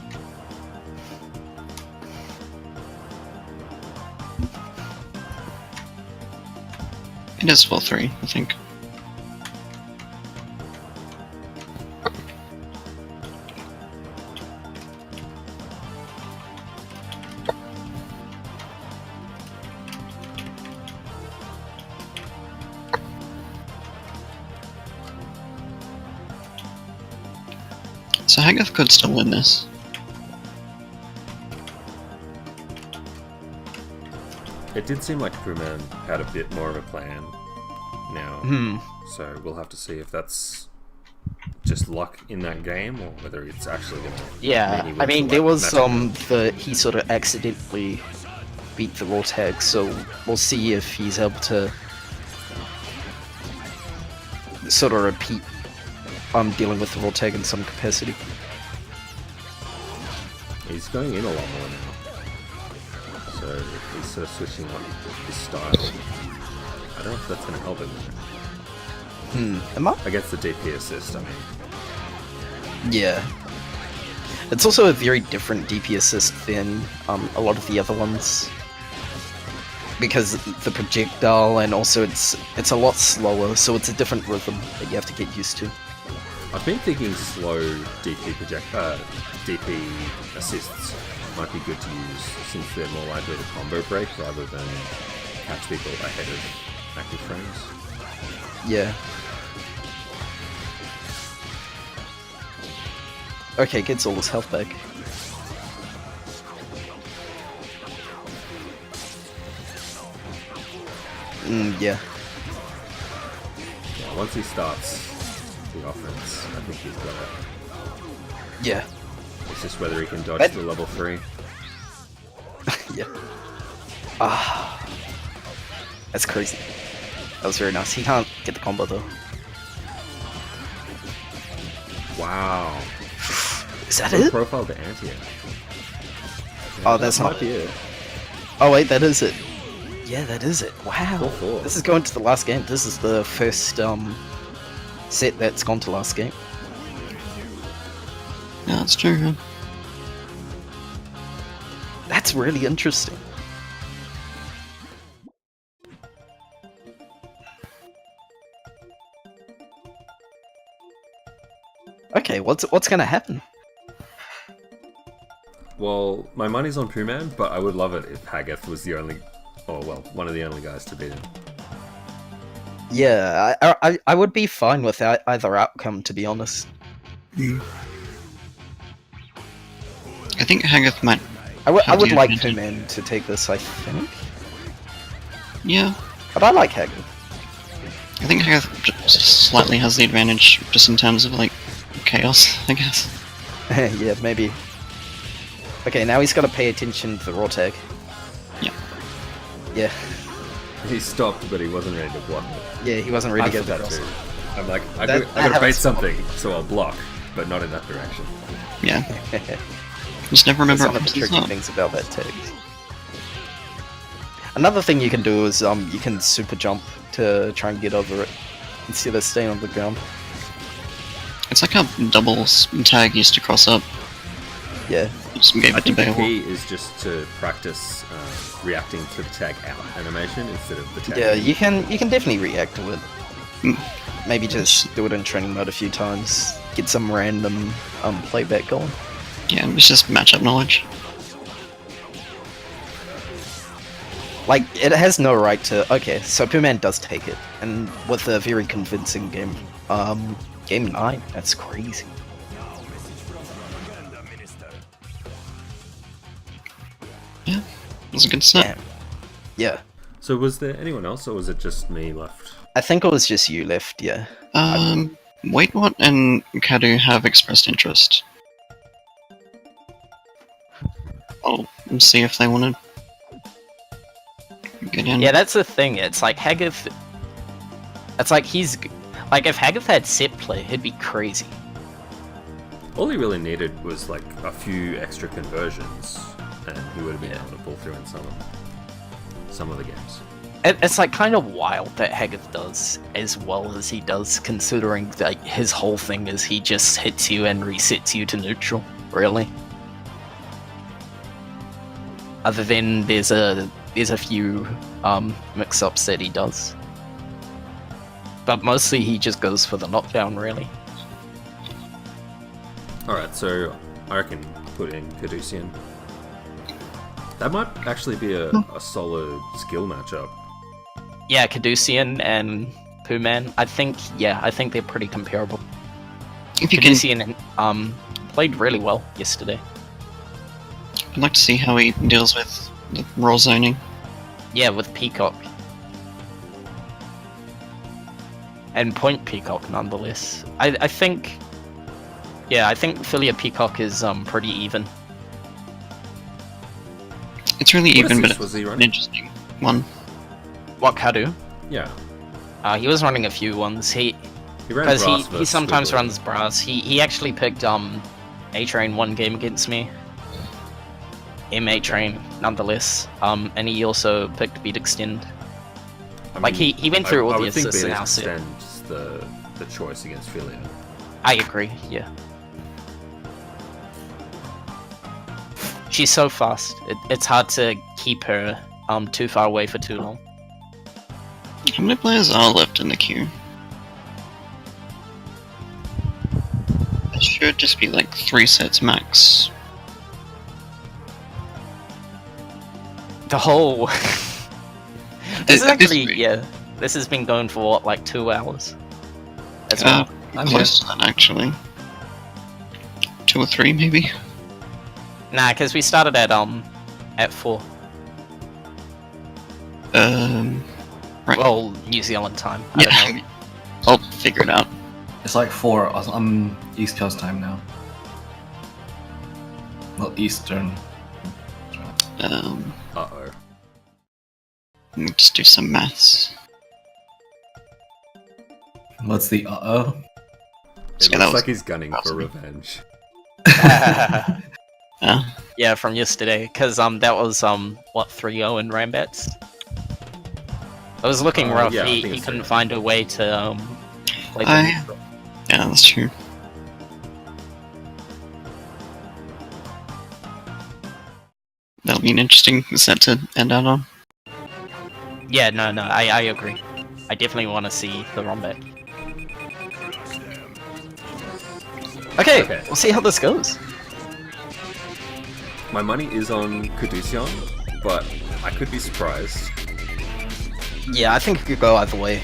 It is 4-3, I think. So Hagath could still win this. It did seem like Poohman had a bit more of a plan now. So we'll have to see if that's just luck in that game or whether it's actually going to. Yeah, I mean, there was he sort of accidentally beat the raw tag, so we'll see if he's able to sort of repeat dealing with the raw tag in some capacity. He's going in a lot more now. So he's sort of switching up his style. I don't know if that's going to help him. Am I? Against the DP assist, I mean. Yeah. It's also a very different DP assist than a lot of the other ones. Because the projectile, and also it's a lot slower, so it's a different rhythm that you have to get used to. I've been thinking slow DP assists might be good to use since they're more likely to combo break rather than catch people ahead of active frames. Yeah. Okay, gets all his health back. Yeah. Yeah, once he starts the offense, I think he's got it. Yeah. It's just whether he can dodge the level 3. Yeah. That's crazy. That was very nice. He can't get the combo though. Wow. Is that Low it? profile to Antia. Oh, that's that not might be it. Oh wait, that is it. Yeah, that is it. Wow. 4-4. This is going to the last game. This is the first set that's gone to last game. Yeah, that's true. Huh? That's really interesting. Okay, what's gonna happen? Well, my money's on Poohman, but I would love it if Hagath was the only, one of the only guys to beat him. Yeah, I would be fine with either outcome, to be honest. I think Hagath might. I would have the like advantage. Turdman to take this, I think. Yeah, But I like Hagath. I think Hagath just slightly has the advantage, just in terms of like chaos, I guess. Yeah, maybe. Okay, now he's got to pay attention to the raw tag. Yeah. Yeah. He stopped, but he wasn't ready to block it. Yeah, he wasn't ready I to did get that the too. I'm like, I That gotta bait happens. something, so I'll block, but not in that direction. Yeah. Just never remember That's one what of the it's tricky not. things about that tag. Another thing you can do is you can super jump to try and get over it instead of staying on the ground. It's like how double tag used to cross up. Yeah. Just gave I it to think the Beowulf. key is just to practice reacting to the tag out animation instead of the tag. Yeah, in. you can definitely react to it. Mm. Maybe just do it in training mode a few times. Get some random playback going. Yeah, it's just matchup knowledge. Like, it has no right to... Okay, so Poohman does take it, and with a very convincing game. Game 9, that's crazy. Yeah, it was a good set. Damn. Yeah. So was there anyone else, or was it just me left? I think it was just you left, yeah. Waitwat and Kadu have expressed interest. I'll see if they want to get in. Yeah, that's the thing. It's like Hagath. It's like he's Like, if Hagath had set play, it'd be crazy. All he really needed was like a few extra conversions, and he would have been able to pull through in some of the games. It's like kind of wild that Hagath does as well as he does, considering that his whole thing is he just hits you and resets you to neutral. Really. Other than there's a few mix-ups that he does, but mostly he just goes for the knockdown. Really. Alright, so I reckon put in Caducean. That might actually be a solid skill matchup. Yeah, Caducean and Poohman. I think they're pretty comparable. If you can, Caducean played really well yesterday. I'd like to see how he deals with the raw zoning. Yeah, with Peacock. And Point Peacock, nonetheless. I think Filia Peacock is pretty even. It's really even, but assist was he it's an running? interesting one. What Kadu? Yeah. He was running a few ones. He ran Because brass he versus sometimes Squiggly. runs brass. He actually picked A-Train one game against me. A-Train, nonetheless. And he also picked Beat Extend. I Like, mean, he went through all I the would think assists in Beat our set. extends the choice against Philia. I agree, yeah. She's so fast. It's hard to keep her too far away for too long. How many players are left in the queue? It should just be like 3 sets max. The whole... This- this is actually, this- yeah. This has been going for, what, like 2 hours? As well. I'm here. Close to that actually. 2 or 3 maybe. Nah, because we started at 4. Right. Well, New Zealand time. I don't know. Yeah, I'll figure it out. It's like 4. I'm East Coast time now. Not Eastern. Uh-oh. Let me just do some maths. What's the uh-oh? It Yeah, that looks was like he's gunning for awesome. revenge. Yeah, from yesterday, because that was 3-0 in Rambats. It was looking rough. yeah, I he think he it's couldn't 3-0. find a way to play the I- neutral. Yeah, that's true. That'll be an interesting set to end out on. Yeah, no, I agree. I definitely want to see the Rombat. Okay, we'll see how this goes. My money is on Caducean, but I could be surprised. Yeah, I think it could go either way.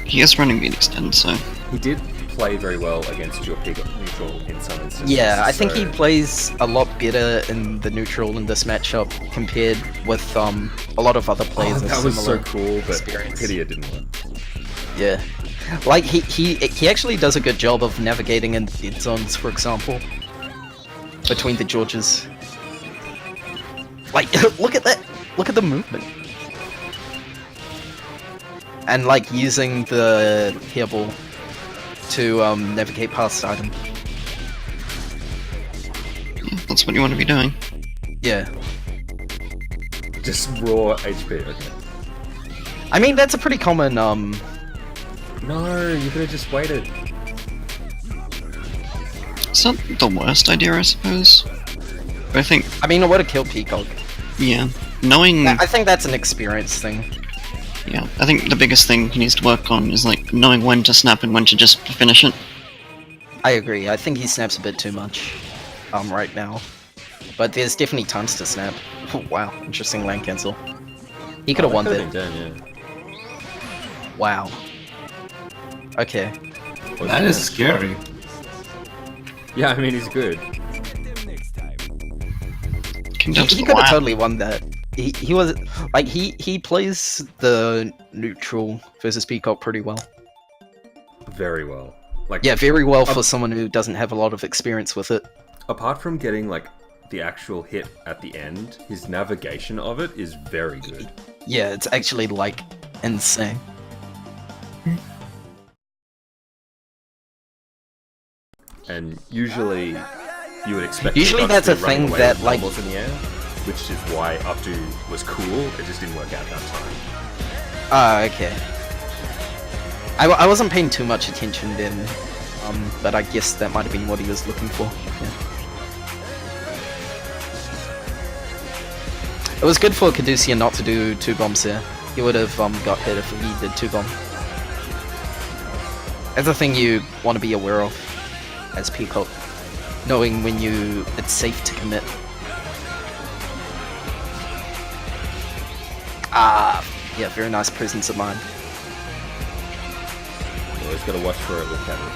He is running Beat Extend, so He did play very well against your Peacock neutral in some instances. Yeah, I think he so- plays a lot better in the neutral in this matchup compared with a lot of other Oh, players. of that was so similar cool, but experience. Pitia didn't win. Yeah, like he actually does a good job of navigating in dead zones, for example, between the Georges. Like, look at that! Look at the movement. And like using the hairball to navigate past item. yeah, that's what you want to be doing. Yeah. Just raw HP, okay. I mean, that's a pretty common, No, you could have just waited. It's not the worst idea, I suppose. But I think, I mean, it would have killed Peacock. yeah, knowing, I think that's an experience thing. yeah, I think the biggest thing he needs to work on is like knowing when to snap and when to just finish it. I agree. I think he snaps a bit too much, right now. But there's definitely times to snap. Wow, interesting lane cancel. He could have won that. there. Wow. Okay. That is scary. Yeah, I mean, he's good. Came down to He the could have wire. totally won that. He was like he plays the neutral versus Peacock pretty well. Very well. Like, Yeah, very well for someone who doesn't have a lot of experience with it. apart from getting, like, the actual hit at the end, his navigation of it is very good. Yeah, it's actually like insane. and usually you would expect. Usually Peacocks that's to a be running thing away that, with like- marbles in the air, which is why Updo was cool. It just didn't work out that time. Ah, okay. I wasn't paying too much attention then, but I guess that might have been what he was looking for. Yeah. It was good for Caduceus not to do 2 bombs there. He would have got hit if he did 2 bomb. That's a thing you want to be aware of as Peacock, knowing when it's safe to commit. Ah, yeah, very nice presence of mind. You always got to watch for it with Kevin.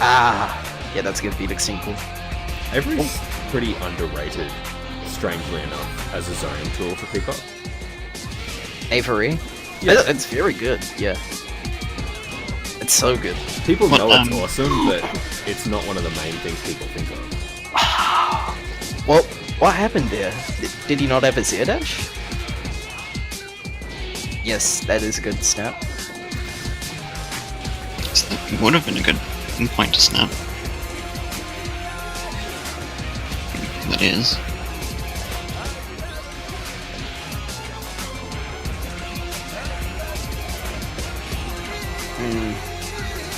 Ah, yeah, that's gonna be the sequel. Avery's pretty underrated, strangely enough, as a zoning tool for Peacock. Avery? Yeah. It's very good, yeah. It's so good. People What, know it's awesome, but it's not one of the main things people think of. Well, what happened there? Did he not have his air dash? Yes, that is a good snap. It would have been a good point to snap. That is.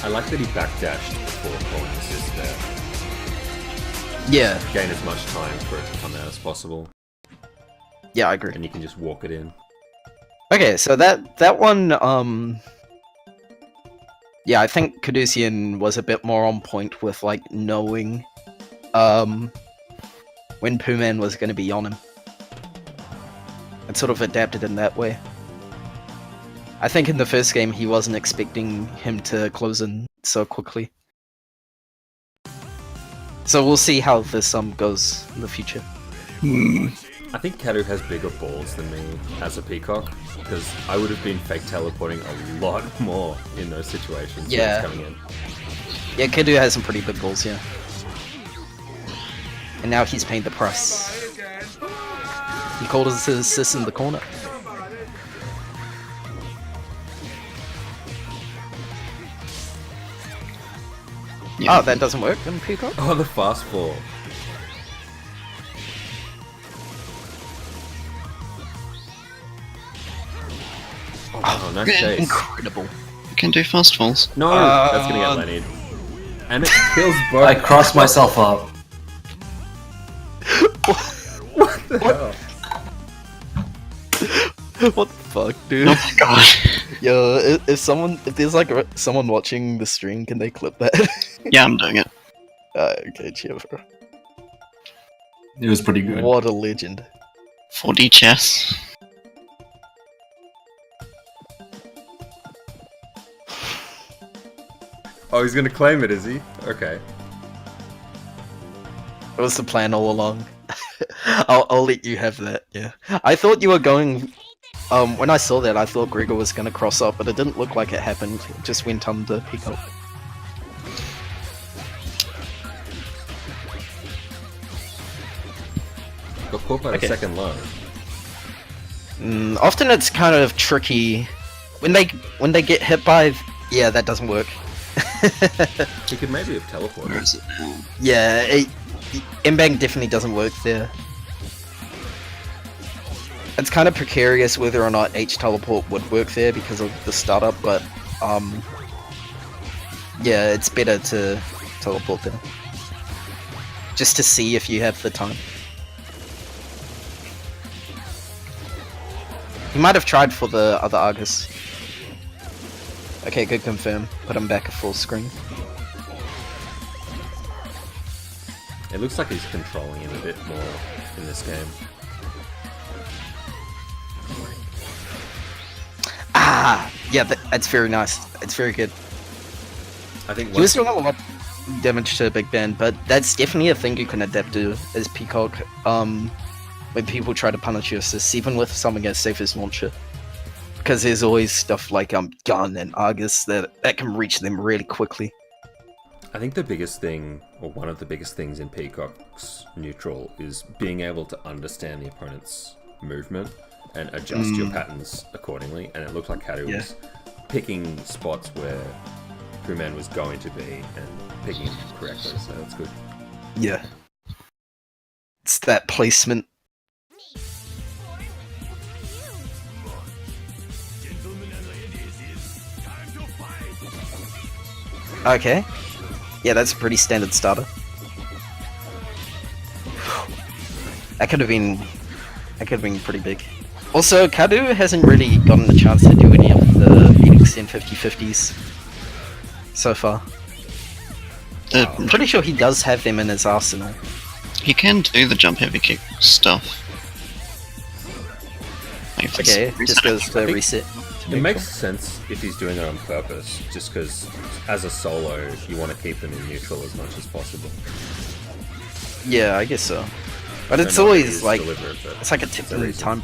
I like that he backdashed before calling assist there. Yeah, Gain as much time for it to come out as possible, yeah, I agree. and you can just walk it in. Okay, so that one, yeah, I think Caduceus was a bit more on point with, like, knowing, when Poohman was gonna be on him. And sort of adapted in that way. I think in the first game he wasn't expecting him to close in so quickly. So we'll see how this goes in the future. I think Kadu has bigger balls than me as a Peacock, because I would have been fake teleporting a lot more in those situations when Yeah. it's coming in. Yeah, Kadu has some pretty big balls, yeah. And now he's paying the price. He called his assist in the corner. Yeah. Oh, that doesn't work in Peacock? Oh, the fast fall. Oh, nice chase. Incredible. You can do fast falls. No, that's gonna get Lenny. And it kills both. I crossed myself up. What the hell? What the fuck, dude? Oh my god. Yo, if there's like someone watching the stream, can they clip that? Yeah, I'm doing it. Okay, cheer, bro. It was pretty good. What a legend. 4D chess. Oh, he's gonna claim it, is he? Okay. It was the plan all along. I'll let you have that, yeah. I thought you were going... when I saw that, I thought Gregor was gonna cross up, but it didn't look like it happened. It just went under Peacock. Got caught by the Okay. second low. Often it's kind of tricky. When they get hit by... Yeah, that doesn't work. He could maybe have teleported. Where is it now? Yeah, M-Bang definitely doesn't work there. It's kind of precarious whether or not H-Teleport would work there because of the startup, but yeah, it's better to teleport there. Just to see if you have the time. He might have tried for the other Argus. Okay, good confirm. Put him back at full screen. It looks like he's controlling him a bit more in this game. Ah! Yeah, that's very nice. It's very good. I think He was doing a lot of damage to Big Ben, but that's definitely a thing you can adapt to as Peacock. When people try to punish your assists, even with something as safe as Launcher. Because there's always stuff like Gun and Argus that can reach them really quickly. I think the biggest thing, or one of the biggest things in Peacock's neutral, is being able to understand the opponent's movement and adjust your patterns accordingly. And it looked like Kadu was picking spots where Poohman was going to be and picking him correctly, so that's good. Yeah. It's that placement. Okay. Yeah, that's a pretty standard starter. That could have been pretty big. Also, Kadu hasn't really gotten the chance to do any of the extend 50/50s so far. I'm pretty sure he does have them in his arsenal. He can do the jump heavy kick stuff. Like, Okay, just goes to reset. It makes sense if he's doing it on purpose, just because as a solo, you want to keep them in neutral as much as possible. Yeah, I guess so. But So it's not always his like deliberate, but it's like a it's tick a in reason. time.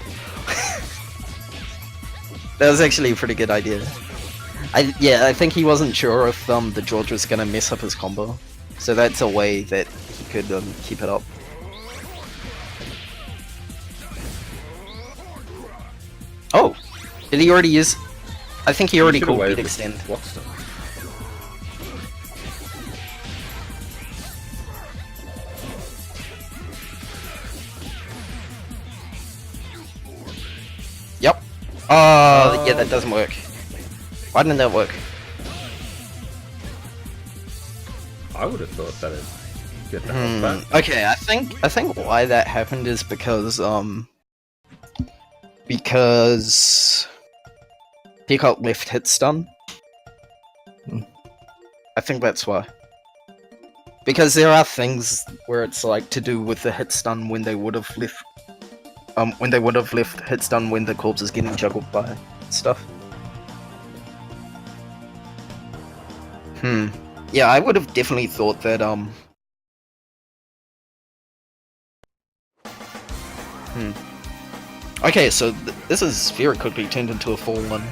That was actually a pretty good idea. I think he wasn't sure if the George was gonna mess up his combo, so that's a way that he could keep it up. Oh, did he already use? I think he already You should've called waited beat for extend. block stun. Yep. Yeah, that doesn't work. Why didn't that work? I would have thought that'd get the health back. Okay, I think why that happened is because Peacock left hit stun. I think that's why. Because there are things where it's like to do with the hit stun when they would have left hit stun when the corpse is getting juggled by stuff. Yeah, I would have definitely thought that Okay, so this is very quickly turned into a fallen.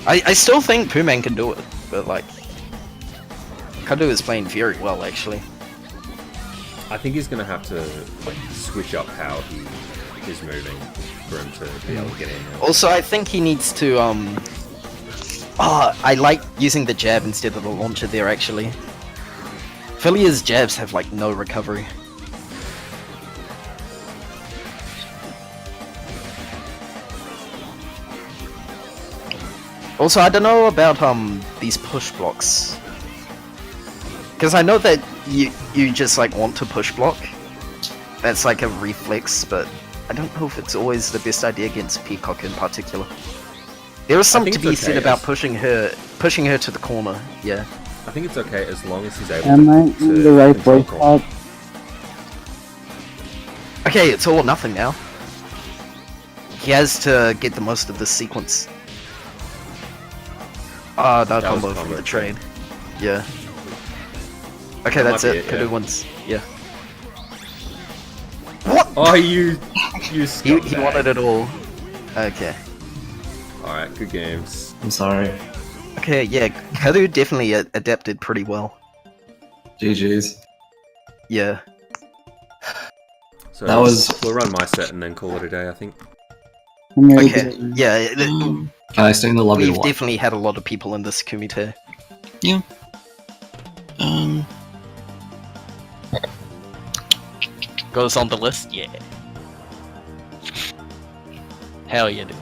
I still think Poohman can do it, but like Kadu is playing very well actually. I think he's going to have to like switch up how he is moving for him to be able to get in there. Also, I think he needs to I like using the jab instead of the launcher there actually. Philia's jabs have like no recovery. Also, I don't know about these push blocks, because I know that you just like want to push block. That's like a reflex, but I don't know if it's always the best idea against Peacock in particular. There is something to think be it's said okay about as- pushing her to the corner. Yeah. I think it's okay as long as he's able Am I to in the right control place corner. spot? Okay, it's all or nothing now. He has to get the most of this sequence. No That was combo from combo. the trade. Yeah. Okay, That that's might be it. it, Kadu yeah. wins. Yeah. What? Oh, you He scumbag. wanted it all. Okay. Alright, good games. I'm sorry. Okay, yeah, Kadu definitely adapted pretty well. GG's. Yeah. So That was- we'll run my set and then call it a day, I think. I'm ready Okay, to- yeah, Can I stay in the lobby to we've watch? definitely had a lot of people in this Kumite. Goes on the list, yeah. Hell yeah, dude.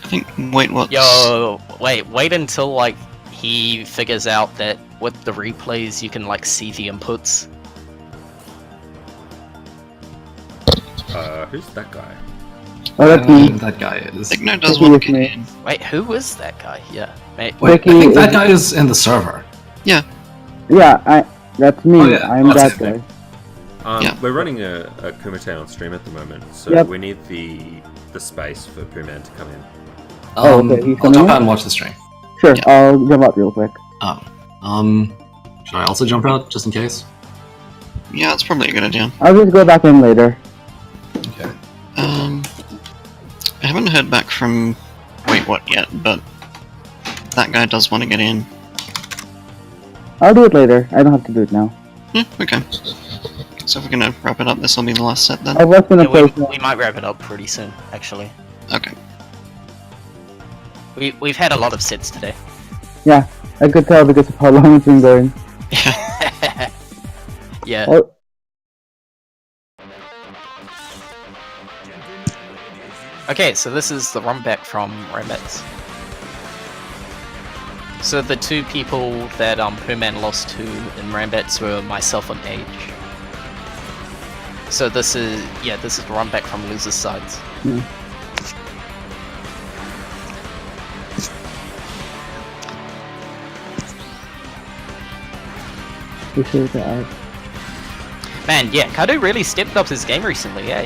I think. Wait, what? Yo, wait until like he figures out that with the replays you can like see the inputs. Who's that guy? Oh, I that's don't know me. who that guy is. Igno does Vicky want is to me. get in. Wait, who is that guy? Yeah, mate. Wait, I Vicky think that is- guy is in the server. Yeah, that's me. Oh, yeah, I'm that's that it. guy. Yeah. We're running a Kumite on stream at the moment, so Yep. we need the space for Poohman to come in. Oh, okay, he's I'll coming jump in? out and watch the stream. Sure, I'll jump out real quick. Oh. Should I also jump out, just in case? Yeah, that's probably a good idea. I'll just go back in later. Okay. I haven't heard back from Wait What yet, but that guy does want to get in. I'll do it later. I don't have to do it now. Yeah, okay. So if we're gonna wrap it up, this will be the last set then? I was gonna Yeah, play. we might wrap it up pretty soon, actually. Okay. We've had a lot of sets today. Yeah, I could tell because of how long it's been going. Yeah. Oh, Okay, so this is the run back from Rambats. So the two people that Turdman lost to in Rambats were myself and Age. So this is the run back from losers' sides. yeah. Appreciate that. Man, yeah, Kaido really stepped up his game recently, eh?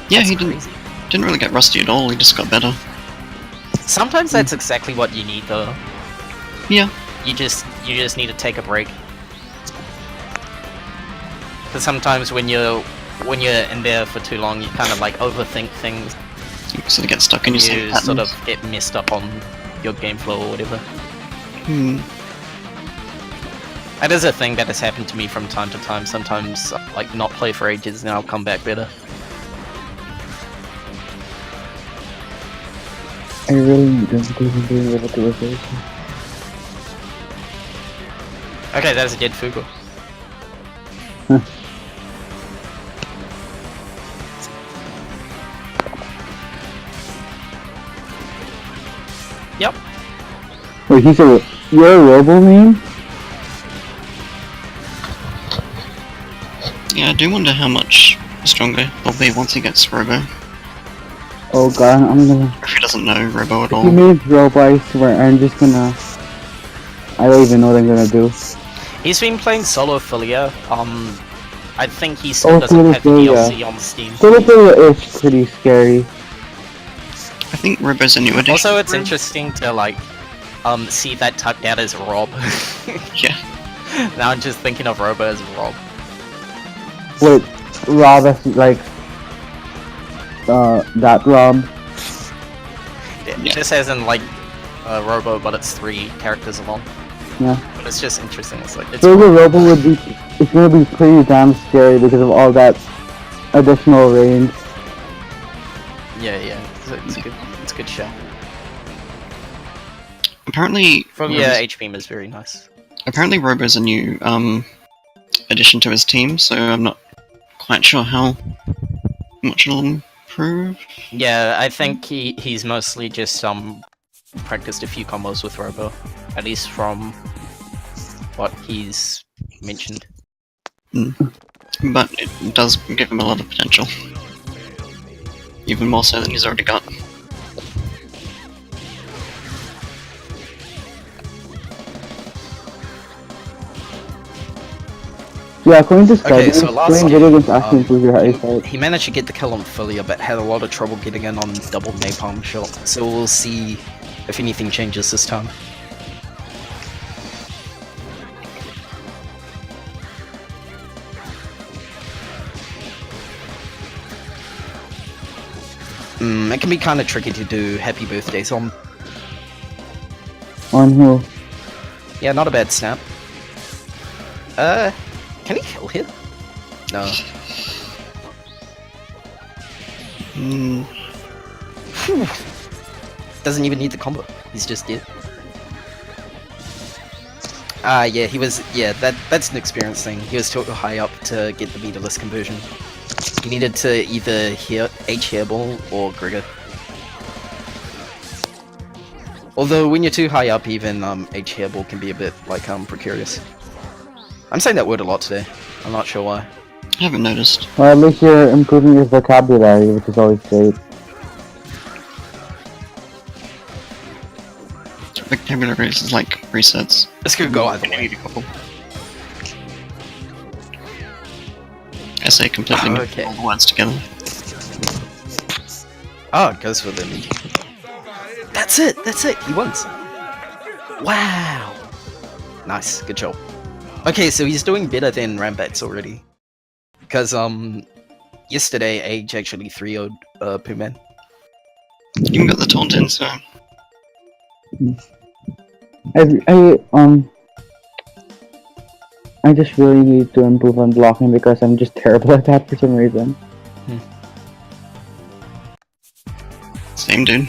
Yeah, That's he crazy. didn't really get rusty at all, he just got better. Sometimes that's exactly what you need, though. Yeah. You just need to take a break. Because sometimes when you're in there for too long, you kind of like overthink things. You sort of get stuck in your same You patterns. sort of get messed up on your game flow or whatever. Hmm. That is a thing that has happened to me from time to time. Sometimes, like, not play for ages, and I'll come back better. I really don't even being able to replace it. Okay, that is a dead Fugo. Huh. Yep. Wait, he said, you're a robo meme? Yeah, I do wonder how much stronger he'll be once he gets Robo. Oh god, I'm gonna... Or if he doesn't know Robo at If he all. means robo, I swear, I'm just gonna... I don't even know what I'm gonna do. He's been playing solo Filia. I think he still Oh, doesn't solo have the Filia. DLC on Steam. Solo is pretty scary. I think Robo's a new addition. Also, it's interesting to like see that tucked out as Rob. Yeah. Now I'm just thinking of Robo as Rob. Wait, Rob is like... that Rob. Yeah. Just as in like Robo, but it's 3 characters long. Yeah. But it's just interesting. It's like it's Solo Robo would be... It's gonna be pretty damn scary because of all that additional range. yeah. It's a good. It's a good show. Apparently, Yeah, HP is very nice. apparently Robo's a new addition to his team, so I'm not quite sure how much it'll improve. Yeah, I think he's mostly just practiced a few combos with Robo, at least from what he's mentioned. But it does give him a lot of potential. Even more so than he's already got. Yeah, according to Okay, Skype, so last playing game, video games actually improves your eyesight. he managed to get the kill on Filia, but had a lot of trouble getting in on double napalm shot. So we'll see if anything changes this time. It can be kind of tricky to do happy birthdays on. On who? Yeah, not a bad snap. Can he kill here? No. Phew. Doesn't even need the combo. He's just dead. Yeah, he was. Yeah, that's an experience thing. He was too high up to get the meterless conversion. He needed to either H hairball or Grigger. Although when you're too high up, even H hairball can be a bit like precarious. I'm saying that word a lot today. I'm not sure why. I haven't noticed. Well, at least you're improving your vocabulary, which is always great. Vocabulary is like resets. This could go either You way. need a couple. Essay completely Oh, mixed okay. all the words together. Oh, it goes for the meat. That's it. He wins. Wow. Nice. Good job. Okay, so he's doing better than Rambats already. Because, yesterday, Age actually 3-0'd, Turdman. You even got the taunt in, so... I just really need to improve on blocking because I'm just terrible at that for some reason. Same dude.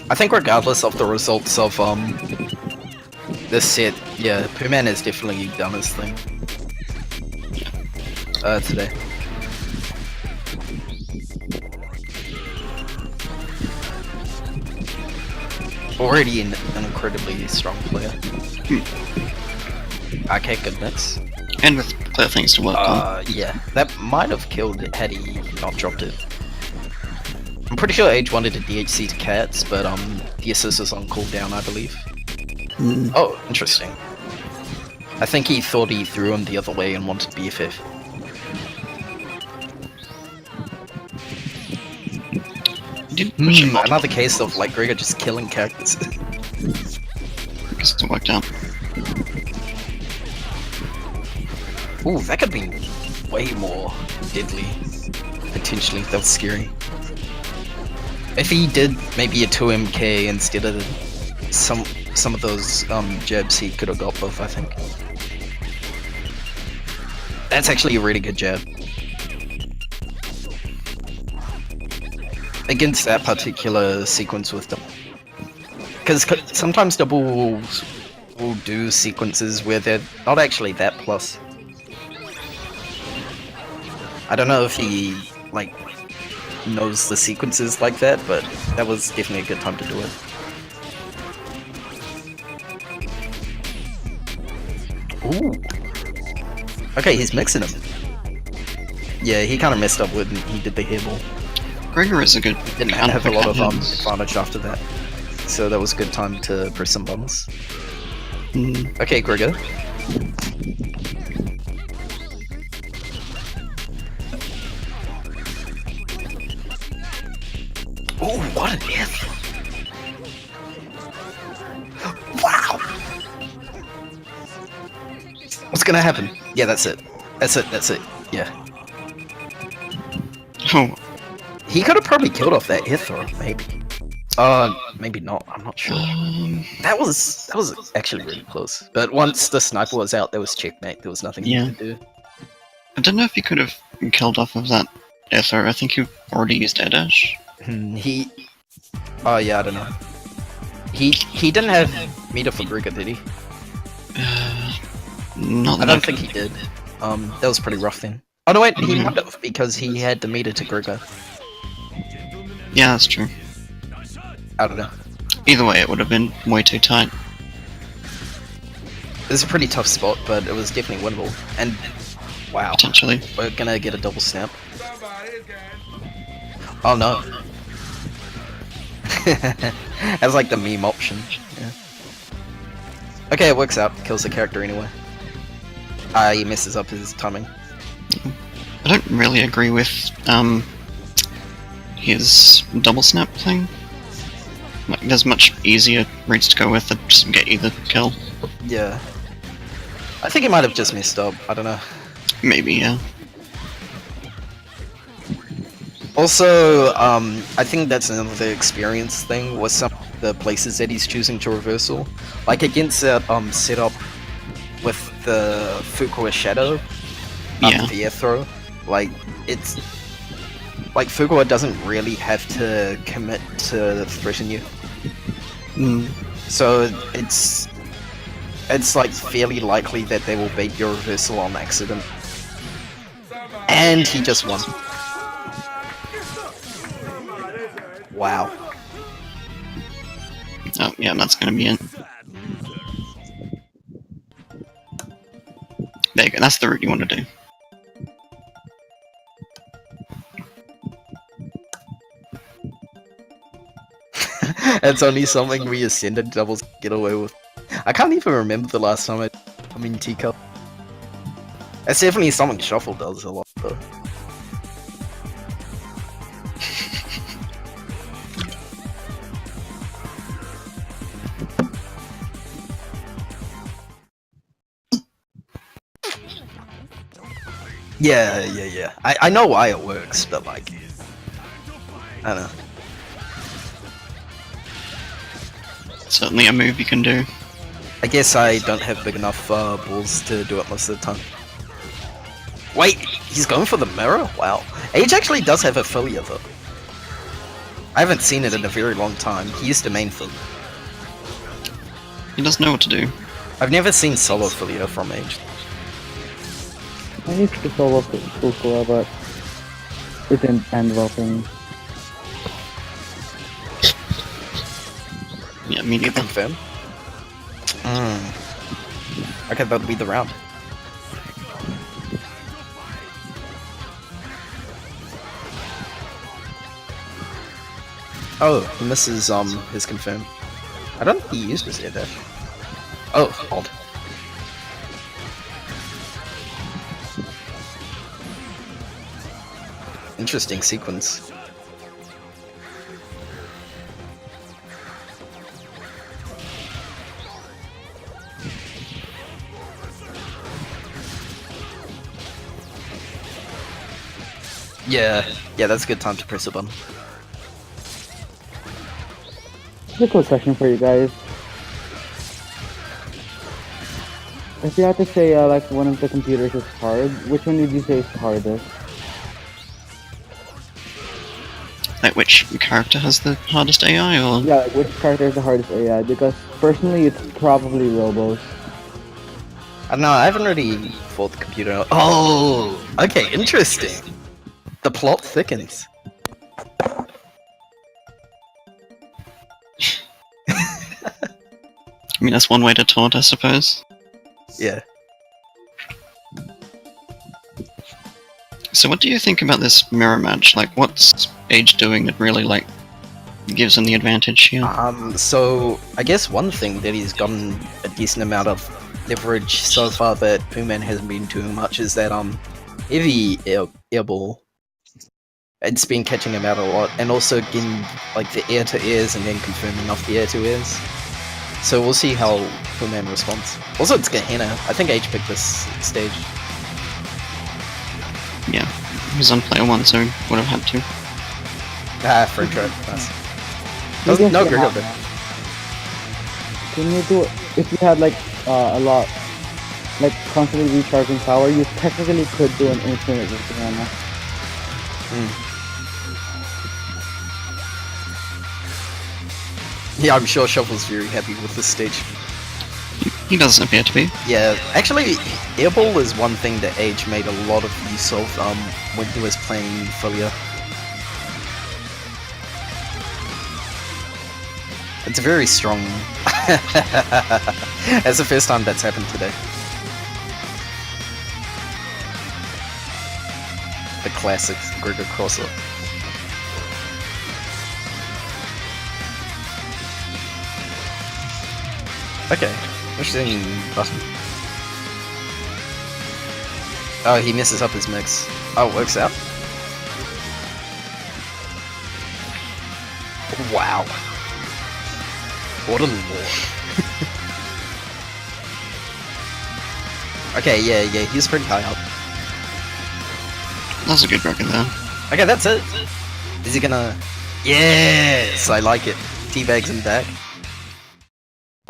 I think regardless of the results of this set, yeah, Poohman has definitely done his thing. Today. Already an incredibly strong player. Okay, good mix. And with clear things to work on. Yeah, that might have killed it had he not dropped it. I'm pretty sure Age wanted a DHC to Cats, but the assist is on cooldown, I believe. Oh, interesting. I think he thought he threw him the other way and wanted BFF. Another case of like Gregor just killing characters. Guess it worked out. Ooh, that could be way more deadly. Potentially, that was scary. If he did maybe a 2MK instead of some of those jabs, he could have got both, I think. That's actually a really good jab. Against that particular sequence with them. Because sometimes doubles will do sequences where they're not actually that plus. I don't know if he, like, knows the sequences like that, but that was definitely a good time to do it. Ooh. Okay, he's mixing them. Yeah, he kind of messed up when he did the hairball. Gregor is a good. Didn't have a lot of advantage after that, so that was a good time to press some buttons. Okay, Gregor. Oh, what an if! Wow! What's gonna happen? Yeah, that's it. That's it. Yeah. Oh, He could have probably killed off that hit throw, maybe. Maybe not. I'm not sure. That was actually really close. But once the sniper was out, there was checkmate. There was nothing he could do. I don't know if he could have killed off of that air throw. I think he already used air dash. Oh yeah, I don't know. He didn't have meter for Gregor, did he? Not I that don't think he did. That was pretty rough then. Oh no wait, he might have, because he had the meter to Gregor. Yeah, that's true. I don't know. Either way, it would have been way too tight. It was a pretty tough spot, but it was definitely winnable. And wow, Potentially. we're gonna get a double snap. Oh no. That's like the meme option. Yeah. Okay, it works out. Kills the character anyway. He messes up his timing. I don't really agree with his double snap thing. Like, there's much easier routes to go with that just get you the kill. Yeah. I think he might have just messed up. I don't know. Maybe, yeah. Also, I think that's another experience thing with some of the places that he's choosing to reversal. Like against that setup with the Fukuoka Shadow, the air throw. Like, it's... Like, Fukuoka doesn't really have to commit to threaten you. So, it's like fairly likely that they will bait your reversal on accident. And he just won. Wow. Oh, yeah, that's gonna be it. There you go, that's the route you want to do. It's only something we ascended doubles get away with. I can't even remember the last time I'm in teacup. That's definitely something Shuffle does a lot though. Yeah. I know why it works, but like, I don't know. Certainly a move you can do. I guess I don't have big enough balls to do it most of the time. Wait, he's going for the mirror? Wow. Age actually does have Ophelia though. I haven't seen it in a very long time. He used to main Phil. He does know what to do. I've never seen solo Ophelia from Age. I used to solo Skullgirl, but it didn't end well for me. Yeah, me You neither. confirm? Okay, that'll be the round. Oh, he misses his confirm. I don't think he used his air dash. Oh, odd. Interesting sequence. Yeah, that's a good time to press a button. Just a quick question for you guys. If you had to say like one of the computers is hard, which one would you say is the hardest? Like, which character has the hardest AI, or? Yeah, like, which character is the hardest AI? Because personally, it's probably Robo's. I don't know, I haven't really fought the computer. Oh, okay, interesting. The plot thickens. I mean, that's one way to taunt, I suppose. Yeah. So what do you think about this mirror match? Like, what's Age doing that really, like, gives him the advantage here? So I guess one thing that he's gotten a decent amount of leverage so far that Pooman hasn't been doing much is that heavy airball. It's been catching him out a lot, and also getting like the air to airs and then confirming off the air to airs. So we'll see how Pooman responds. Also, it's Gehenna. I think H picked this stage. Yeah, he's on player 1, so would have had to. Ah, free trade. Nice. You No can Grig have of it. that. Can you do if you had like a lot, like constantly recharging power? You technically could do an infinite with Gehenna. Yeah, I'm sure Shuffle's very happy with this stage. He doesn't appear to be. Yeah, actually, airball is one thing that Age made a lot of use of when he was playing Filia. It's very strong. That's the first time that's happened today. The classic Gregor crosser. Okay, interesting button. Oh, he messes up his mix. Oh, it works out? Wow. What a lore. Okay, yeah, he's pretty high up. That's a good record there. Okay, that's it. Is he gonna... Yes, I like it. Teabags him back.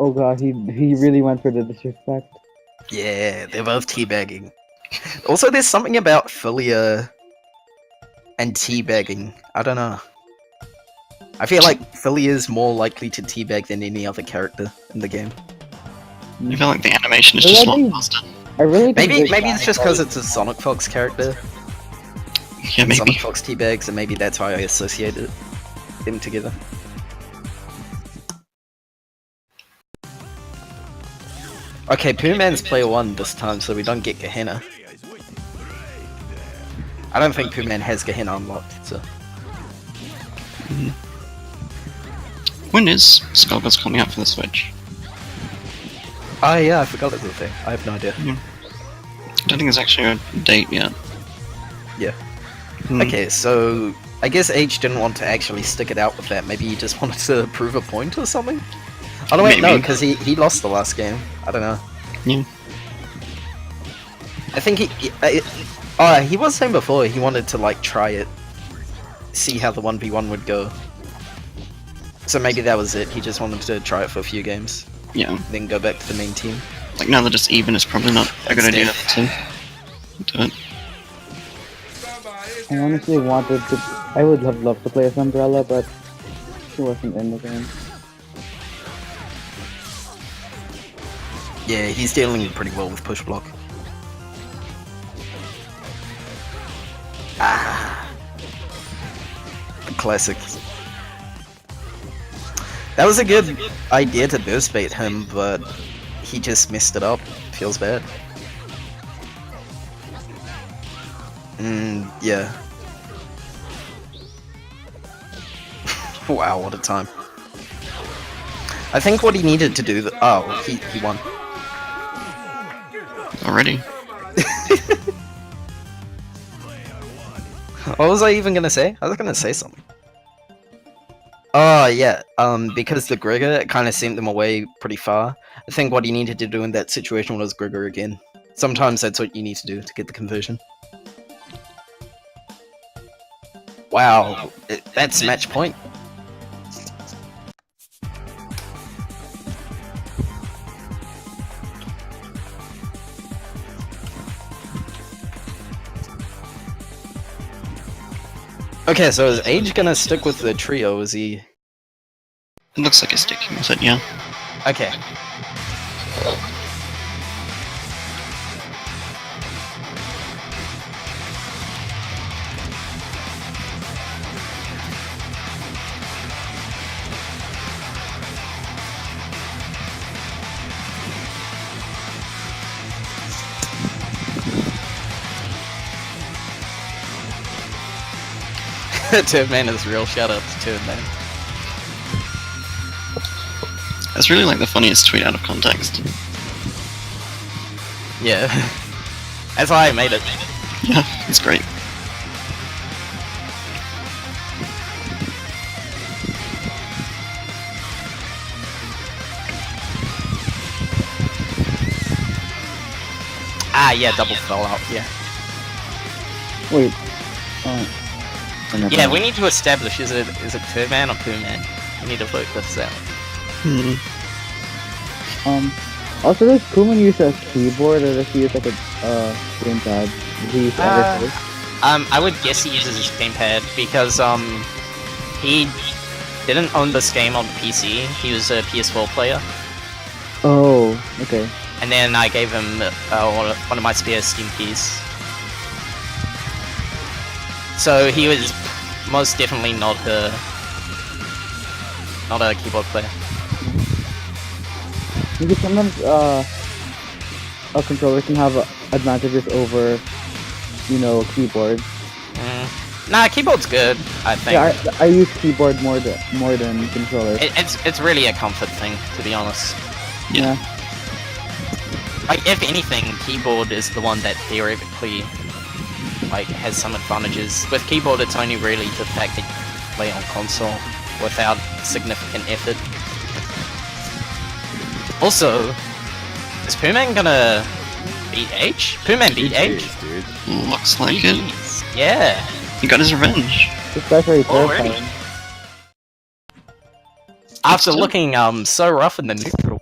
Oh god, he really went for the disrespect. Yeah, they're both teabagging. Also, there's something about Filia and teabagging. I don't know. I feel like Filia is more likely to teabag than any other character in the game. I feel like the animation is just a lot Really? faster. I really think Maybe this it's just because it's a Sonic Fox character. Yeah, maybe. Sonic Fox teabags, and maybe that's why I associated them together. Okay, Pooman's player 1 this time, so we don't get Gehenna. I don't think Pooman has Gehenna unlocked, so... When is Skullgirls coming out for the Switch? Oh yeah, I forgot that was a thing. I have no idea. I don't think there's actually a date yet. Yeah. Hmm. Okay, so... I guess H didn't want to actually stick it out with that. Maybe he just wanted to prove a point or something? Oh no, wait, no, Maybe. because he lost the last game. I don't know. Yeah. I think Oh, he was saying before he wanted to like try it, see how the 1v1 would go. So maybe that was it. He just wanted to try it for a few games, Yeah. then go back to the main team. Like now they're just even, it's probably not a good idea to do it. I honestly wanted to. I would have loved to play as Umbrella, but she wasn't in the game. Yeah, he's dealing pretty well with push block. Ah, the classic. That was a good idea to burst bait him, but he just messed it up. Feels bad. Yeah. Wow, what a time. I think what he needed to do. Oh, he won. Already. What was I even gonna say? I was gonna say something. Oh yeah, because the Gregor kind of sent them away pretty far. I think what he needed to do in that situation was Gregor again. Sometimes that's what you need to do to get the conversion. Wow, that's match point. Okay, so is Age gonna stick with the trio? Is he? It looks like it's sticking with it, yeah. Okay. Turdman is real. Shout out to Turdman. That's really like the funniest tweet out of context. Yeah. That's why I made it. Yeah, it's great. Ah, yeah, double fell out. Yeah. Wait. Yeah, we need to establish is it Turdman or Poohman? We need to work this out. Also, does Kuman use a keyboard or does he use like a gamepad? Does he use everything? I would guess he uses his gamepad because he didn't own this game on PC. He was a PS4 player, Oh, okay. and then I gave him one of my spare Steam keys. So he was most definitely not a keyboard player. Because sometimes a controller can have advantages over, you know, keyboard. Nah, keyboard's good. I think. Yeah, I use keyboard more than controller. It's really a comfort thing, to be honest. Yeah. Like, if anything, keyboard is the one that theoretically, like, has some advantages. With keyboard, it's only really the fact that you can play on console without significant effort. Also, is Poohman gonna beat H? Poohman beat H? GG's, dude. Looks like it. Yeah. He got his revenge. This guy's very Already? terrifying. After looking so rough in the neutral.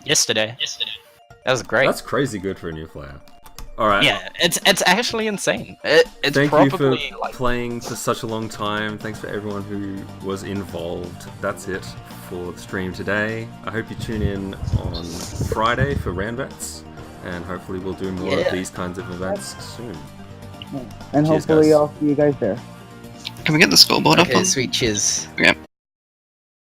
Yesterday. That was great. That's crazy good for a new player. Alright. Yeah, it's actually insane. It's Thank probably you for like playing for such a long time. Thanks for everyone who was involved. That's it for the stream today. I hope you tune in on Friday for Ranvets, and hopefully we'll do more of these kinds of events soon. And Cheers, hopefully guys. I'll see you guys there. Can we get the scoreboard up Okay, on? sweet. Cheers. Yeah.